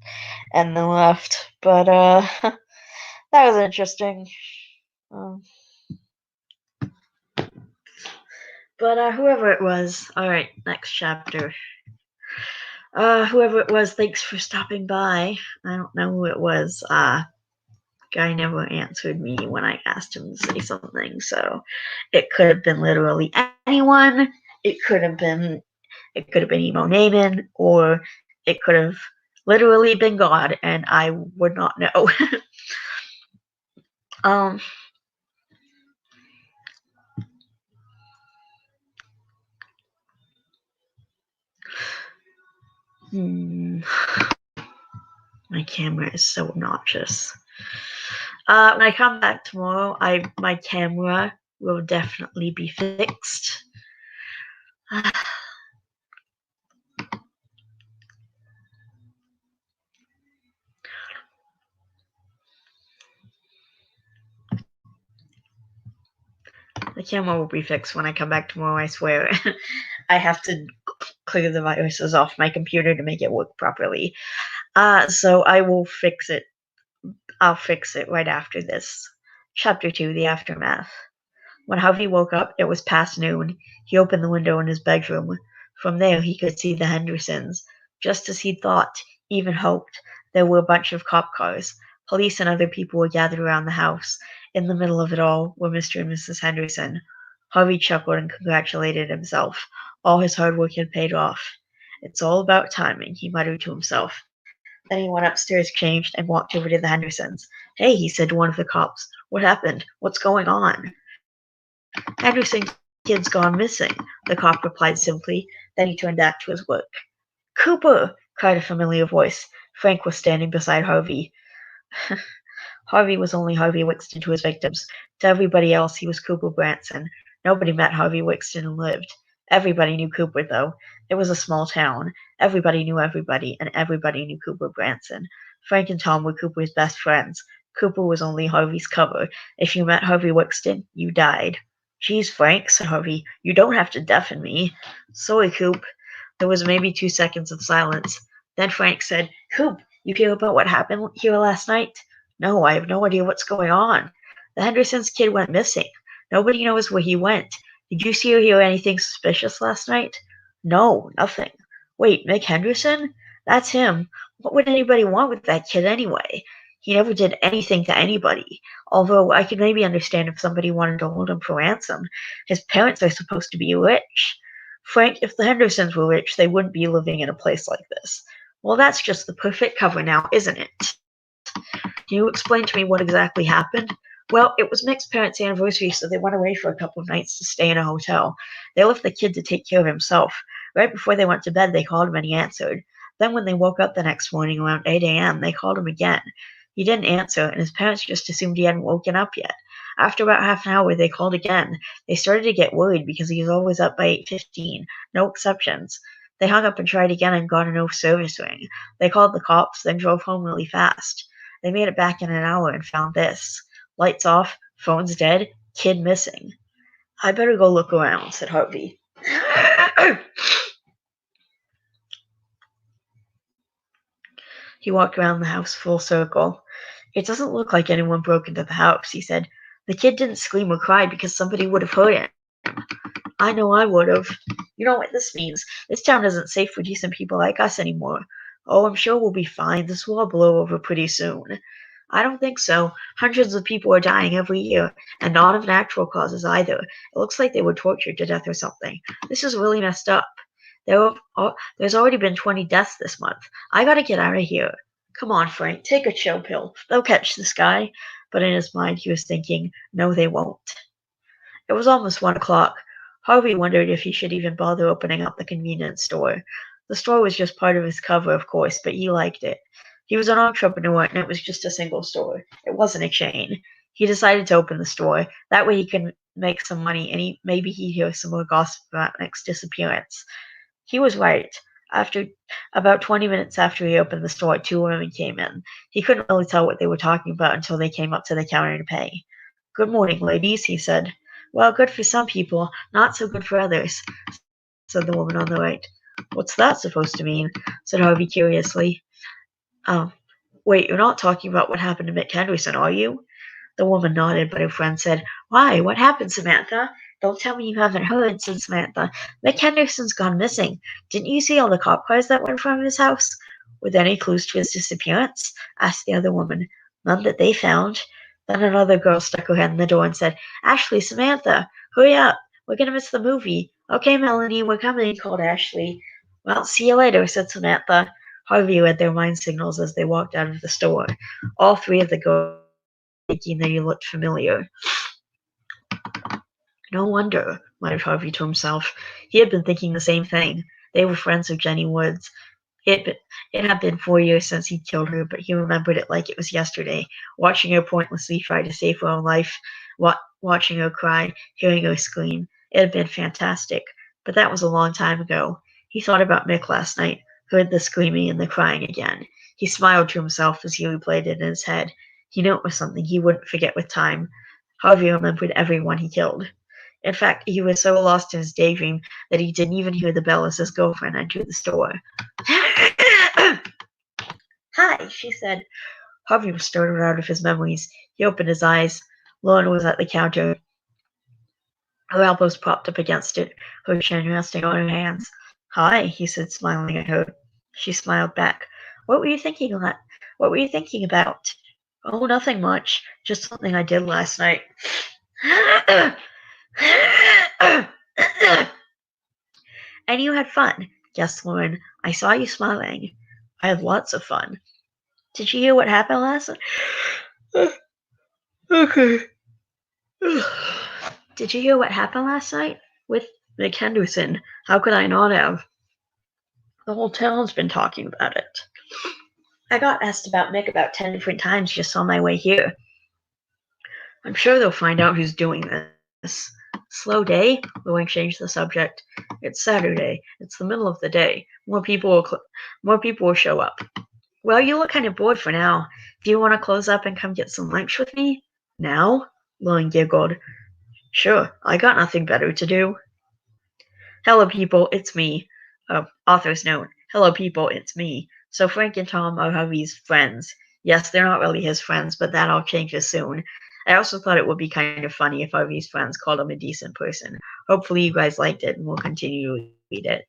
then left, but that was interesting. Um, but whoever it was, alright, next chapter. Whoever it was, thanks for stopping by. I don't know who it was. Guy never answered me when I asked him to say something, so it could have been literally anyone. It could have been Emo Naaman, or it could have literally been God, and I would not know. um, my camera is so obnoxious. When I come back tomorrow, my camera will definitely be fixed. The camera will be fixed when I come back tomorrow, I swear. I have to clear the viruses off my computer to make it work properly. So I will fix it. I'll fix it right after this. Chapter 2, The Aftermath. When Harvey woke up, it was past noon. He opened the window in his bedroom. From there, he could see the Hendersons. Just as he'd thought, even hoped, there were a bunch of cop cars. Police and other people were gathered around the house. In the middle of it all were Mr. and Mrs. Henderson. Harvey chuckled and congratulated himself. All his hard work had paid off. It's all about timing, he muttered to himself. Then he went upstairs, changed, and walked over to the Hendersons. Hey, he said to one of the cops. What happened? What's going on? Henderson's kid's gone missing, the cop replied simply. Then he turned back to his work. Cooper! Cried a familiar voice. Frank was standing beside Harvey. Harvey was only Harvey Wixton to his victims. To everybody else, he was Cooper Branson. Nobody met Harvey Wixton and lived. Everybody knew Cooper, though. It was a small town. Everybody knew everybody, and everybody knew Cooper Branson. Frank and Tom were Cooper's best friends. Cooper was only Harvey's cover. If you met Harvey Wixton, you died. Geez, Frank, said Harvey, you don't have to deafen me. Sorry, Coop. There was maybe 2 seconds of silence. Then Frank said, Coop, you hear about what happened here last night? No, I have no idea what's going on. The Henderson's kid went missing. Nobody knows where he went. Did you see or hear anything suspicious last night? No, nothing. Wait, Mick Henderson? That's him. What would anybody want with that kid anyway? He never did anything to anybody. Although I could maybe understand if somebody wanted to hold him for ransom. His parents are supposed to be rich. Frank, if the Hendersons were rich, they wouldn't be living in a place like this. Well, that's just the perfect cover now, isn't it? Can you explain to me what exactly happened? Well, it was Mick's parents' anniversary, so they went away for a couple of nights to stay in a hotel. They left the kid to take care of himself. Right before they went to bed, they called him and he answered. Then when they woke up the next morning around 8 a.m., they called him again. He didn't answer, and his parents just assumed he hadn't woken up yet. After about half an hour, they called again. They started to get worried because he was always up by 8:15, no exceptions. They hung up and tried again and got a no service ring. They called the cops, then drove home really fast. They made it back in an hour and found this. Lights off, phone's dead, kid missing. I better go look around, said Harvey. He walked around the house full circle. It doesn't look like anyone broke into the house, he said. The kid didn't scream or cry because somebody would have heard him. I know I would have. You know what this means? This town isn't safe for decent people like us anymore. Oh, I'm sure we'll be fine. This will all blow over pretty soon. I don't think so. Hundreds of people are dying every year, and not of natural causes either. It looks like they were tortured to death or something. This is really messed up. There's already been 20 deaths this month. I gotta get out of here. Come on, Frank, take a chill pill. They'll catch this guy. But in his mind, he was thinking, no, they won't. It was almost 1 o'clock. Harvey wondered if he should even bother opening up the convenience store. The store was just part of his cover, of course, but he liked it. He was an entrepreneur, and it was just a single store. It wasn't a chain. He decided to open the store. That way he could make some money, and maybe he'd hear some more gossip about Nick's disappearance. He was right. After about 20 minutes after he opened the store, two women came in. He couldn't really tell what they were talking about until they came up to the counter to pay. "Good morning, ladies," he said. "Well, good for some people, not so good for others," said the woman on the right. "What's that supposed to mean?" said Harvey curiously. "Oh, wait, you're not talking about what happened to Mick Henderson, are you?" The woman nodded, but her friend said, "Why? What happened, Samantha?" "Don't tell me you haven't heard," said Samantha. "Mick Henderson's gone missing. Didn't you see all the cop cars that went in front of his house?" "Were there any clues to his disappearance?" asked the other woman. "None that they found." Then another girl stuck her head in the door and said, "Ashley, Samantha, hurry up. We're going to miss the movie." "Okay, Melanie, we're coming," called Ashley. "Well, see you later," said Samantha. Harvey read their mind signals as they walked out of the store. All three of the girls thinking that he looked familiar. No wonder, muttered Harvey to himself. He had been thinking the same thing. They were friends of Jenny Wood's. It had been 4 years since he'd killed her, but he remembered it like it was yesterday, watching her pointlessly try to save her own life, watching her cry, hearing her scream. It had been fantastic, but that was a long time ago. He thought about Mick last night, heard the screaming and the crying again. He smiled to himself as he replayed it in his head. He knew it was something he wouldn't forget with time. Harvey remembered everyone he killed. In fact, he was so lost in his daydream that he didn't even hear the bell as his girlfriend entered the store. "Hi," she said. Harvey was startled out of his memories. He opened his eyes. Lauren was at the counter, her elbows propped up against it, her chin resting on her hands. "Hi," he said, smiling at her. She smiled back. What were you thinking about?" "Oh, nothing much. Just something I did last night." "And you had fun," guessed Lauren. "I saw you smiling." "I had lots of fun." "Did you hear what happened last night?" Okay. "Did you hear what happened last night? With Mick Henderson. How could I not have? The whole town's been talking about it. I got asked about Mick about 10 different times just on my way here. I'm sure they'll find out who's doing this." "Slow day?" Lauren changed the subject. "It's Saturday. It's the middle of the day. More people will show up." "Well, you look kind of bored for now. Do you want to close up and come get some lunch with me?" "Now?" Lauren giggled. "Sure, I got nothing better to do." "Hello, people, it's me." Author's note. "Hello, people, it's me." So Frank and Tom are Harvey's friends. Yes, they're not really his friends, but that all changes soon. I also thought it would be kind of funny if Harvey's friends called him a decent person. Hopefully you guys liked it, and we'll continue to read it.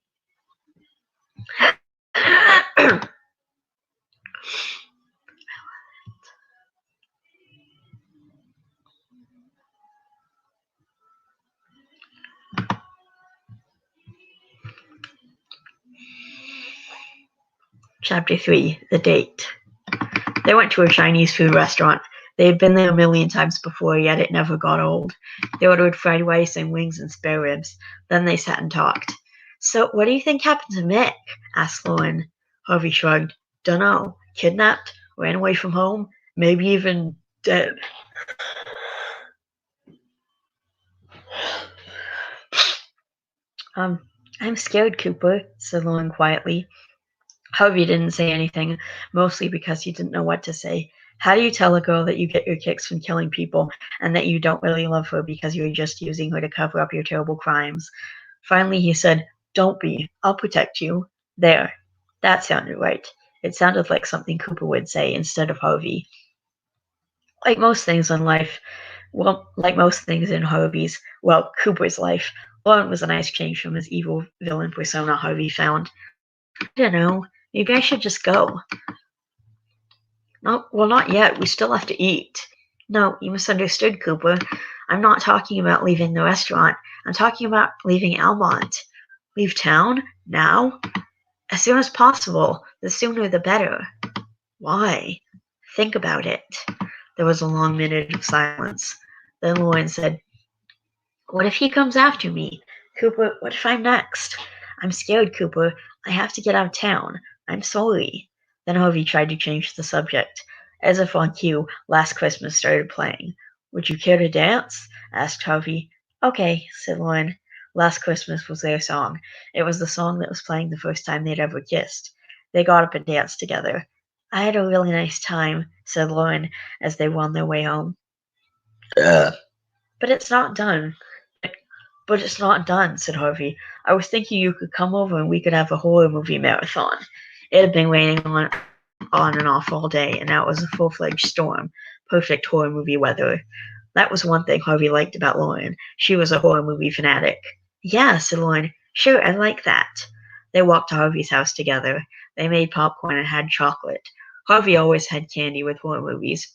Chapter 3. The Date. They went to a Chinese food restaurant. They had been there a million times before, yet it never got old. They ordered fried rice and wings and spare ribs. Then they sat and talked. "So, what do you think happened to Mick?" asked Lauren. Harvey shrugged. "Dunno. Kidnapped? Ran away from home? Maybe even dead." I'm scared, Cooper," said Lauren quietly. Harvey didn't say anything, mostly because he didn't know what to say. How do you tell a girl that you get your kicks from killing people and that you don't really love her because you're just using her to cover up your terrible crimes? Finally, he said, "Don't be. I'll protect you." There. That sounded right. It sounded like something Cooper would say instead of Harvey. Like most things in life, like most things in Cooper's life, Lauren was a nice change from his evil villain persona Harvey found. "I don't know. Maybe I should just go." "No, well, not yet. We still have to eat." "No, you misunderstood, Cooper. I'm not talking about leaving the restaurant. I'm talking about leaving Almont." "Leave town? Now?" "As soon as possible. The sooner the better." "Why?" "Think about it." There was a long minute of silence. Then Lauren said, "What if he comes after me? Cooper, what if I'm next?" I'm scared, Cooper. I have to get out of town. I'm sorry. Then Harvey tried to change the subject. As if on cue, Last Christmas started playing. Would you care to dance? Asked Harvey. Okay, said Lauren. Last Christmas was their song. It was the song that was playing the first time they'd ever kissed. They got up and danced together. I had a really nice time, said Lauren as they were on their way home. But it's not done. But it's not done, said Harvey. I was thinking you could come over and we could have a horror movie marathon. It had been raining on and off all day, and now it was a full-fledged storm. Perfect horror movie weather. That was one thing Harvey liked about Lauren. She was a horror movie fanatic. Yeah, said Lauren. Sure, I like that. They walked to Harvey's house together. They made popcorn and had chocolate. Harvey always had candy with horror movies.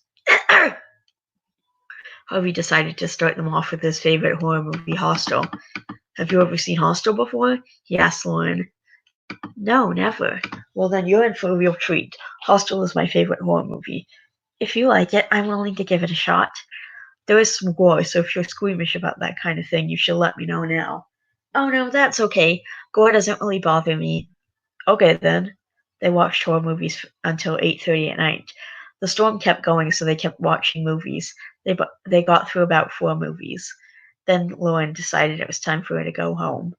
Harvey decided to start them off with his favorite horror movie, Hostel. Have you ever seen Hostel before? He asked Lauren. No, never. Well, then you're in for a real treat. Hostel is my favorite horror movie. If you like it, I'm willing to give it a shot. There is some gore, so if you're squeamish about that kind of thing, you should let me know now. Oh no, that's okay. Gore doesn't really bother me. Okay then. They watched horror movies until 8:30 at night. The storm kept going, so they kept watching movies. They got through about 4 movies. Then Lauren decided it was time for her to go home.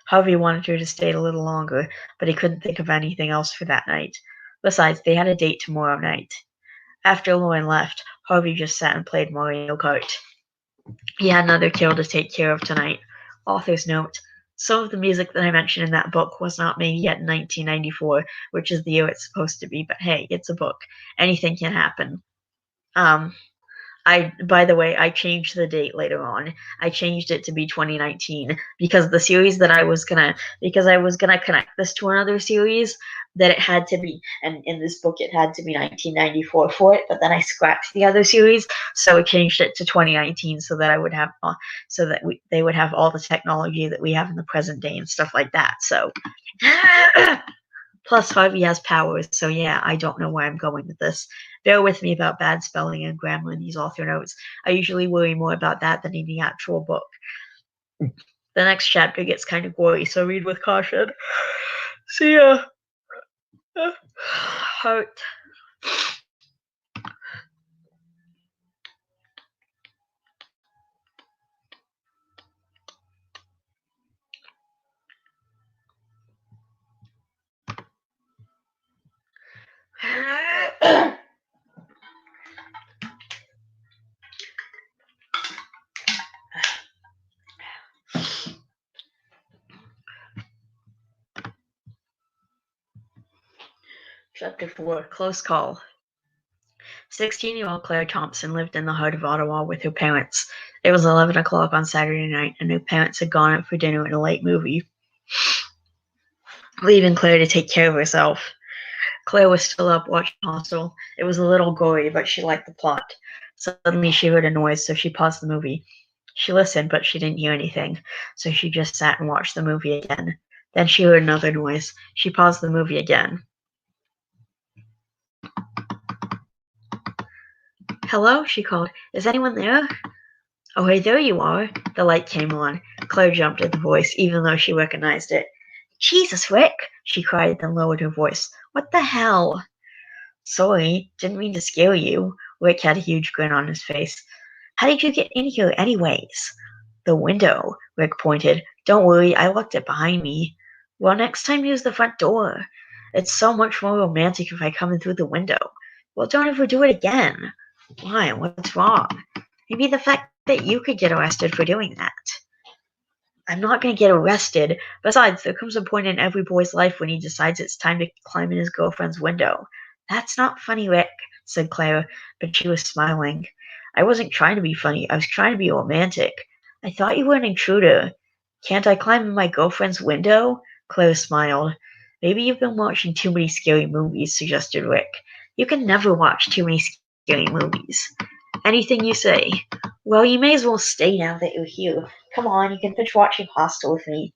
Harvey wanted her to stay a little longer, but he couldn't think of anything else for that night. Besides, they had a date tomorrow night. After Lauren left, Harvey just sat and played Mario Kart. He had another kill to take care of tonight. Author's note. Some of the music that I mentioned in that book was not made yet in 1994, which is the year it's supposed to be, but hey, it's a book. Anything can happen. By the way, I changed the date later on. I changed it to be 2019 because the series that I was gonna connect this to another series that it had to be, and in this book it had to be 1994 for it, but then I scrapped the other series, so I changed it to 2019 so that I would have, they would have all the technology that we have in the present day and stuff like that. So. Plus, Harvey has powers, so yeah, I don't know where I'm going with this. Bear with me about bad spelling and grammar in these author notes. I usually worry more about that than in the actual book. The next chapter gets kind of gory, so read with caution. See ya. Heart. Chapter 4, Close Call. 16-year-old Claire Thompson lived in the heart of Ottawa with her parents. It was 11 o'clock on Saturday night, and her parents had gone out for dinner and a late movie, leaving Claire to take care of herself. Claire was still up watching Hostel. It was a little gory, but she liked the plot. Suddenly she heard a noise, so she paused the movie. She listened, but she didn't hear anything, so she just sat and watched the movie again. Then she heard another noise. She paused the movie again. Hello? She called. Is anyone there? Oh, hey, there you are. The light came on. Claire jumped at the voice, even though she recognized it. Jesus, Rick, she cried, then lowered her voice. What the hell? Sorry, didn't mean to scare you. Rick had a huge grin on his face. How did you get in here anyways? The window, Rick pointed. Don't worry, I locked it behind me. Well, next time use the front door. It's so much more romantic if I come in through the window. Well, don't ever do it again. Why? What's wrong? Maybe the fact that you could get arrested for doing that. I'm not going to get arrested. Besides, there comes a point in every boy's life when he decides it's time to climb in his girlfriend's window. That's not funny, Rick, said Claire, but she was smiling. I wasn't trying to be funny. I was trying to be romantic. I thought you were an intruder. Can't I climb in my girlfriend's window? Claire smiled. Maybe you've been watching too many scary movies, suggested Rick. You can never watch too many scary movies. Anything you say. Well, you may as well stay now that you're here. Come on, you can finish watching Hostel with me.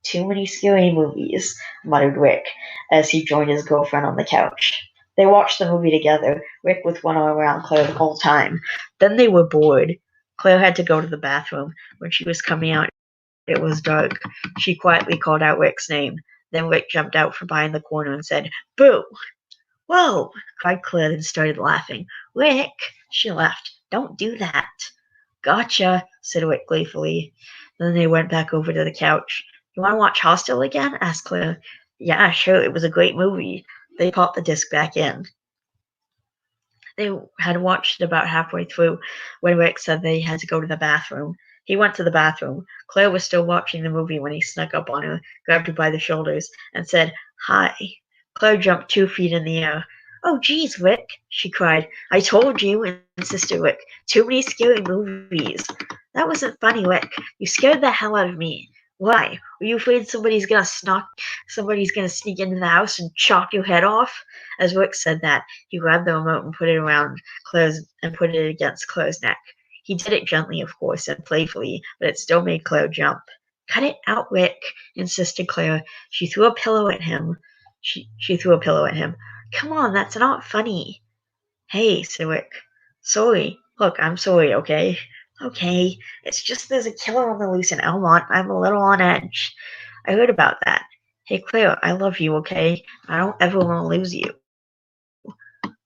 Too many scary movies, muttered Rick, as he joined his girlfriend on the couch. They watched the movie together, Rick with one arm around Claire the whole time. Then they were bored. Claire had to go to the bathroom. When she was coming out, it was dark. She quietly called out Rick's name. Then Rick jumped out from behind the corner and said, "Boo!" "Whoa!" cried Claire and started laughing. "Rick!" She laughed. "Don't do that." "Gotcha," said Rick gleefully. Then they went back over to the couch. "You want to watch Hostel again?" asked Claire. "Yeah, sure. It was a great movie." They popped the disc back in. They had watched it about halfway through when Rick said they had to go to the bathroom. He went to the bathroom. Claire was still watching the movie when he snuck up on her, grabbed her by the shoulders, and said, "Hi." Claire jumped 2 feet in the air. "Oh, geez, Rick," she cried. "I told you," insisted Rick. "Too many scary movies." "That wasn't funny, Rick. You scared the hell out of me." "Why? Were you afraid somebody's gonna sneak into the house and chop your head off?" As Rick said that, he grabbed the remote and put it around Claire's and put it against Claire's neck. He did it gently, of course, and playfully, but it still made Claire jump. "Cut it out, Rick," insisted Claire. She threw a pillow at him. She threw a pillow at him. "Come on, that's not funny." "Hey," said Rick. "Sorry. Look, I'm sorry, okay?" "Okay. It's just there's a killer on the loose in Elmont. I'm a little on edge." "I heard about that." "Hey, Claire, I love you, okay? I don't ever want to lose you."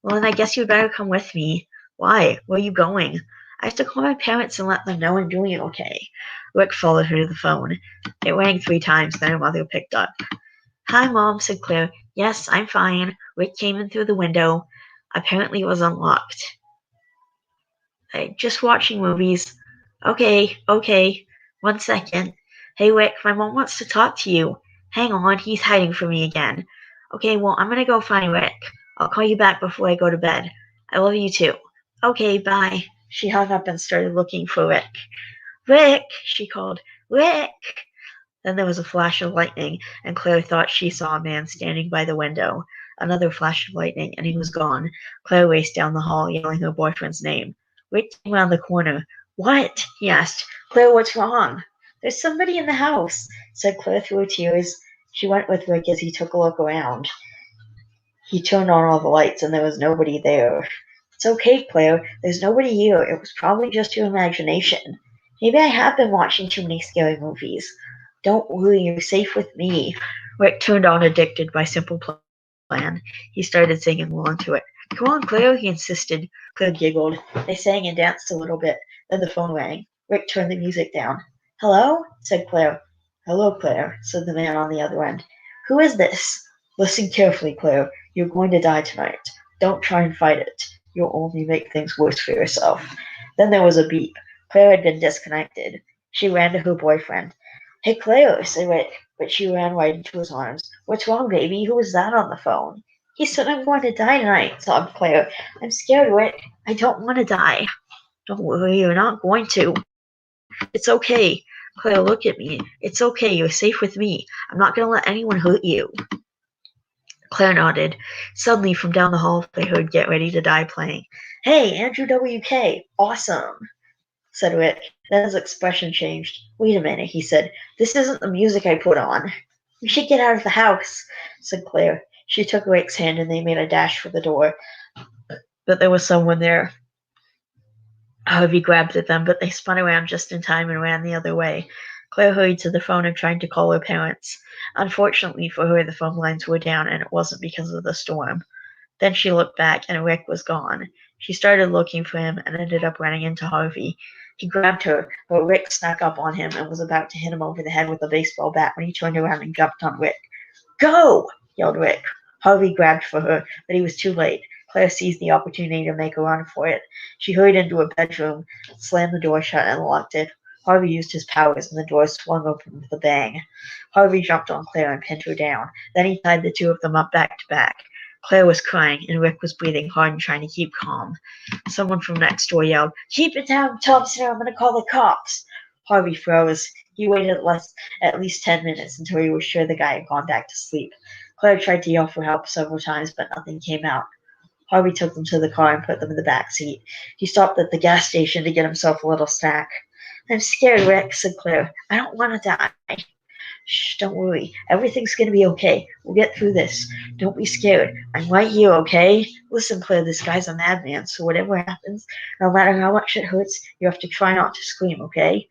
"Well, then I guess you'd better come with me." "Why? Where are you going?" "I have to call my parents and let them know I'm doing okay." Rick followed her to the phone. It rang 3 times, then her mother picked up. "Hi, Mom," said Claire. "Yes, I'm fine. Rick came in through the window. Apparently it was unlocked." "Just watching movies." Okay. 1 second. "Hey, Rick, my mom wants to talk to you." "Hang on, he's hiding from me again." "Okay, well, I'm gonna go find Rick. I'll call you back before I go to bed. I love you too." "Okay, bye." She hung up and started looking for Rick. "Rick!" she called. "Rick!" Then there was a flash of lightning, and Claire thought she saw a man standing by the window. Another flash of lightning, and he was gone. Claire raced down the hall, yelling her boyfriend's name. Rick came around the corner. "What?" he asked. "Claire, what's wrong?" "There's somebody in the house," said Claire through her tears. She went with Rick as he took a look around. He turned on all the lights, and there was nobody there. "It's okay, Claire. There's nobody here. It was probably just your imagination." "Maybe I have been watching too many scary movies." "Don't worry, you're safe with me." Rick turned on Addicted by Simple Plan. He started singing along to it. "Come on, Claire," he insisted. Claire giggled. They sang and danced a little bit. Then the phone rang. Rick turned the music down. "Hello?" said Claire. "Hello, Claire," said the man on the other end. "Who is this?" "Listen carefully, Claire. You're going to die tonight. Don't try and fight it. You'll only make things worse for yourself." Then there was a beep. Claire had been disconnected. She ran to her boyfriend. "Hey, Claire," said Rick, but she ran right into his arms. "What's wrong, baby? Who was that on the phone?" "He said I'm going to die tonight," sobbed Claire. "I'm scared, Rick. I don't want to die." "Don't worry, you're not going to. It's okay. Claire, look at me. It's okay. You're safe with me. I'm not going to let anyone hurt you." Claire nodded. Suddenly, from down the hall, they heard Get Ready to Die playing. "Hey, Andrew WK. Awesome," said Rick. Then his expression changed. "Wait a minute," he said. "This isn't the music I put on." "We should get out of the house," said Claire. She took Rick's hand and they made a dash for the door. But there was someone there. Harvey grabbed at them, but they spun around just in time and ran the other way. Claire hurried to the phone and tried to call her parents. Unfortunately for her, the phone lines were down, and it wasn't because of the storm. Then she looked back, and Rick was gone. She started looking for him and ended up running into Harvey. He grabbed her, but Rick snuck up on him and was about to hit him over the head with a baseball bat when he turned around and jumped on Rick. "Go!" yelled Rick. Harvey grabbed for her, but he was too late. Claire seized the opportunity to make a run for it. She hurried into her bedroom, slammed the door shut, and locked it. Harvey used his powers, and the door swung open with a bang. Harvey jumped on Claire and pinned her down. Then he tied the two of them up back to back. Claire was crying, and Rick was breathing hard and trying to keep calm. Someone from next door yelled, "Keep it down, Thompson, or I'm going to call the cops." Harvey froze. He waited at least 10 minutes until he was sure the guy had gone back to sleep. Claire tried to yell for help several times, but nothing came out. Harvey took them to the car and put them in the back seat. He stopped at the gas station to get himself a little snack. "I'm scared, Rick," said Claire. "I don't want to die." "Shh, don't worry. Everything's going to be okay. We'll get through this. Don't be scared. I'm right here, okay? Listen, Claire, this guy's a madman, so whatever happens, no matter how much it hurts, you have to try not to scream, okay?"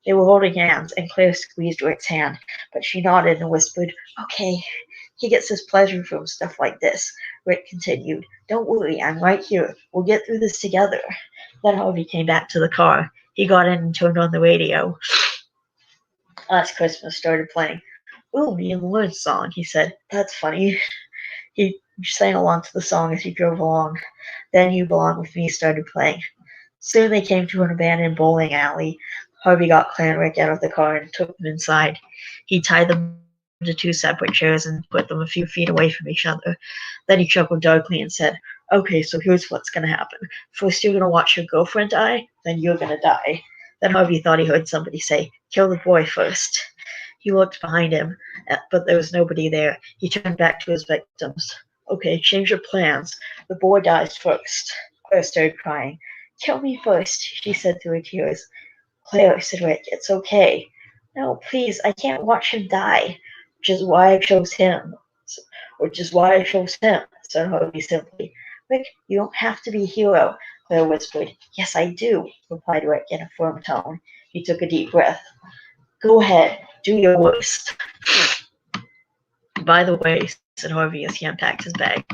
They were holding hands, and Claire squeezed Rick's hand, but she nodded and whispered, "Okay, he gets his pleasure from stuff like this." Rick continued, "Don't worry, I'm right here. We'll get through this together." Then Harvey came back to the car. He got in and turned on the radio. Last Christmas started playing. "Ooh, me and Lauren's song," he said. "That's funny." He sang along to the song as he drove along. Then You Belong With Me started playing. Soon they came to an abandoned bowling alley. Harvey got Claire and Rick out of the car and took them inside. He tied them to two separate chairs and put them a few feet away from each other. Then he chuckled darkly and said, "Okay, so here's what's going to happen. First you're going to watch your girlfriend die, then you're going to die." Then Harvey thought he heard somebody say, "Kill the boy first." He looked behind him, but there was nobody there. He turned back to his victims. "Okay, change your plans. The boy dies first." Claire started crying. "Kill me first," she said through her tears. "Claire," said Rick, "it's okay." "No, please, I can't watch him die." "Which is why I chose him." "Which is why I chose him," said Harvey simply. "Rick, you don't have to be a hero," Claire whispered. "Yes, I do," replied Rick in a firm tone. He took a deep breath. "Go ahead, do your worst." "By the way," said Harvey as he unpacked his bag,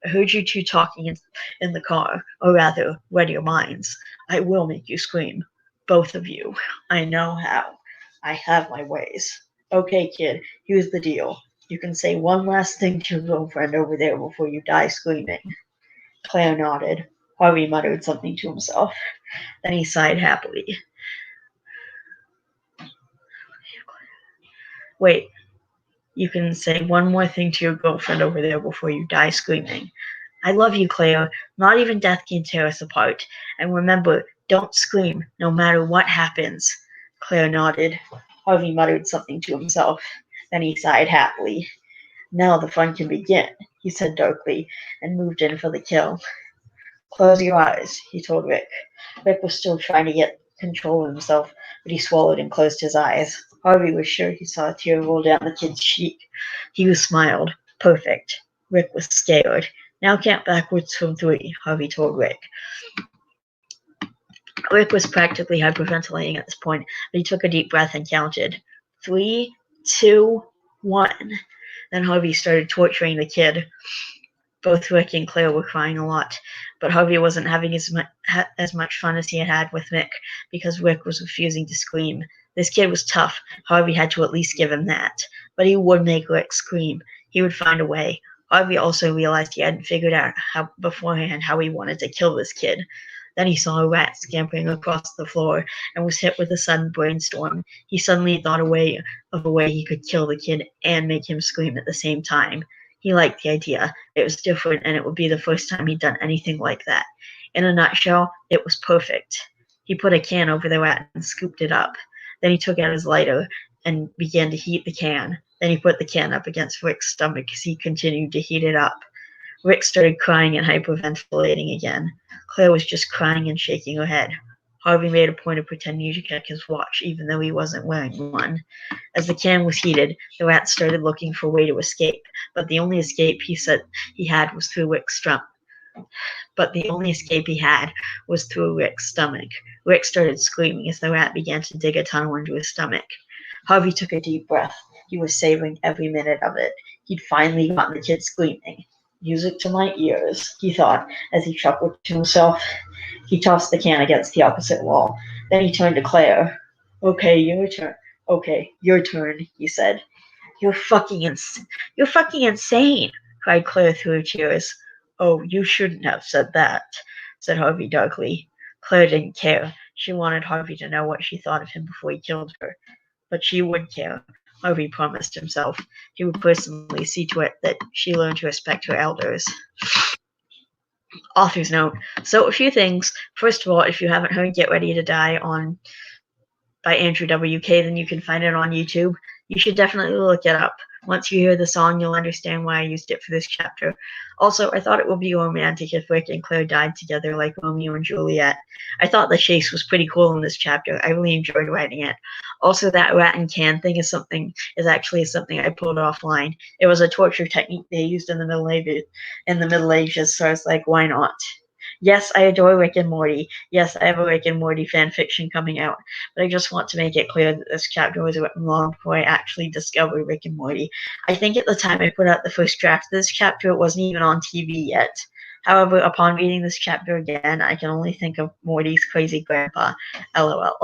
"I heard you two talking in the car, or rather, read your minds. I will make you scream. Both of you. I know how. I have my ways. Okay, kid, here's the deal. You can say one last thing to your girlfriend over there before you die screaming." Claire nodded. Harvey muttered something to himself. Then he sighed happily. "Wait, you can say one more thing to your girlfriend over there before you die screaming. I love you, Claire. Not even death can tear us apart. And remember, don't scream, no matter what happens." Claire nodded. Harvey muttered something to himself. Then he sighed happily. "Now the fun can begin," he said darkly, and moved in for the kill. "Close your eyes," he told Rick. Rick was still trying to get control of himself, but he swallowed and closed his eyes. Harvey was sure he saw a tear roll down the kid's cheek. He smiled. Perfect. Rick was scared. "Now count backwards from 3, Harvey told Rick. Rick was practically hyperventilating at this point, but he took a deep breath and counted. 3, 2, 1. Then Harvey started torturing the kid. Both Rick and Claire were crying a lot, but Harvey wasn't having as much fun as he had had with Rick, because Rick was refusing to scream. This kid was tough. Harvey had to at least give him that. But he would make Rick scream. He would find a way. Harvey also realized he hadn't figured out beforehand how he wanted to kill this kid. Then he saw a rat scampering across the floor and was hit with a sudden brainstorm. He suddenly thought of a way he could kill the kid and make him scream at the same time. He liked the idea. It was different, and it would be the first time he'd done anything like that. In a nutshell, it was perfect. He put a can over the rat and scooped it up. Then he took out his lighter and began to heat the can. Then he put the can up against Rick's stomach as he continued to heat it up. Rick started crying and hyperventilating again. Claire was just crying and shaking her head. Harvey made a point of pretending to check his watch, even though he wasn't wearing one. As the can was heated, the rat started looking for a way to escape, but the only escape he said he had was through Rick's stomach. Rick started screaming as the rat began to dig a tunnel into his stomach. Harvey took a deep breath. He was savoring every minute of it. He'd finally gotten the kid screaming. "Music to my ears," he thought, as he chuckled to himself. He tossed the can against the opposite wall. Then he turned to Claire. Okay, your turn, he said. You're fucking insane, cried Claire through her tears. "Oh, you shouldn't have said that," said Harvey darkly. Claire didn't care. She wanted Harvey to know what she thought of him before he killed her. But she would care. Harvey promised himself. He would personally see to it that she learned to respect her elders. Author's note. So a few things. First of all, if you haven't heard Get Ready to Die by Andrew W.K., then you can find it on YouTube. You should definitely look it up. Once you hear the song, you'll understand why I used it for this chapter. Also, I thought it would be romantic if Rick and Claire died together like Romeo and Juliet. I thought the chase was pretty cool in this chapter. I really enjoyed writing it. Also, that rat and can thing is actually something I pulled offline. It was a torture technique they used in the Middle Ages, so I was like, why not? Yes, I adore Rick and Morty. Yes, I have a Rick and Morty fan fiction coming out. But I just want to make it clear that this chapter was written long before I actually discovered Rick and Morty. I think at the time I put out the first draft of this chapter, it wasn't even on TV yet. However, upon reading this chapter again, I can only think of Morty's crazy grandpa. LOL.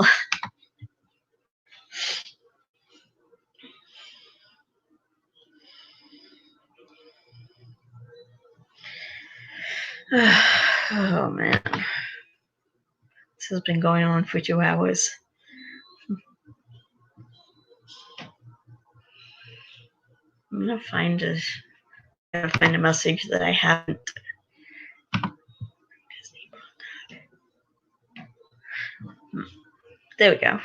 Oh man. This has been going on for 2 hours. I'm gonna find a message that I haven't. There we go.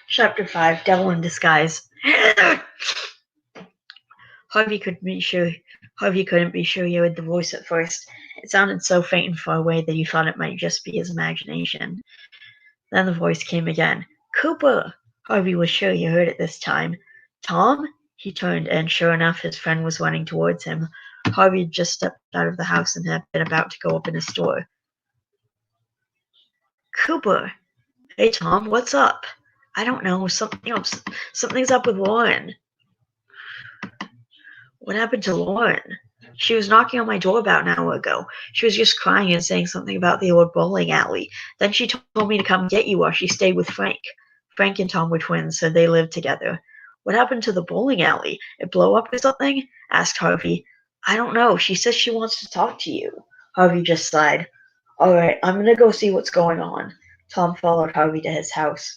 Chapter 5, Devil in Disguise. Harvey couldn't be sure he heard the voice at first. It sounded so faint and far away that he thought it might just be his imagination. Then the voice came again. Cooper! Harvey was sure he heard it this time. Tom? He turned, and sure enough, his friend was running towards him. Harvey had just stepped out of the house and had been about to go open his door. Cooper! Hey, Tom, what's up? I don't know. Something's up with Lauren. What happened to Lauren? She was knocking on my door about an hour ago. She was just crying and saying something about the old bowling alley. Then she told me to come get you while she stayed with Frank. Frank and Tom were twins, so they lived together. What happened to the bowling alley? It blow up or something? Asked Harvey. I don't know. She says she wants to talk to you. Harvey just sighed. All right, I'm going to go see what's going on. Tom followed Harvey to his house.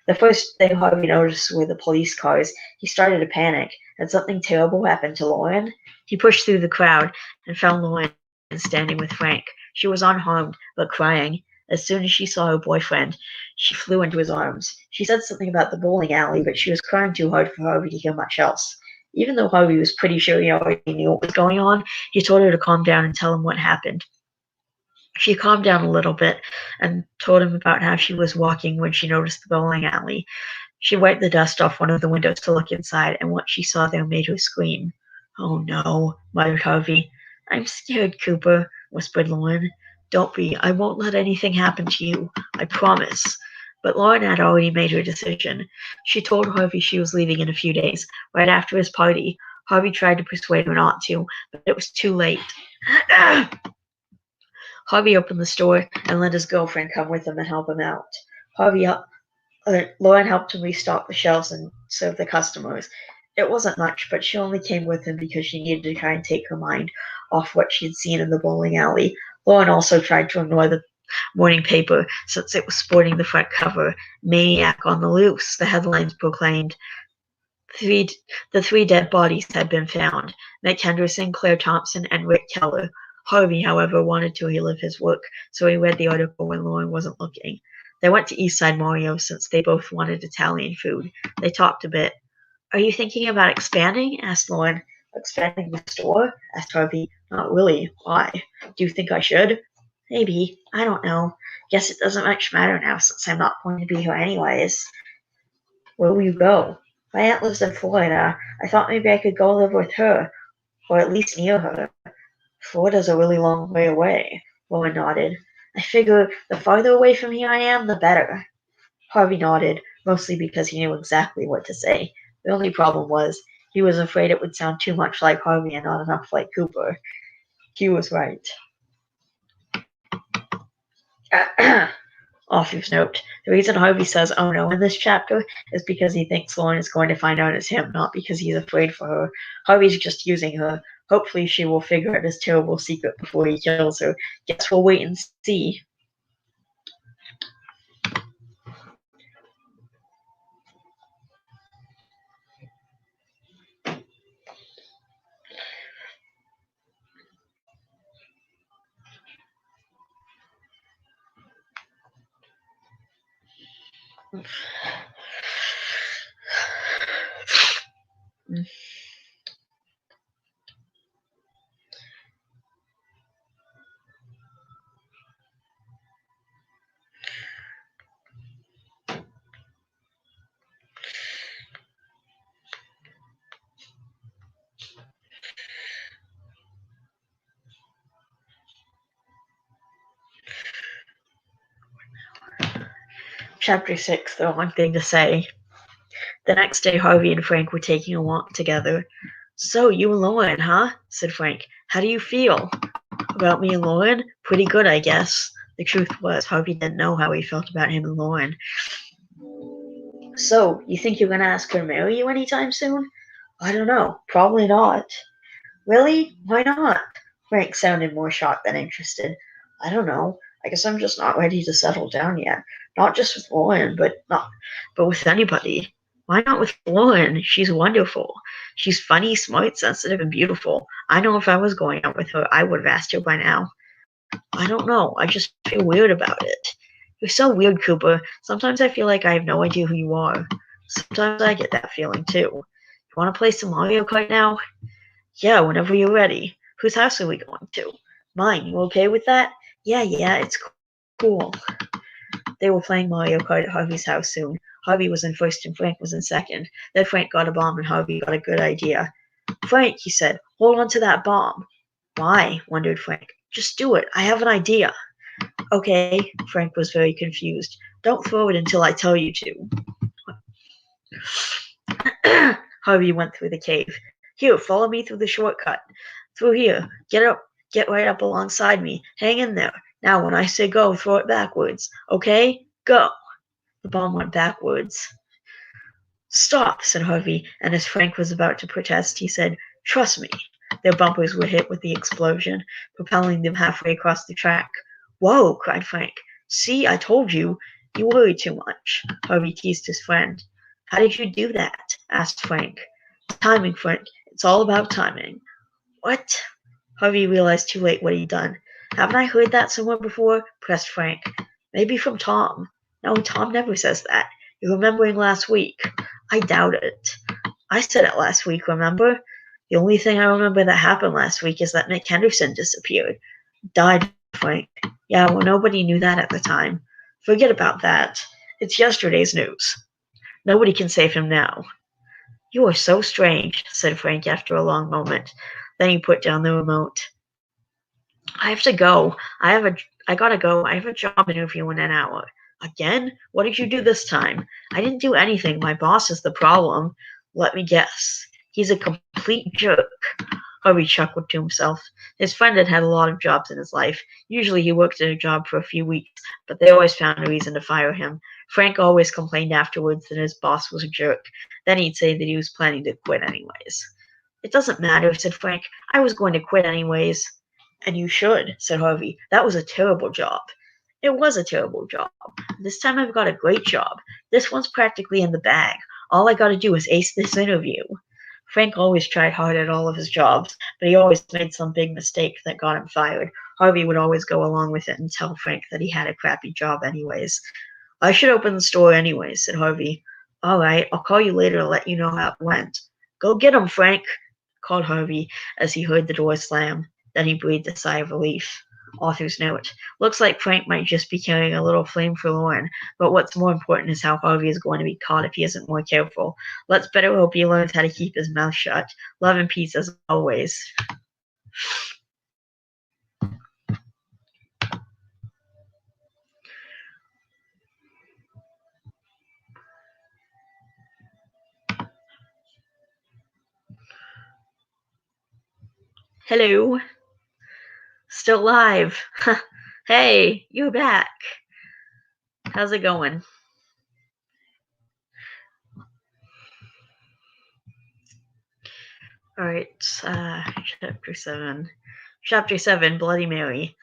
The first thing Harvey noticed were the police cars. He started to panic. Had something terrible happened to Lauren? He pushed through the crowd and found Lauren standing with Frank. She was unharmed, but crying. As soon as she saw her boyfriend, she flew into his arms. She said something about the bowling alley, but she was crying too hard for Harvey to hear much else. Even though Harvey was pretty sure he already knew what was going on, he told her to calm down and tell him what happened. She calmed down a little bit and told him about how she was walking when she noticed the bowling alley. She wiped the dust off one of the windows to look inside, and what she saw there made her scream. Oh no, muttered Harvey. I'm scared, Cooper, whispered Lauren. Don't be. I won't let anything happen to you. I promise. But Lauren had already made her decision. She told Harvey she was leaving in a few days, right after his party. Harvey tried to persuade her not to, but it was too late. Harvey opened the store and let his girlfriend come with him and help him out. Lauren helped him restock the shelves and serve the customers. It wasn't much, but she only came with him because she needed to try and take her mind off what she had seen in the bowling alley. Lauren also tried to ignore the morning paper since it was sporting the front cover. Maniac on the loose, the headlines proclaimed. The 3 dead bodies had been found. Mick Henderson, Claire Thompson, and Rick Keller. Harvey, however, wanted to relive his work, so he read the article when Lauren wasn't looking. They went to Eastside Mario since they both wanted Italian food. They talked a bit. Are you thinking about expanding? Asked Lauren. Expanding the store? Asked Harvey. Not really. Why? Do you think I should? Maybe. I don't know. Guess it doesn't much matter now since I'm not going to be here anyways. Where will you go? My aunt lives in Florida. I thought maybe I could go live with her, or at least near her. Florida's a really long way away. Lauren nodded. I figure the farther away from here I am, the better. Harvey nodded, mostly because he knew exactly what to say. The only problem was, he was afraid it would sound too much like Harvey and not enough like Cooper. He was right. Author's note. The reason Harvey says oh no in this chapter is because he thinks Lauren is going to find out it's him, not because he's afraid for her. Harvey's just using her. Hopefully she will figure out his terrible secret before he kills her. Guess we'll wait and see. Chapter 6, The Wrong Thing to Say. The next day, Harvey and Frank were taking a walk together. So, you and Lauren, huh? Said Frank. How do you feel? About me and Lauren? Pretty good, I guess. The truth was, Harvey didn't know how he felt about him and Lauren. So, you think you're gonna ask her to marry you anytime soon? I don't know. Probably not. Really? Why not? Frank sounded more shocked than interested. I don't know. I guess I'm just not ready to settle down yet. Not just with Lauren, but with anybody. Why not with Lauren? She's wonderful. She's funny, smart, sensitive, and beautiful. I know if I was going out with her, I would have asked her by now. I don't know. I just feel weird about it. You're so weird, Cooper. Sometimes I feel like I have no idea who you are. Sometimes I get that feeling too. You want to play some Mario Kart now? Yeah, whenever you're ready. Whose house are we going to? Mine. You okay with that? Yeah, it's cool. They were playing Mario Kart at Harvey's house soon. Harvey was in first and Frank was in second. Then Frank got a bomb and Harvey got a good idea. Frank, he said, hold on to that bomb. Why? Wondered Frank. Just do it. I have an idea. Okay, Frank was very confused. Don't throw it until I tell you to. Harvey went through the cave. Here, follow me through the shortcut. Through here. Get right up alongside me. Hang in there. Now, when I say go, throw it backwards. Okay? Go. The bomb went backwards. Stop, said Harvey, and as Frank was about to protest, he said, trust me. Their bumpers were hit with the explosion, propelling them halfway across the track. Whoa, cried Frank. See, I told you. You worry too much. Harvey teased his friend. How did you do that? Asked Frank. Timing, Frank. It's all about timing. What? Harvey realized too late what he'd done. Haven't I heard that somewhere before? Pressed Frank. Maybe from Tom. No, Tom never says that. You're remembering last week. I doubt it. I said it last week, remember? The only thing I remember that happened last week is that Nick Henderson disappeared. Died, Frank. Yeah, well, nobody knew that at the time. Forget about that. It's yesterday's news. Nobody can save him now. You are so strange, said Frank after a long moment. Then he put down the remote. I have to go. I gotta go. I have a job interview in an hour. Again? What did you do this time? I didn't do anything. My boss is the problem. Let me guess. He's a complete jerk. Harvey chuckled to himself. His friend had had a lot of jobs in his life. Usually he worked at a job for a few weeks, but they always found a reason to fire him. Frank always complained afterwards that his boss was a jerk. Then he'd say that he was planning to quit anyways. It doesn't matter, said Frank. I was going to quit anyways. And you should, said Harvey. That was a terrible job. It was a terrible job. This time I've got a great job. This one's practically in the bag. All I gotta do is ace this interview. Frank always tried hard at all of his jobs, but he always made some big mistake that got him fired. Harvey would always go along with it and tell Frank that he had a crappy job anyways. I should open the store anyways, said Harvey. All right, I'll call you later to let you know how it went. Go get him, Frank, called Harvey as he heard the door slam. Then he breathed a sigh of relief. Author's note. Looks like Frank might just be carrying a little flame for Lauren, but what's more important is how Harvey is going to be caught if he isn't more careful. Let's better hope he learns how to keep his mouth shut. Love and peace as always. Hello. Still live. Hey, you're back. How's it going? Alright, chapter 7. Chapter 7, Bloody Mary.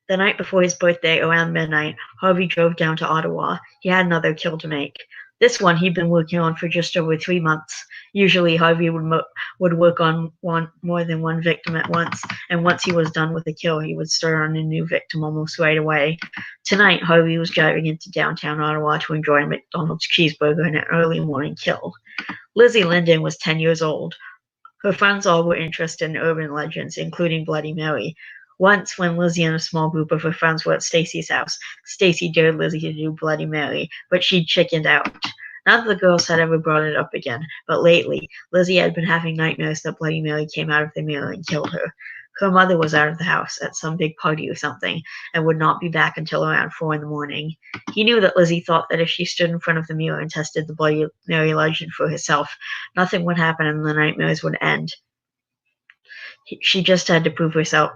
The night before his birthday, around midnight, Harvey drove down to Ottawa. He had another kill to make. This one he'd been working on for just over 3 months. Usually Harvey would work on more than one victim at once, and once he was done with a kill, he would start on a new victim almost right away. Tonight, Harvey was driving into downtown Ottawa to enjoy a McDonald's cheeseburger and an early morning kill. Lizzie Linden was 10 years old. Her friends all were interested in urban legends, including Bloody Mary. Once, when Lizzie and a small group of her friends were at Stacy's house, Stacy dared Lizzie to do Bloody Mary, but she'd chickened out. None of the girls had ever brought it up again, but lately, Lizzie had been having nightmares that Bloody Mary came out of the mirror and killed her. Her mother was out of the house at some big party or something, and would not be back until around 4 in the morning. He knew that Lizzie thought that if she stood in front of the mirror and tested the Bloody Mary legend for herself, nothing would happen and the nightmares would end. She just had to prove herself.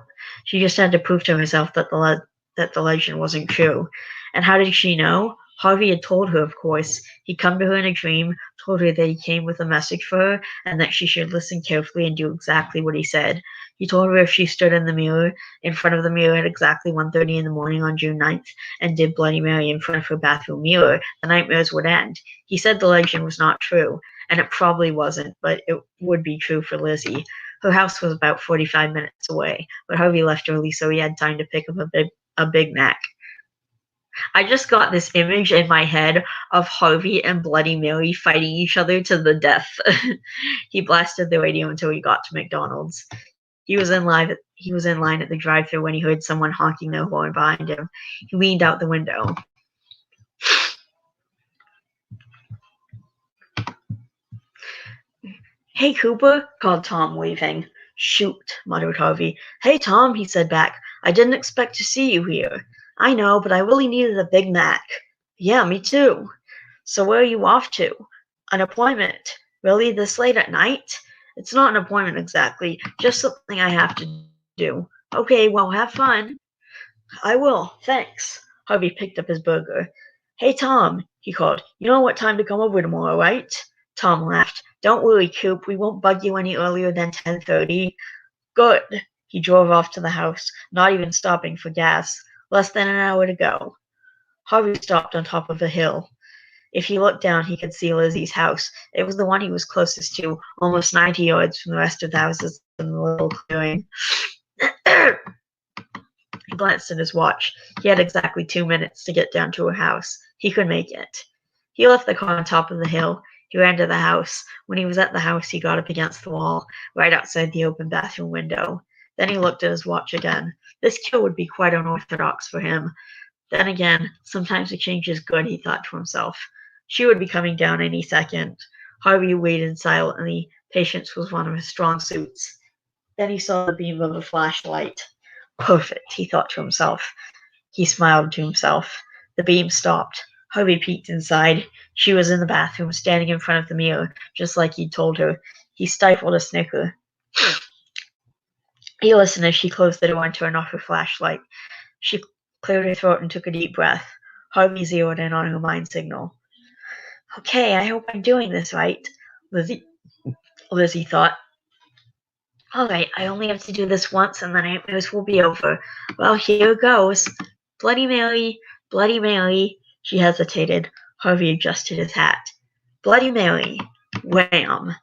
She just had to prove to herself that the legend wasn't true. And how did she know? Harvey had told her, of course. He'd come to her in a dream, told her that he came with a message for her, and that she should listen carefully and do exactly what he said. He told her if she stood in front of the mirror at exactly 1:30 in the morning on June 9th, and did Bloody Mary in front of her bathroom mirror, the nightmares would end. He said the legend was not true, and it probably wasn't, but it would be true for Lizzie. Her house was about 45 minutes away, but Harvey left early so he had time to pick up a Big Mac. I just got this image in my head of Harvey and Bloody Mary fighting each other to the death. He blasted the radio until he got to McDonald's. He was in line at the drive-thru when he heard someone honking their horn behind him. He leaned out the window. "Hey, Cooper," called Tom, waving. "Shoot," muttered Harvey. "Hey, Tom," he said back. "I didn't expect to see you here." "I know, but I really needed a Big Mac." "Yeah, me too." "So where are you off to?" "An appointment." "Really, this late at night?" "It's not an appointment exactly, just something I have to do." "Okay, well, have fun." "I will, thanks." Harvey picked up his burger. "Hey, Tom," he called. "You know what time to come over tomorrow, right?" Tom laughed. "Don't worry, Coop. We won't bug you any earlier than 10:30. "Good." He drove off to the house, not even stopping for gas. Less than an hour to go. Harvey stopped on top of a hill. If he looked down, he could see Lizzie's house. It was the one he was closest to, almost 90 yards from the rest of the houses in the little clearing. He glanced at his watch. He had exactly 2 minutes to get down to her house. He could make it. He left the car on top of the hill. He ran to the house. When he was at the house, he got up against the wall, right outside the open bathroom window. Then he looked at his watch again. This kill would be quite unorthodox for him. Then again, sometimes a change is good, he thought to himself. She would be coming down any second. Harvey waited silently. Patience was one of his strong suits. Then he saw the beam of a flashlight. Perfect, he thought to himself. He smiled to himself. The beam stopped. Harvey peeked inside. She was in the bathroom, standing in front of the mirror, just like he'd told her. He stifled a snicker. He listened as she closed the door and turned off her flashlight. She cleared her throat and took a deep breath. Harvey zeroed in on her mind signal. Okay, I hope I'm doing this right, Lizzie thought. Alright, I only have to do this once and the nightmares will be over. Well, here goes. Bloody Mary, Bloody Mary. She hesitated. Harvey adjusted his hat. Bloody Mary. Wham!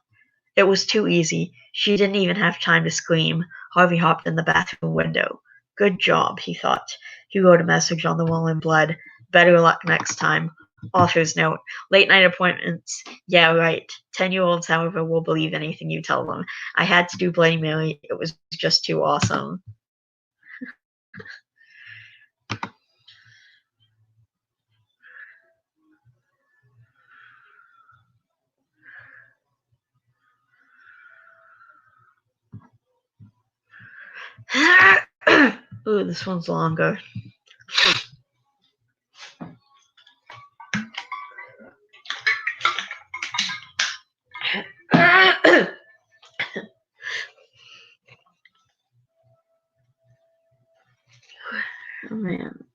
It was too easy. She didn't even have time to scream. Harvey hopped in the bathroom window. Good job, he thought. He wrote a message on the wall in blood. Better luck next time. Author's note. Late night appointments. Yeah, right. 10-year-olds, however, will believe anything you tell them. I had to do Bloody Mary. It was just too awesome. Ooh, this one's longer. Oh, man.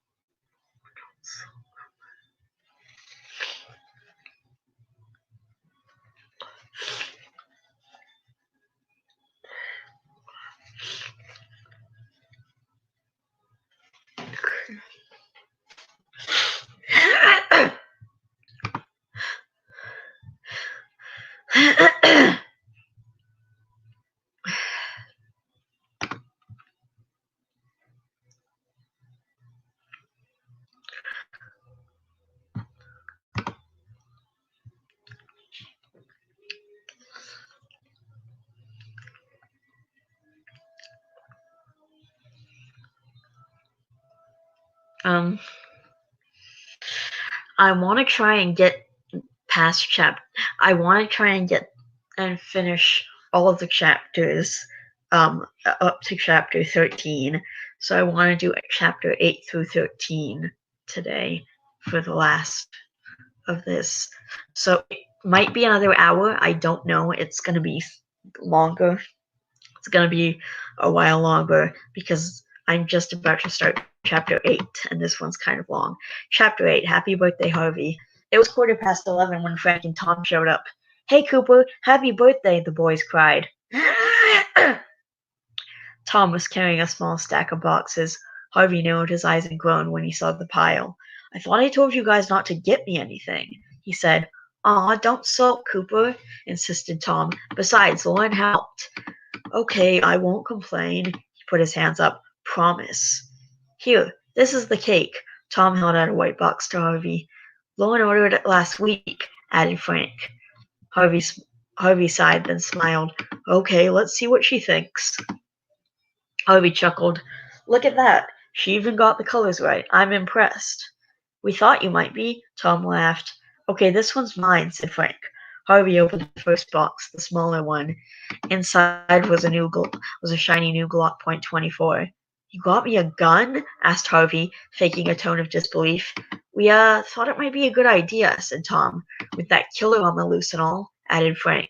Um, I want to try and get past I want to try and get and finish all of the chapters up to chapter 13. So I want to do chapter 8 through 13 today for the last of this. So it might be another hour. I don't know. It's going to be longer. It's going to be a while longer because I'm just about to start chapter 8, and this one's kind of long. Chapter 8, Happy Birthday, Harvey. It was 11:15 when Frank and Tom showed up. Hey, Cooper, happy birthday, the boys cried. Tom was carrying a small stack of boxes. Harvey narrowed his eyes and groaned when he saw the pile. I thought I told you guys not to get me anything, he said. Aw, don't sulk, Cooper, insisted Tom. Besides, Lauren helped. Okay, I won't complain. He put his hands up. Promise. Here, this is the cake. Tom held out a white box to Harvey. Lauren ordered it last week, added Frank. Harvey sighed, then smiled. Okay, let's see what she thinks. Harvey chuckled. Look at that. She even got the colors right. I'm impressed. We thought you might be, Tom laughed. Okay, this one's mine, said Frank. Harvey opened the first box, the smaller one. Inside was a shiny new Glock .24. You got me a gun? Asked Harvey, faking a tone of disbelief. We thought it might be a good idea, said Tom. With that killer on the loose and all, added Frank.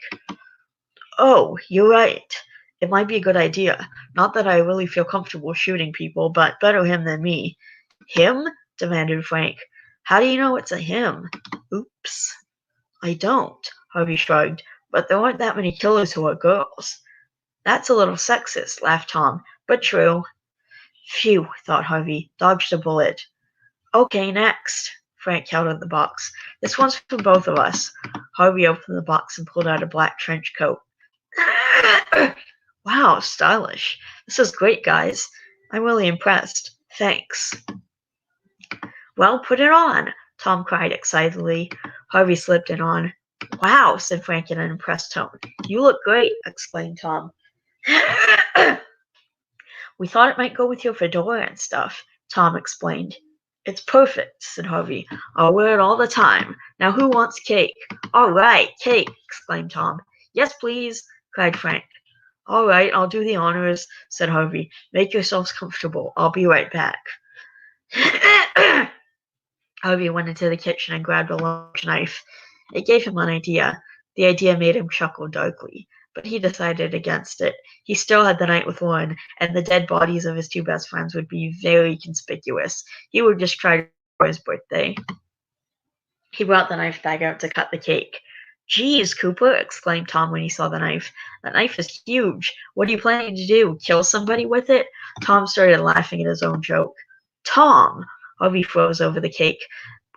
Oh, you're right. It might be a good idea. Not that I really feel comfortable shooting people, but better him than me. Him? Demanded Frank. How do you know it's a him? Oops. I don't, Harvey shrugged, but there aren't that many killers who are girls. That's a little sexist, laughed Tom, but true. Phew, thought Harvey, dodged a bullet. Okay, next. Frank held out the box. This one's for both of us. Harvey opened the box and pulled out a black trench coat. Wow, stylish. This is great, guys. I'm really impressed. Thanks. Well, put it on, Tom cried excitedly. Harvey slipped it on. Wow, said Frank in an impressed tone. You look great, exclaimed Tom. We thought it might go with your fedora and stuff, Tom explained. It's perfect, said Harvey. I'll wear it all the time. Now who wants cake? All right, cake, exclaimed Tom. Yes, please, cried Frank. All right, I'll do the honors, said Harvey. Make yourselves comfortable. I'll be right back. Harvey went into the kitchen and grabbed a large knife. It gave him an idea. The idea made him chuckle darkly, but he decided against it. He still had the night with Lauren, and the dead bodies of his two best friends would be very conspicuous. He would just try for his birthday. He brought the knife bag out to cut the cake. Geez, Cooper, exclaimed Tom when he saw the knife. That knife is huge. What are you planning to do? Kill somebody with it? Tom started laughing at his own joke. Tom! Harvey froze over the cake,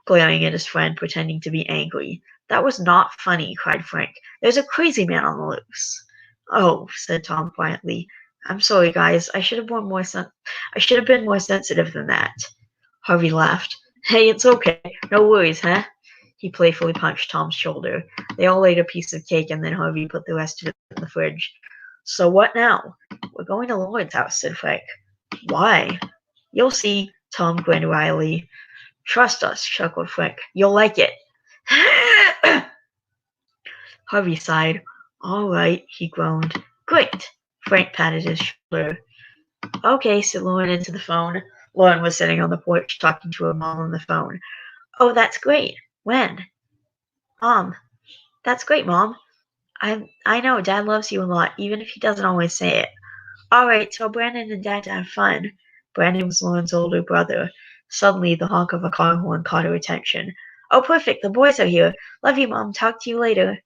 glaring at his friend, pretending to be angry. That was not funny, cried Frank. There's a crazy man on the loose. Oh, said Tom quietly. I'm sorry, guys. I should have been more sensitive than that. Harvey laughed. Hey, it's okay. No worries, huh? He playfully punched Tom's shoulder. They all ate a piece of cake, and then Harvey put the rest of it in the fridge. So what now? We're going to Lauren's house, said Frank. Why? You'll see, Tom grinned wryly. Trust us, chuckled Frank. You'll like it. Harvey sighed. All right, he groaned. Great. Frank patted his shoulder. Okay, said Lauren into the phone. Lauren was sitting on the porch talking to her mom on the phone. Oh, that's great. When? Mom. That's great, Mom. I know Dad loves you a lot, even if he doesn't always say it. All right, tell Brandon and Dad to have fun. Brandon was Lauren's older brother. Suddenly, the honk of a car horn caught her attention. Oh, perfect, the boys are here. Love you, Mom. Talk to you later.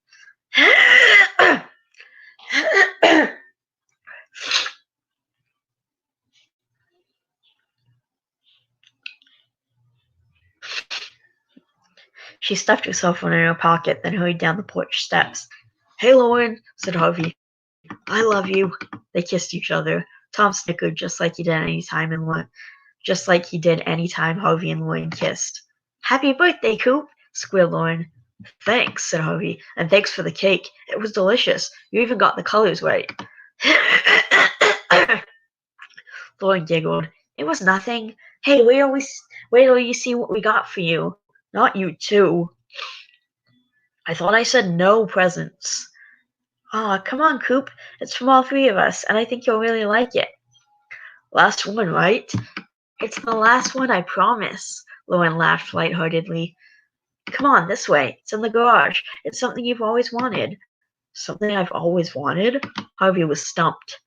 She stuffed her cell phone in her pocket, then hurried down the porch steps. Hey, Lauren, said Harvey. I love you. They kissed each other. Tom snickered just like he did any time Harvey and Lauren kissed. Happy birthday, Coop, squealed Lauren. Thanks, said Harvey, and thanks for the cake. It was delicious. You even got the colors right. Lauren giggled. It was nothing. Hey, Wait till you see what we got for you. Not you too. I thought I said no presents. Aw, come on, Coop. It's from all three of us, and I think you'll really like it. Last one, right? It's the last one, I promise. Lauren laughed lightheartedly. Come on, this way. It's in the garage. It's something you've always wanted. Something I've always wanted? Harvey was stumped.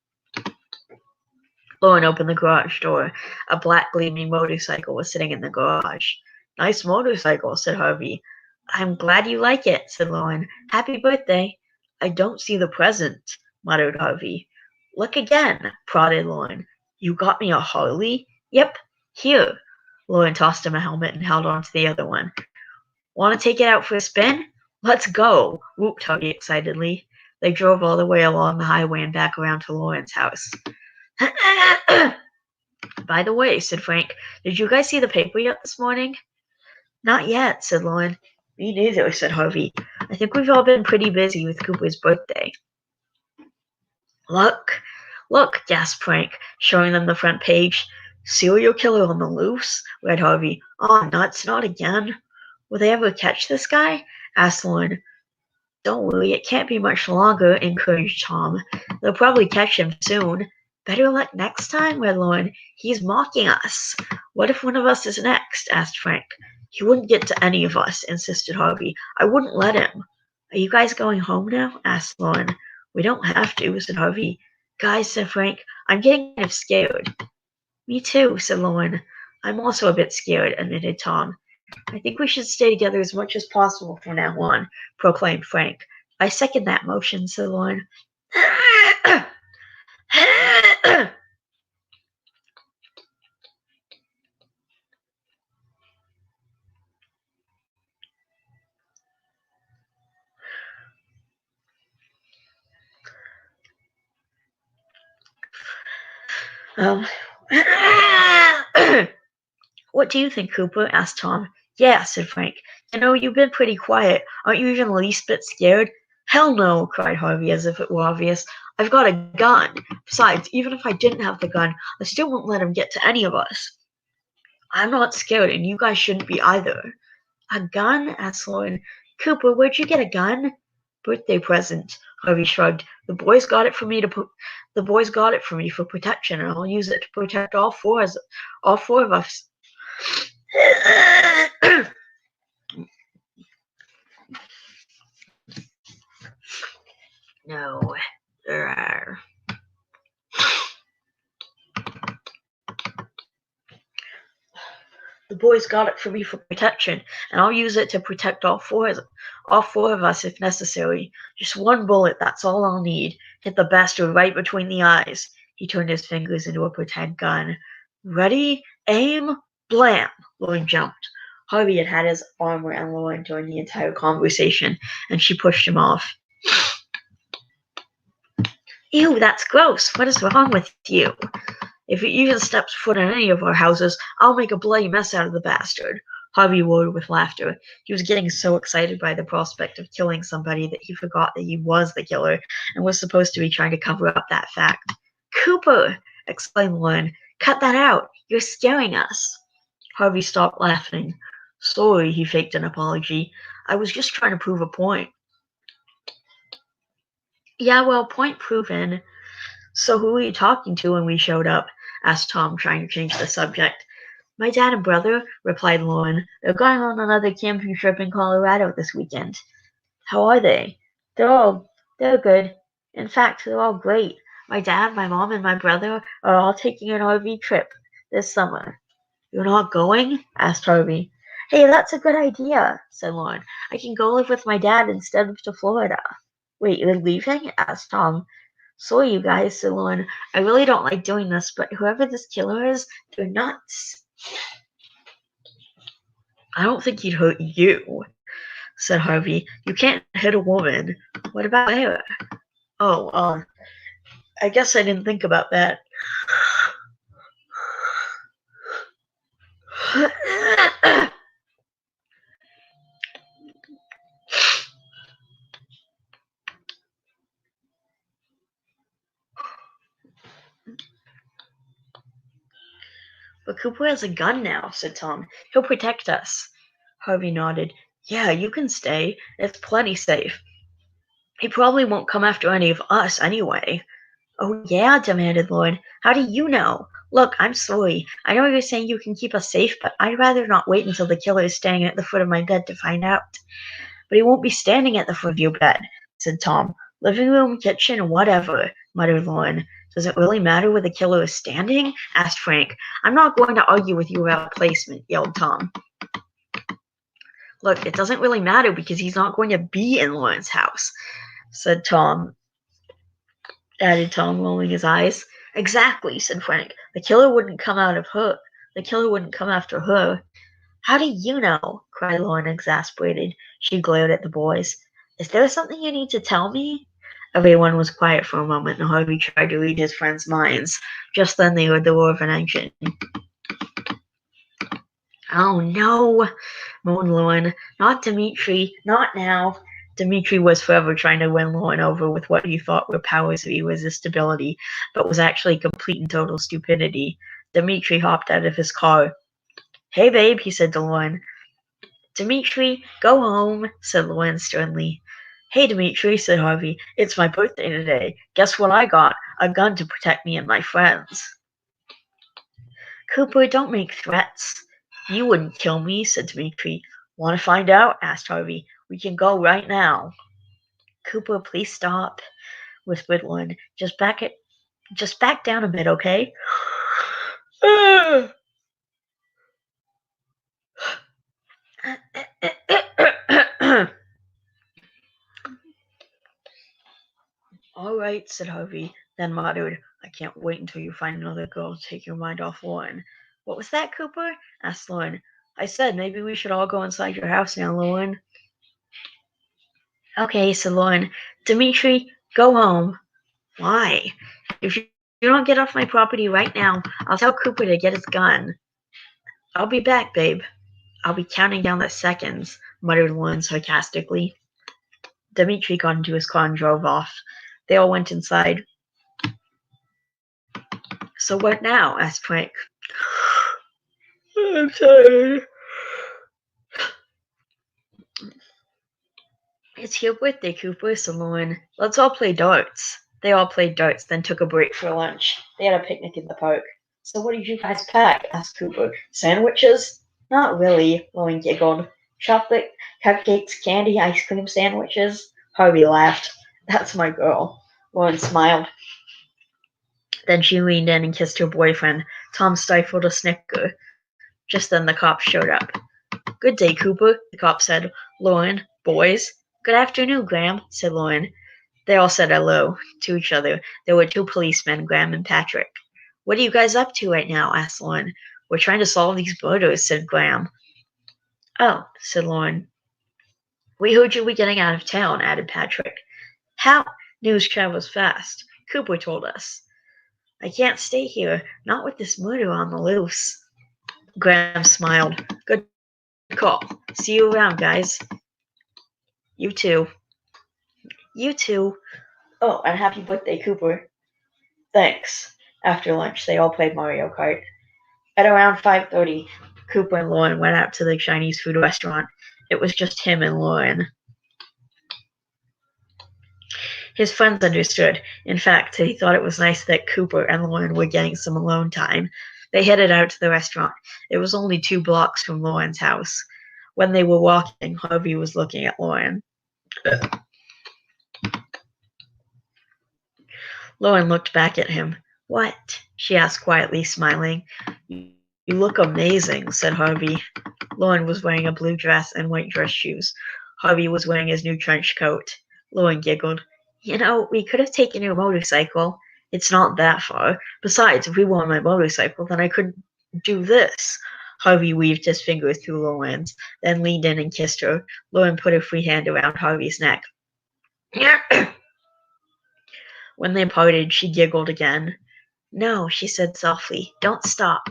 Lauren opened the garage door. A black gleaming motorcycle was sitting in the garage. Nice motorcycle, said Harvey. I'm glad you like it, said Lauren. Happy birthday. I don't see the present, muttered Harvey. Look again, prodded Lauren. You got me a Harley? Yep, here. Lauren tossed him a helmet and held on to the other one. Want to take it out for a spin? Let's go, whooped Harvey excitedly. They drove all the way along the highway and back around to Lauren's house. By the way, said Frank, did you guys see the paper yet this morning? Not yet, said Lauren. Me neither, said Harvey. I think we've all been pretty busy with Cooper's birthday. Look, gasped Frank, showing them the front page. Serial killer on the loose? Read Harvey. Oh, nuts, not again. Will they ever catch this guy? Asked Lauren. Don't worry, it can't be much longer, encouraged Tom. They'll probably catch him soon. Better luck next time, read Lauren. He's mocking us. What if one of us is next? Asked Frank. He wouldn't get to any of us, insisted Harvey. I wouldn't let him. Are you guys going home now? Asked Lauren. We don't have to, said Harvey. Guys, said Frank, I'm getting kind of scared. Me too, said Lauren. I'm also a bit scared, admitted Tom. I think we should stay together as much as possible from now on, proclaimed Frank. I second that motion, said Lauren. um, What do you think, Cooper? Asked Tom. Yeah, said Frank. You know, you've been pretty quiet. Aren't you even the least bit scared? Hell no, cried Harvey as if it were obvious. I've got a gun. Besides, even if I didn't have the gun, I still wouldn't let him get to any of us. I'm not scared, and you guys shouldn't be either. A gun? Asked Lauren. Cooper, where'd you get a gun? Birthday present. Harvey shrugged. The boys got it for me for protection, and I'll use it to protect all four of us. No. The boys got it for me for protection, and I'll use it to protect all four of us if necessary. Just one bullet, that's all I'll need. Hit the bastard right between the eyes. He turned his fingers into a pretend gun. Ready, aim, blam! Lauren jumped. Harvey had had his arm around Lauren during the entire conversation, and she pushed him off. Ew, that's gross. What is wrong with you? If he even steps foot in any of our houses, I'll make a bloody mess out of the bastard. Harvey roared with laughter. He was getting so excited by the prospect of killing somebody that he forgot that he was the killer and was supposed to be trying to cover up that fact. Cooper! Exclaimed Lauren. Cut that out. You're scaring us. Harvey stopped laughing. Sorry, he faked an apology. I was just trying to prove a point. Yeah, well, point proven. So who were you talking to when we showed up? Asked Tom, trying to change the subject. My dad and brother, replied Lauren. They're going on another camping trip in Colorado this weekend. How are they? They're good. In fact, they're all great. My dad, my mom, and my brother are all taking an RV trip this summer. You're not going? Asked Harvey. Hey, that's a good idea, said Lauren. I can go live with my dad instead of to Florida. Wait, you're leaving? Asked Tom. Sorry, you guys, said Lauren. I really don't like doing this, but whoever this killer is, they're nuts. I don't think he'd hurt you, said Harvey. You can't hit a woman. What about Claire? Oh, I guess I didn't think about that. But Cooper has a gun now, said Tom. He'll protect us. Harvey nodded. Yeah, you can stay. It's plenty safe. He probably won't come after any of us anyway. Oh, yeah, demanded Lauren. How do you know? Look, I'm sorry. I know you're saying you can keep us safe, but I'd rather not wait until the killer is standing at the foot of my bed to find out. But he won't be standing at the foot of your bed, said Tom. Living room, kitchen, whatever, muttered Lauren. Does it really matter where the killer is standing? Asked Frank. I'm not going to argue with you about placement, yelled Tom. Look, it doesn't really matter because he's not going to be in Lauren's house, said Tom. Added Tom, rolling his eyes. Exactly, said Frank. The killer wouldn't come after her. How do you know? Cried Lauren, exasperated. She glared at the boys. Is there something you need to tell me? Everyone was quiet for a moment, and Harvey tried to read his friends' minds. Just then they heard the roar of an engine. Oh no, moaned Lauren. Not Dmitri, not now. Dmitri was forever trying to win Lauren over with what he thought were powers of irresistibility, but was actually complete and total stupidity. Dmitri hopped out of his car. Hey, babe, he said to Lauren. Dmitri, go home, said Lauren sternly. Hey, Dmitri, said Harvey. It's my birthday today. Guess what I got? A gun to protect me and my friends. Cooper, don't make threats. You wouldn't kill me, said Dmitri. Want to find out? Asked Harvey. We can go right now. Cooper, please stop, whispered Lauren. Just back down a bit, okay? All right, said Harvey, then muttered, I can't wait until you find another girl to take your mind off Lauren. What was that, Cooper? Asked Lauren. I said maybe we should all go inside your house now, Lauren. Okay, said Lauren. Dmitri, go home. Why? If you don't get off my property right now, I'll tell Cooper to get his gun. I'll be back, babe. I'll be counting down the seconds, muttered Lauren sarcastically. Dmitri got into his car and drove off. They all went inside. So what now? Asked Frank. I'm tired. It's your birthday, Cooper, said Lauren. Let's all play darts. They all played darts, then took a break for lunch. They had a picnic in the park. So what did you guys pack? Asked Cooper. Sandwiches? Not really, Lauren giggled. Chocolate, cupcakes, candy, ice cream sandwiches? Harvey laughed. That's my girl. Lauren smiled. Then she leaned in and kissed her boyfriend. Tom stifled a snicker. Just then the cops showed up. Good day, Cooper, the cop said. Lauren, boys. Good afternoon, Graham, said Lauren. They all said hello to each other. There were two policemen, Graham and Patrick. What are you guys up to right now? Asked Lauren. We're trying to solve these murders, said Graham. Oh, said Lauren. We heard you were getting out of town, added Patrick. How? News travels fast. Cooper told us. I can't stay here, not with this murder on the loose. Graham smiled. Good call. See you around, guys. You too. You too. Oh, and happy birthday, Cooper. Thanks. After lunch, they all played Mario Kart. At around 5:30, Cooper and Lauren went out to the Chinese food restaurant. It was just him and Lauren. His friends understood. In fact, he thought it was nice that Cooper and Lauren were getting some alone time. They headed out to the restaurant. It was only 2 blocks from Lauren's house. When they were walking, Harvey was looking at Lauren. Lauren looked back at him. What? She asked quietly, smiling. You look amazing, said Harvey. Lauren was wearing a blue dress and white dress shoes. Harvey was wearing his new trench coat. Lauren giggled. You know, we could have taken your motorcycle. It's not that far. Besides, if we were on my motorcycle, then I could do this. Harvey weaved his fingers through Lauren's, then leaned in and kissed her. Lauren put her free hand around Harvey's neck. When they parted, she giggled again. No, she said softly. Don't stop.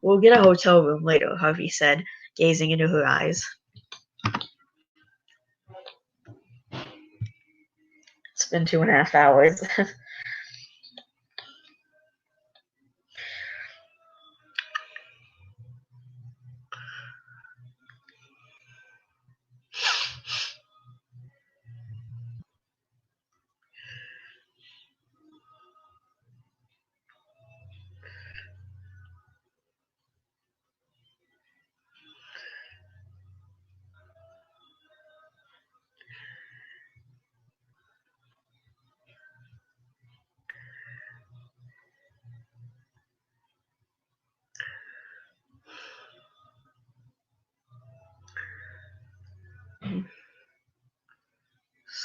We'll get a hotel room later, Harvey said, gazing into her eyes. It's been 2.5 hours.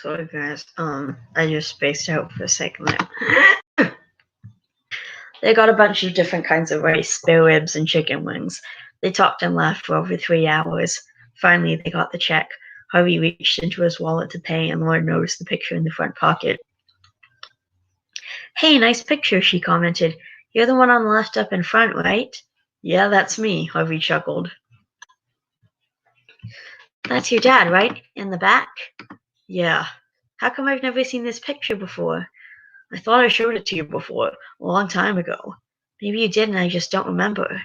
Sorry guys, I just spaced out for a second there. They got a bunch of different kinds of rice, spare ribs, and chicken wings. They talked and laughed for over 3 hours. Finally, they got the check. Harvey reached into his wallet to pay, and Lauren noticed the picture in the front pocket. Hey, nice picture, she commented. You're the one on the left up in front, right? Yeah, that's me, Harvey chuckled. That's your dad, right? In the back? Yeah. How come I've never seen this picture before? I thought I showed it to you before, a long time ago. Maybe you did and I just don't remember.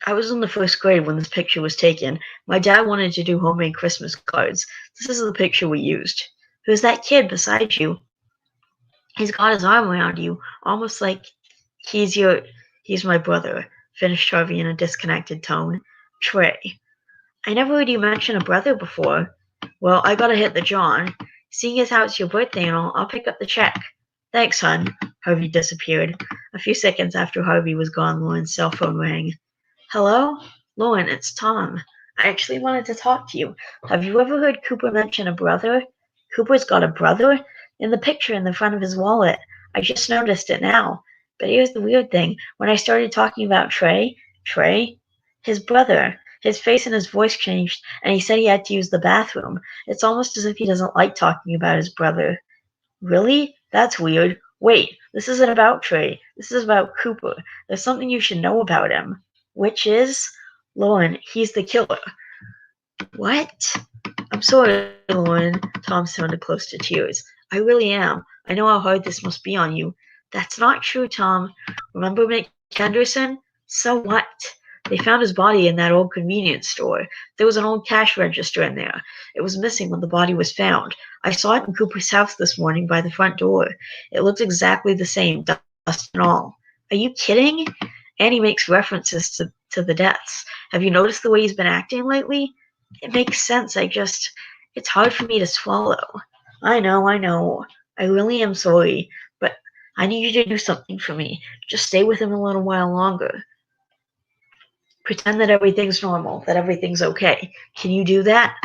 I was in the first grade when this picture was taken. My dad wanted to do homemade Christmas cards. This is the picture we used. Who's that kid beside you? He's got his arm around you, almost like he's my brother, finished Harvey in a disconnected tone. Trey. I never heard you mention a brother before. Well, I gotta hit the John. Seeing as how it's your birthday and all, I'll pick up the check. Thanks, hon. Harvey disappeared. A few seconds after Harvey was gone, Lauren's cell phone rang. Hello? Lauren, it's Tom. I actually wanted to talk to you. Have you ever heard Cooper mention a brother? Cooper's got a brother? In the picture in the front of his wallet. I just noticed it now. But here's the weird thing. When I started talking about Trey, his brother, his face and his voice changed, and he said he had to use the bathroom. It's almost as if he doesn't like talking about his brother. Really? That's weird. Wait, this isn't about Trey. This is about Cooper. There's something you should know about him. Which is? Lauren, he's the killer. What? I'm sorry, Lauren. Tom sounded close to tears. I really am. I know how hard this must be on you. That's not true, Tom. Remember Mick Henderson? So what? They found his body in that old convenience store. There was an old cash register in there. It was missing when the body was found. I saw it in Cooper's house this morning by the front door. It looked exactly the same, dust and all. Are you kidding? Annie makes references to the deaths. Have you noticed the way he's been acting lately? It makes sense. It's hard for me to swallow. I know. I really am sorry, but I need you to do something for me. Just stay with him a little while longer. Pretend that everything's normal, that everything's okay. Can you do that?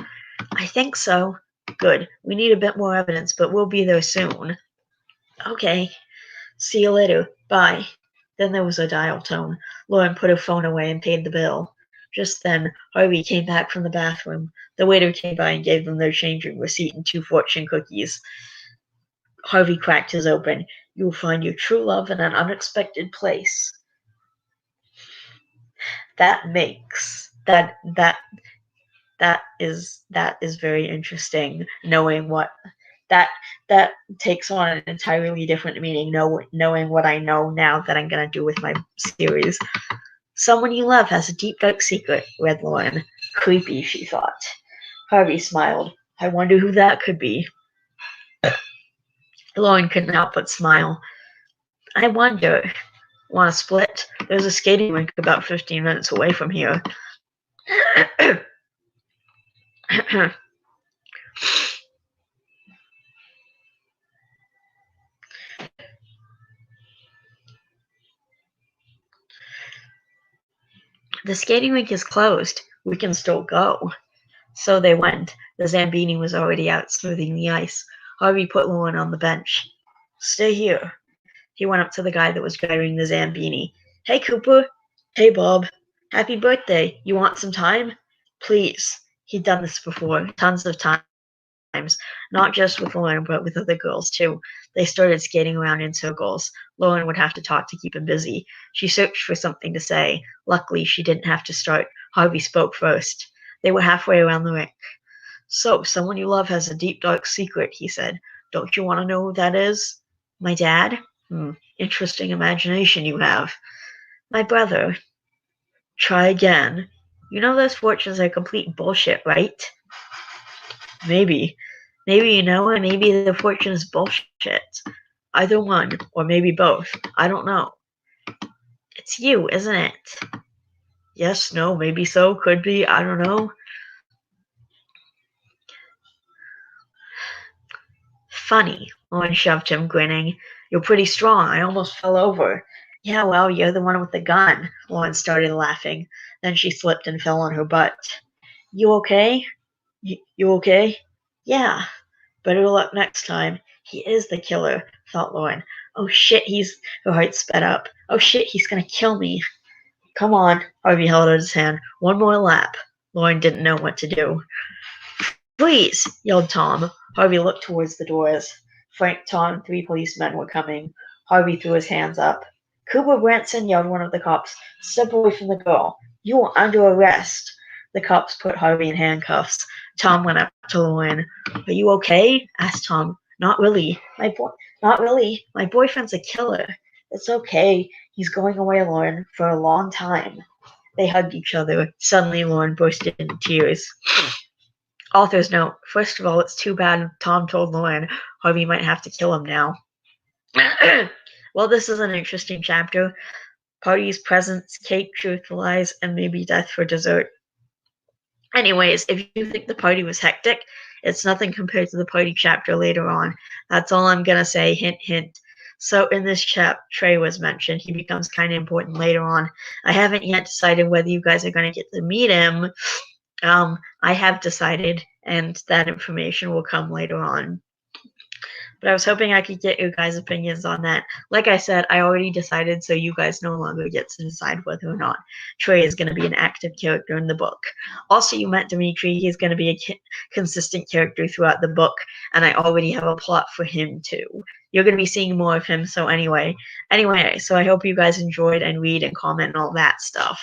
I think so. Good. We need a bit more evidence, but we'll be there soon. Okay. See you later. Bye. Then there was a dial tone. Lauren put her phone away and paid the bill. Just then, Harvey came back from the bathroom. The waiter came by and gave them their changing receipt and 2 fortune cookies. Harvey cracked his open. You will find your true love in an unexpected place. That is very interesting, knowing what that takes on an entirely different meaning, knowing what I know now that I'm going to do with my series. Someone you love has a deep, dark secret, read Lauren. Creepy, she thought. Harvey smiled. I wonder who that could be. Lauren couldn't help but smile. I wonder. Want to split? There's a skating rink about 15 minutes away from here. The skating rink is closed. We can still go. So they went. The Zambini was already out, smoothing the ice. Harvey put Lauren on the bench. Stay here. He went up to the guy that was driving the Zambini. Hey, Cooper. Hey, Bob. Happy birthday. You want some time? Please. He'd done this before, tons of times. Not just with Lauren, but with other girls, too. They started skating around in circles. Lauren would have to talk to keep him busy. She searched for something to say. Luckily, she didn't have to start. Harvey spoke first. They were halfway around the rink. So, someone you love has a deep, dark secret, he said. Don't you want to know who that is? My dad? Interesting imagination you have. My brother. Try again. You know those fortunes are complete bullshit, right? Maybe. Maybe you know, and maybe the fortune is bullshit. Either one, or maybe both. I don't know. It's you, isn't it? Yes, no, maybe so, could be, I don't know. Funny. Lauren shoved him, grinning. You're pretty strong. I almost fell over. Yeah, well, you're the one with the gun. Lauren started laughing. Then she slipped and fell on her butt. You okay? You okay? Yeah, better luck next time. He is the killer, thought Lauren. Oh shit, her heart sped up. Oh shit, he's gonna kill me. Come on, Harvey held out his hand. One more lap. Lauren didn't know what to do. Please, yelled Tom. Harvey looked towards the doors. Frank, Tom, and 3 policemen were coming. Harvey threw his hands up. Cooper Branson, yelled one of the cops. Step away from the girl. You are under arrest. The cops put Harvey in handcuffs. Tom went up to Lauren. Are you okay? Asked Tom. Not really. Not really. My boyfriend's a killer. It's okay. He's going away, Lauren, for a long time. They hugged each other. Suddenly, Lauren burst into tears. Author's note. First of all, it's too bad Tom told Lauren Harvey might have to kill him now. Well, this is an interesting chapter. Parties, presents, cake, truth, lies, and maybe death for dessert. Anyways, if you think the party was hectic, it's nothing compared to the party chapter later on. That's all I'm gonna say. Hint, hint. So in this chapter, Trey was mentioned. He becomes kind of important later on. I haven't yet decided whether you guys are going to get to meet him. I have decided, and that information will come later on. But I was hoping I could get your guys' opinions on that. Like I said, I already decided, so you guys no longer get to decide whether or not Trey is going to be an active character in the book. Also, you met Dimitri. He's going to be a consistent character throughout the book, and I already have a plot for him, too. You're going to be seeing more of him, so anyway, so I hope you guys enjoyed and read and comment and all that stuff.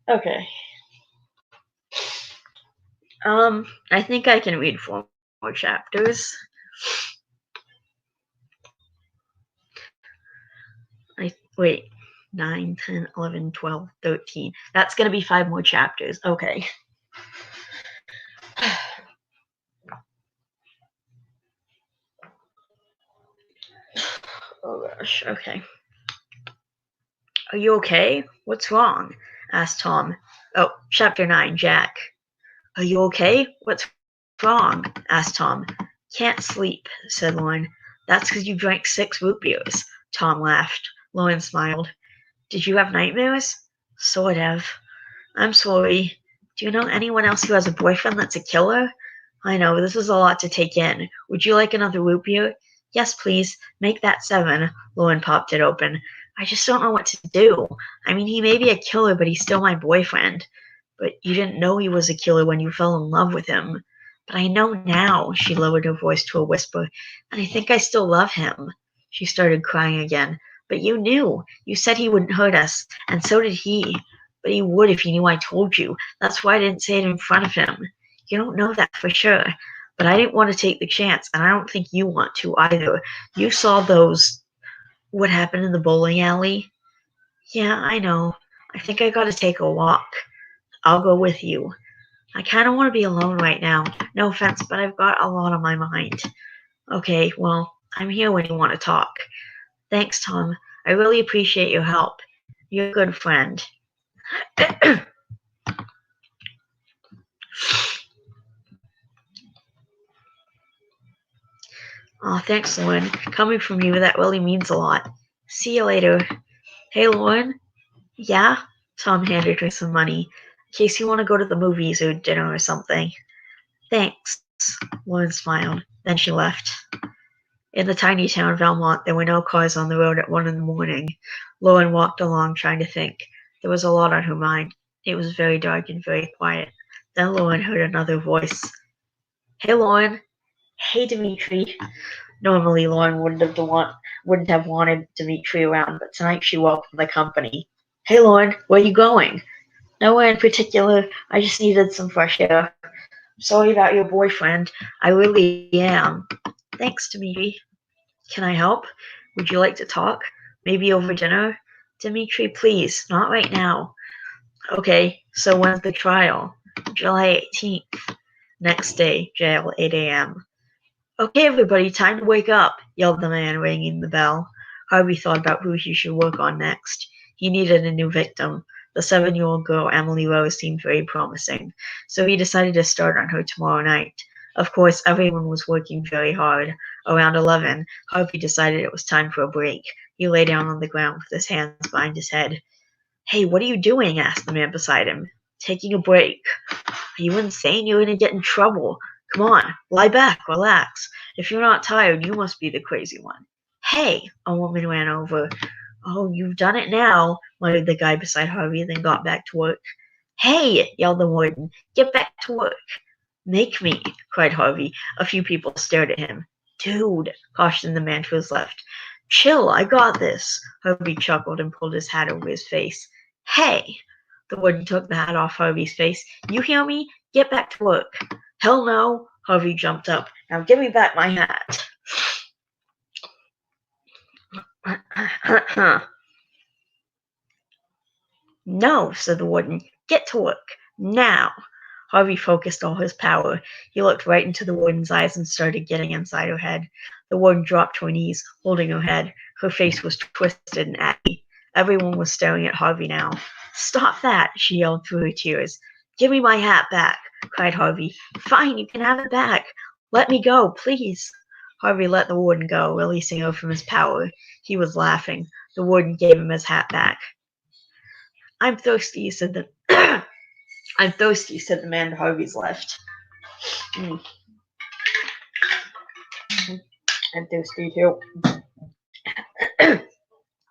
Okay. I think I can read 4 more chapters. Wait, 9, 10, 11, 12, 13. That's going to be 5 more chapters. Okay. Oh gosh, okay. Are you okay? What's wrong? Asked Tom. Oh, chapter 9, Jack. Are you okay? What's wrong? Asked Tom. Can't sleep, said Lauren. That's because you drank 6 root beers. Tom laughed. Lauren smiled. Did you have nightmares? Sort of. I'm sorry. Do you know anyone else who has a boyfriend that's a killer? I know, this is a lot to take in. Would you like another root beer? Yes, please. Make that 7. Lauren popped it open. I just don't know what to do. I mean, he may be a killer, but he's still my boyfriend. But you didn't know he was a killer when you fell in love with him. But I know now, she lowered her voice to a whisper, and I think I still love him. She started crying again. But you knew. You said he wouldn't hurt us, and so did he. But he would if he knew I told you. That's why I didn't say it in front of him. You don't know that for sure. But I didn't want to take the chance, and I don't think you want to either. You saw what happened in the bowling alley? Yeah, I know. I think I gotta take a walk. I'll go with you. I kind of want to be alone right now. No offense, but I've got a lot on my mind. Okay, well, I'm here when you want to talk. Thanks, Tom. I really appreciate your help. You're a good friend. Aw, thanks, Lauren. Coming from you, that really means a lot. See you later. Hey, Lauren? Yeah? Tom handed her some money. In case you want to go to the movies or dinner or something. Thanks. Lauren smiled. Then she left. In the tiny town of Valmont, there were no cars on the road at 1 in the morning. Lauren walked along, trying to think. There was a lot on her mind. It was very dark and very quiet. Then Lauren heard another voice. Hey, Lauren. Hey, Dimitri. Normally, Lauren wouldn't have wanted Dimitri around, but tonight she welcomed the company. Hey, Lauren, where are you going? Nowhere in particular. I just needed some fresh air. Sorry about your boyfriend. I really am. Thanks, Dimitri. Can I help? Would you like to talk? Maybe over dinner? Dimitri, please, not right now. Okay, so when's the trial? July 18th. Next day, jail, 8 a.m. Okay, everybody, time to wake up, yelled the man, ringing the bell. Harvey thought about who he should work on next. He needed a new victim. The 7-year-old girl, Emily Rose, seemed very promising, so he decided to start on her tomorrow night. Of course, everyone was working very hard. Around 11, Harvey decided it was time for a break. He lay down on the ground with his hands behind his head. Hey, what are you doing? Asked the man beside him. taking a break. Are you insane? You're gonna get in trouble. Come on, lie back, relax. If you're not tired, you must be the crazy one. Hey, a woman ran over. Oh, you've done it now, muttered the guy beside Harvey, then got back to work. Hey, yelled the warden, get back to work. Make me, cried Harvey. A few people stared at him. Dude, cautioned the man to his left. Chill, I got this. Harvey chuckled and pulled his hat over his face. Hey! The warden took the hat off Harvey's face. You hear me? Get back to work. Hell no! Harvey jumped up. Now give me back my hat. No, said the warden. Get to work. Now. Harvey focused all his power. He looked right into the warden's eyes and started getting inside her head. The warden dropped to her knees, holding her head. Her face was twisted and aggy. Everyone was staring at Harvey now. Stop that, she yelled through her tears. Give me my hat back, cried Harvey. Fine, you can have it back. Let me go, please. Harvey let the warden go, releasing her from his power. He was laughing. The warden gave him his hat back. I'm thirsty, said the I'm thirsty, said the man to Harvey's left. I'm thirsty too.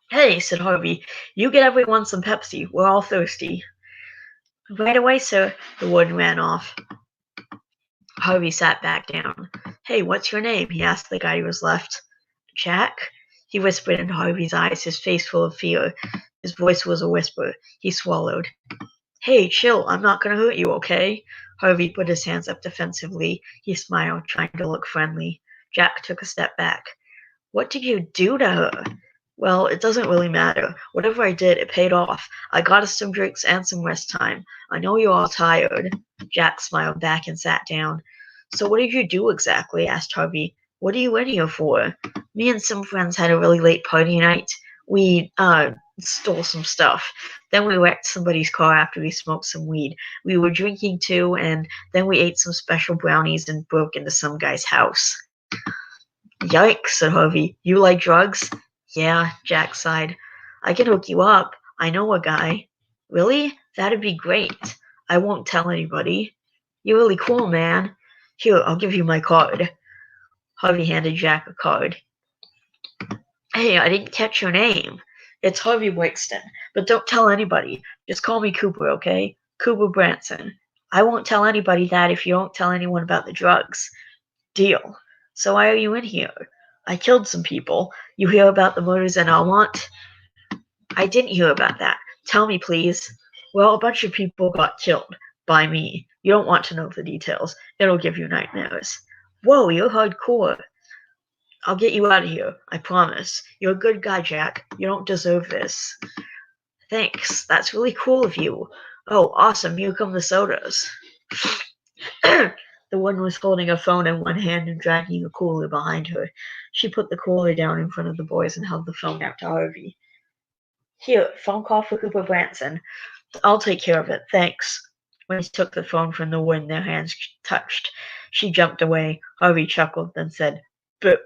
Hey, said Harvey, you get everyone some Pepsi. We're all thirsty. Right away, sir. The warden ran off. Harvey sat back down. Hey, what's your name? He asked the guy who was left. Jack? He whispered into Harvey's eyes, his face full of fear. His voice was a whisper. He swallowed. Hey, chill. I'm not going to hurt you, okay? Harvey put his hands up defensively. He smiled, trying to look friendly. Jack took a step back. What did you do to her? Well, it doesn't really matter. Whatever I did, it paid off. I got us some drinks and some rest time. I know you're all tired. Jack smiled back and sat down. So what did you do exactly? Asked Harvey. What are you in here for? Me and some friends had a really late party night. We, stole some stuff. Then we wrecked somebody's car after we smoked some weed. We were drinking too, and then we ate some special brownies and broke into some guy's house. Yikes, said Harvey. You like drugs? Yeah, Jack sighed. I can hook you up. I know a guy. Really? That'd be great. I won't tell anybody. You're really cool, man. Here, I'll give you my card. Harvey handed Jack a card. Hey, I didn't catch your name. It's Harvey Wixton, but don't tell anybody. Just call me Cooper, okay? Cooper Branson. I won't tell anybody that if you don't tell anyone about the drugs. Deal. So why are you in here? I killed some people. You hear about the murders in Almont? I didn't hear about that. Tell me, please. Well, a bunch of people got killed. By me. You don't want to know the details. It'll give you nightmares. Whoa, you're hardcore. I'll get you out of here. I promise. You're a good guy, Jack. You don't deserve this. Thanks. That's really cool of you. Oh, awesome. Here come the sodas. The woman was holding a phone in one hand and dragging a cooler behind her. She put the cooler down in front of the boys and held the phone out to Harvey. Here, phone call for Cooper Branson. I'll take care of it. Thanks. When he took the phone from the woman, their hands touched. She jumped away. Harvey chuckled, then said, Boo.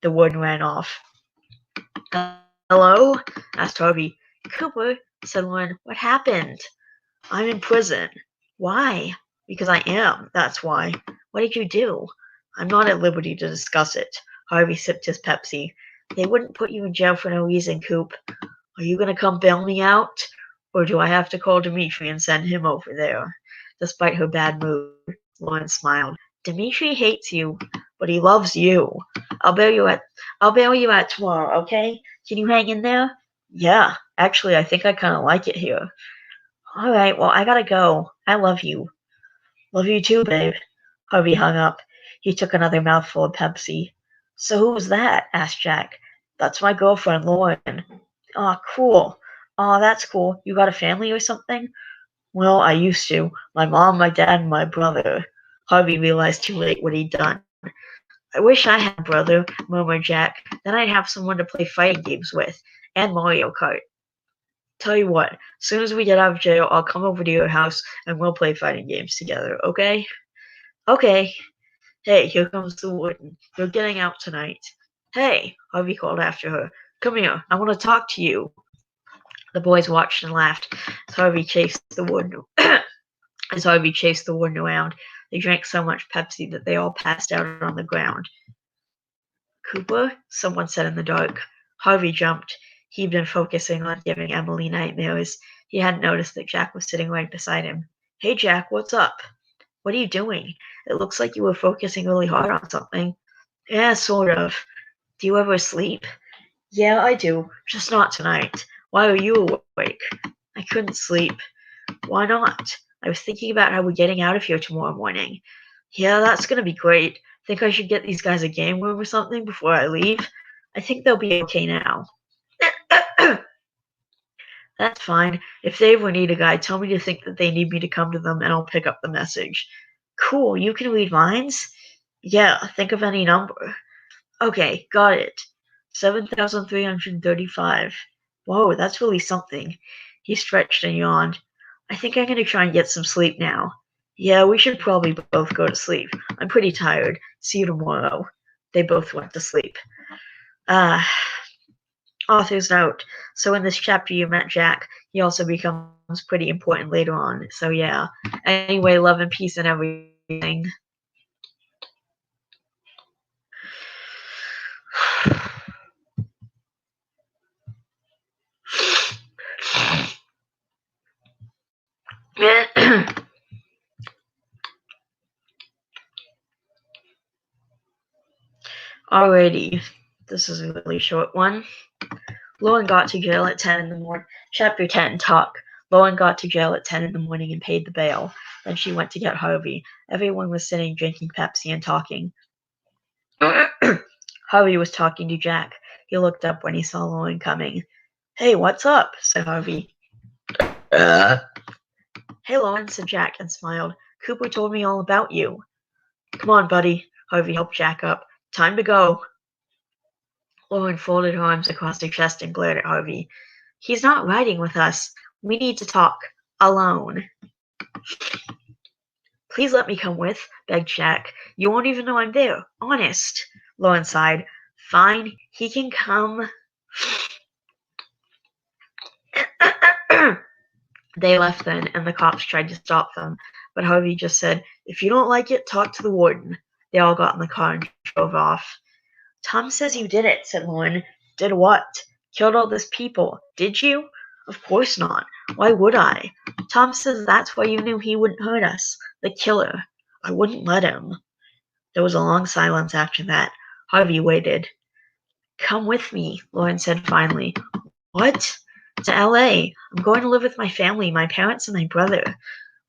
The woman ran off. Hello? Asked Harvey. Cooper, said Lauren. What happened? I'm in prison. Why? Because I am. That's why. What did you do? I'm not at liberty to discuss it. Harvey sipped his Pepsi. They wouldn't put you in jail for no reason, Coop. Are you going to come bail me out? Or do I have to call Dimitri and send him over there? Despite her bad mood, Lauren smiled. Dimitri hates you, but he loves you. I'll bail you out tomorrow, okay? Can you hang in there? Yeah, actually, I think I kind of like it here. All right, well, I gotta go. I love you. Love you too, babe. Harvey hung up. He took another mouthful of Pepsi. So who was that? Asked Jack. That's my girlfriend, Lauren. Aw, cool. Aw, that's cool. You got a family or something? Well, I used to. My mom, my dad, and my brother. Harvey realized too late what he'd done. I wish I had a brother, murmured Jack. Then I'd have someone to play fighting games with. And Mario Kart. Tell you what, as soon as we get out of jail, I'll come over to your house and we'll play fighting games together, okay? Okay. Hey, here comes the warden. You're getting out tonight. Hey, Harvey called after her. Come here, I want to talk to you. The boys watched and laughed as Harvey chased the warden. As Harvey chased the warden around, they drank so much Pepsi that they all passed out on the ground. "Cooper?" someone said in the dark. Harvey jumped. He'd been focusing on giving Emily nightmares. He hadn't noticed that Jack was sitting right beside him. "Hey, Jack, what's up?" "What are you doing? It looks like you were focusing really hard on something." "Yeah, sort of." "Do you ever sleep?" "Yeah, I do. Just not tonight." "Why are you awake?" "I couldn't sleep." "Why not?" "I was thinking about how we're getting out of here tomorrow morning." "Yeah, that's gonna be great. Think I should get these guys a game room or something before I leave?" "I think they'll be okay now." "That's fine. If they ever need a guy, tell me to think that they need me to come to them and I'll pick up the message." "Cool, you can read minds?" "Yeah, think of any number." "Okay, got it. 7,335. Whoa, that's really something." He stretched and yawned. "I think I'm gonna try and get some sleep now." "Yeah, we should probably both go to sleep. I'm pretty tired. See you tomorrow." They both went to sleep. Ah, author's note. So in this chapter you met Jack. He also becomes pretty important later on. So yeah. Anyway, love and peace and everything. Alrighty. This is a really short one. Lowen got to jail at 10 in the morning. Chapter 10, Talk. Lowen got to jail at 10 in the morning and paid the bail. Then she went to get Harvey. Everyone was sitting drinking Pepsi and talking. Harvey was talking to Jack. He looked up when he saw Lowen coming. "Hey, what's up?" said Harvey. "Hey, Lowen," said Jack and smiled. "Cooper told me all about you." "Come on, buddy." Harvey helped Jack up. "Time to go." Lowen folded her arms across her chest and glared at Harvey. "He's not riding with us. We need to talk. Alone." "Please let me come with," begged Jack. "You won't even know I'm there. Honest." Lowen sighed. "Fine, he can come." They left then, and the cops tried to stop them, but Harvey just said, "If you don't like it, talk to the warden." They all got in the car and drove off. "Tom says you did it," said Lowen. "Did what?" "Killed all those people. Did you?" "Of course not. Why would I?" "Tom says that's why you knew he wouldn't hurt us. The killer. I wouldn't let him." There was a long silence after that. Harvey waited. "Come with me," Lowen said finally. "What?" "To L.A. I'm going to live with my family, my parents and my brother."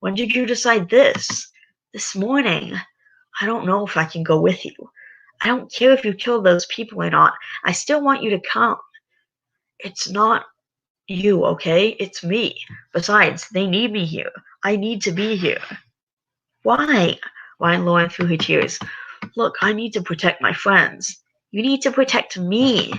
"When did you decide this?" "This morning." "I don't know if I can go with you." "I don't care if you killed those people or not. I still want you to come." "It's not you, okay? It's me. Besides, they need me here. I need to be here." "Why?" whined Lauren through her tears. "Look, I need to protect my friends." "You need to protect me."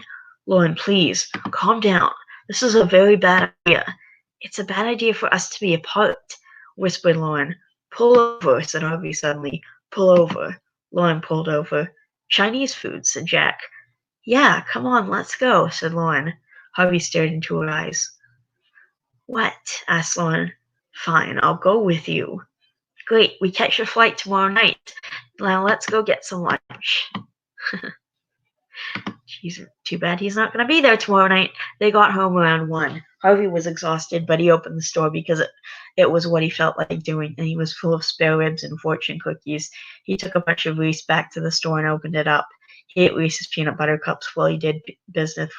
"Lauren, please, calm down. This is a very bad idea." "It's a bad idea for us to be apart," whispered Lauren. "Pull over," said Harvey suddenly. "Pull over." Lauren pulled over. "Chinese food," said Jack. "Yeah, come on, let's go," said Lauren. Harvey stared into her eyes. "What?" asked Lauren. "Fine, I'll go with you." "Great, we catch your flight tomorrow night. Now let's go get some lunch." Too bad he's not going to be there tomorrow night. They got home around 1. Harvey was exhausted, but he opened the store because it was what he felt like doing, and he was full of spare ribs and fortune cookies. He took a bunch of Reese back to the store and opened it up. He ate Reese's peanut butter cups while he did business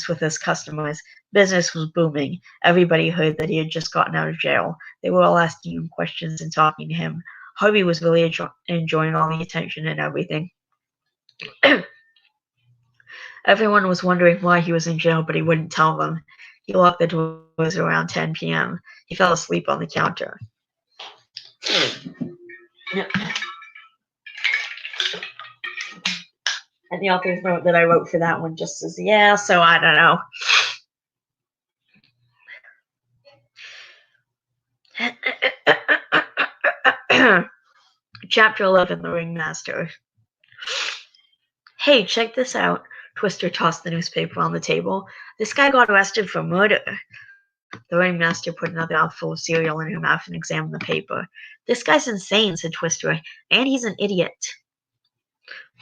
with his customers. Business was booming. Everybody heard that he had just gotten out of jail. They were all asking him questions and talking to him. Harvey was really enjoying all the attention and everything. Everyone was wondering why he was in jail, but he wouldn't tell them. He locked the doors around 10 p.m. He fell asleep on the counter. And the author's note that I wrote for that one just says, yeah, so I don't know. Chapter 11, The Ringmaster. "Hey, check this out." Twister tossed the newspaper on the table. "This guy got arrested for murder." The ringmaster put another mouthful of cereal in her mouth and examined the paper. This guy's insane, said Twister, and he's an idiot.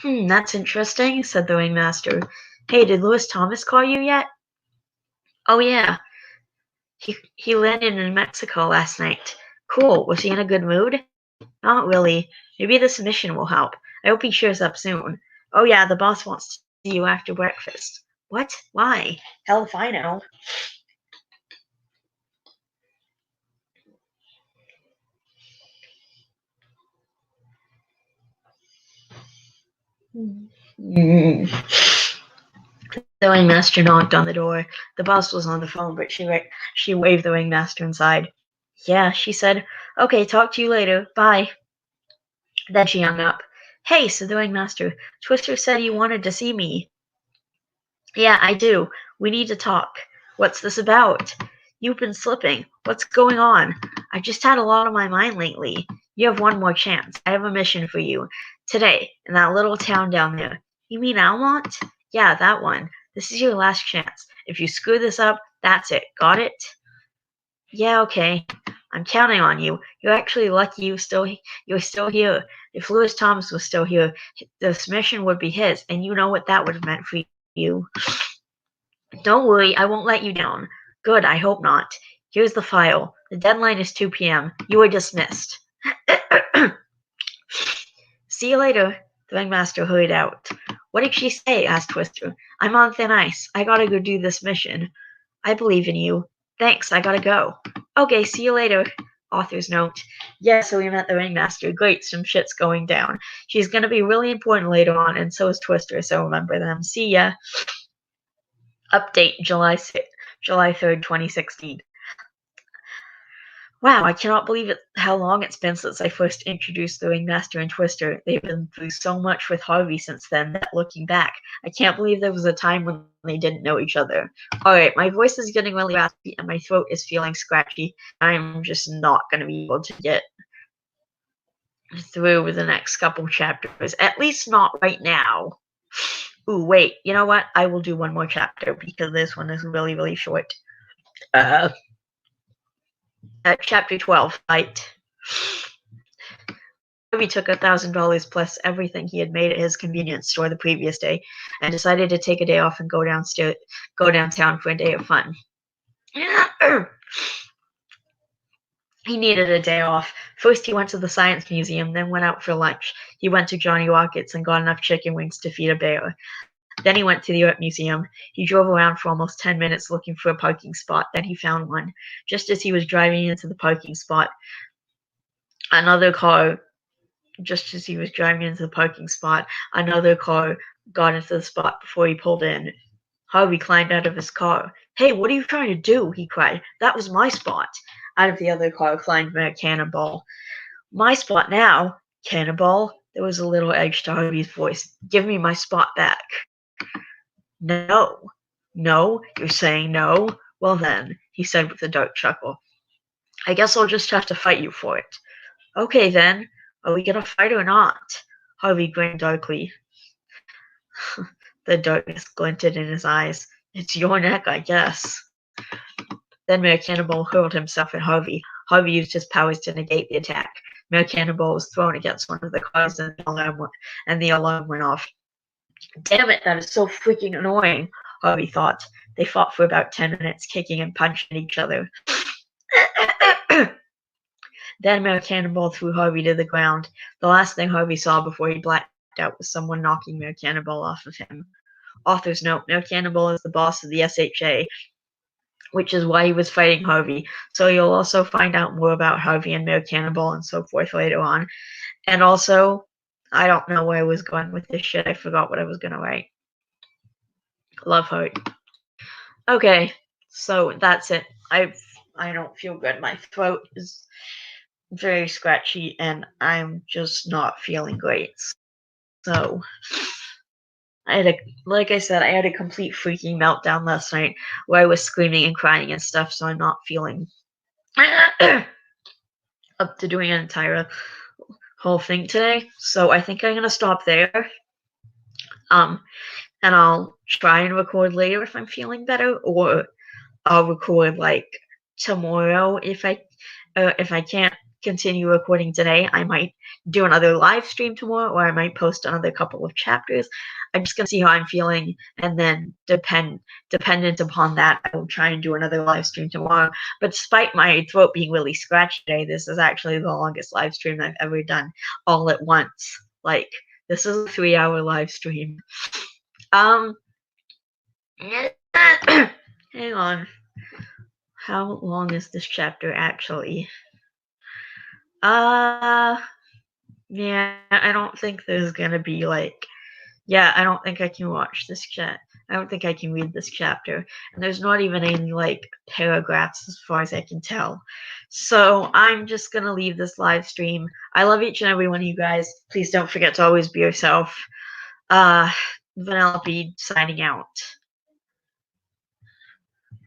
That's interesting, said the ringmaster. Hey, did Louis Thomas call you yet? Oh, yeah. He landed in Mexico last night. Cool. Was he in a good mood? Not really. Maybe this mission will help. I hope he shows up soon. Oh, yeah, the boss wants to see you after breakfast. What? Why? Hell if I know. The ringmaster knocked on the door. The boss was on the phone, but she waved the ringmaster inside. Yeah, she said. Okay, talk to you later. Bye. Then she hung up. Hey, said the ringmaster. Twister said you wanted to see me. Yeah, I do. We need to talk. What's this about? You've been slipping. What's going on? I just had a lot on my mind lately. You have one more chance. I have a mission for you. Today, in that little town down there. You mean Almont? Yeah, that one. This is your last chance. If you screw this up, that's it. Got it? Yeah, okay. I'm counting on you. You're actually lucky you're still here. If Louis Thomas was still here, this mission would be his, and you know what that would have meant for you. Don't worry, I won't let you down. Good, I hope not. Here's the file. The deadline is 2 p.m. You are dismissed. See you later. The ringmaster hurried out. What did she say? Asked Twister. I'm on thin ice. I gotta go do this mission. I believe in you. Thanks, I gotta go. Okay, see you later. Author's note. Yeah, so we met the ringmaster. Great, some shit's going down. She's gonna be really important later on, and so is Twister, so remember them. See ya. Update July 3rd, 2016. Wow, I cannot believe how long it's been since I first introduced the Ringmaster and Twister. They've been through so much with Harvey since then that looking back, I can't believe there was a time when they didn't know each other. Alright, my voice is getting really raspy and my throat is feeling scratchy. I'm just not going to be able to get through the next couple chapters. At least not right now. Ooh, wait, you know what? I will do one more chapter because this one is really, really short. At chapter 12, fight. Harvey took $1,000 plus everything he had made at his convenience store the previous day and decided to take a day off and go downtown for a day of fun. He needed a day off. First he went to the Science Museum, then went out for lunch. He went to Johnny Rockets and got enough chicken wings to feed a bear. Then he went to the Art Museum. He drove around for almost 10 minutes looking for a parking spot. Then he found one. Just as he was driving into the parking spot, another car got into the spot before he pulled in. Harvey climbed out of his car. Hey, what are you trying to do? He cried. That was my spot. Out of the other car climbed Mayor Cannonball. My spot now, Cannonball. There was a little edge to Harvey's voice. Give me my spot back. No. No? You're saying no? Well then, he said with a dark chuckle. I guess I'll just have to fight you for it. Okay then. Are we gonna fight or not? Harvey grinned darkly. The darkness glinted in his eyes. It's your neck, I guess. Then Mayor Cannonball hurled himself at Harvey. Harvey used his powers to negate the attack. Mayor Cannonball was thrown against one of the cars and the alarm went off. Damn it, that is so freaking annoying, Harvey thought. They fought for about 10 minutes, kicking and punching each other. Then Mayor Cannonball threw Harvey to the ground. The last thing Harvey saw before he blacked out was someone knocking Mayor Cannonball off of him. Author's note, Mayor Cannonball is the boss of the SHA, which is why he was fighting Harvey. So you'll also find out more about Harvey and Mayor Cannonball and so forth later on. And also, I don't know where I was going with this shit. I forgot what I was going to write. Love heart. Okay, so that's it. I don't feel good. My throat is very scratchy and I'm just not feeling great. So like I said, I had a complete freaking meltdown last night where I was screaming and crying and stuff, so I'm not feeling up to doing an entire whole thing today. So I think I'm gonna stop there. And I'll try and record later if I'm feeling better, or I'll record like tomorrow. If I can't continue recording today, I might do another live stream tomorrow, or I might post another couple of chapters. I'm just gonna see how I'm feeling, and then dependent upon that, I will try and do another live stream tomorrow. But despite my throat being really scratchy today, this is actually the longest live stream I've ever done all at once. Like, this is a 3-hour live stream. Hang on. How long is this chapter actually? Yeah, I don't think there's gonna be like, yeah, I don't think I can watch this chat. I don't think I can read this chapter. And there's not even any like paragraphs as far as I can tell. So I'm just gonna leave this live stream. I love each and every one of you guys. Please don't forget to always be yourself. Vanellope signing out.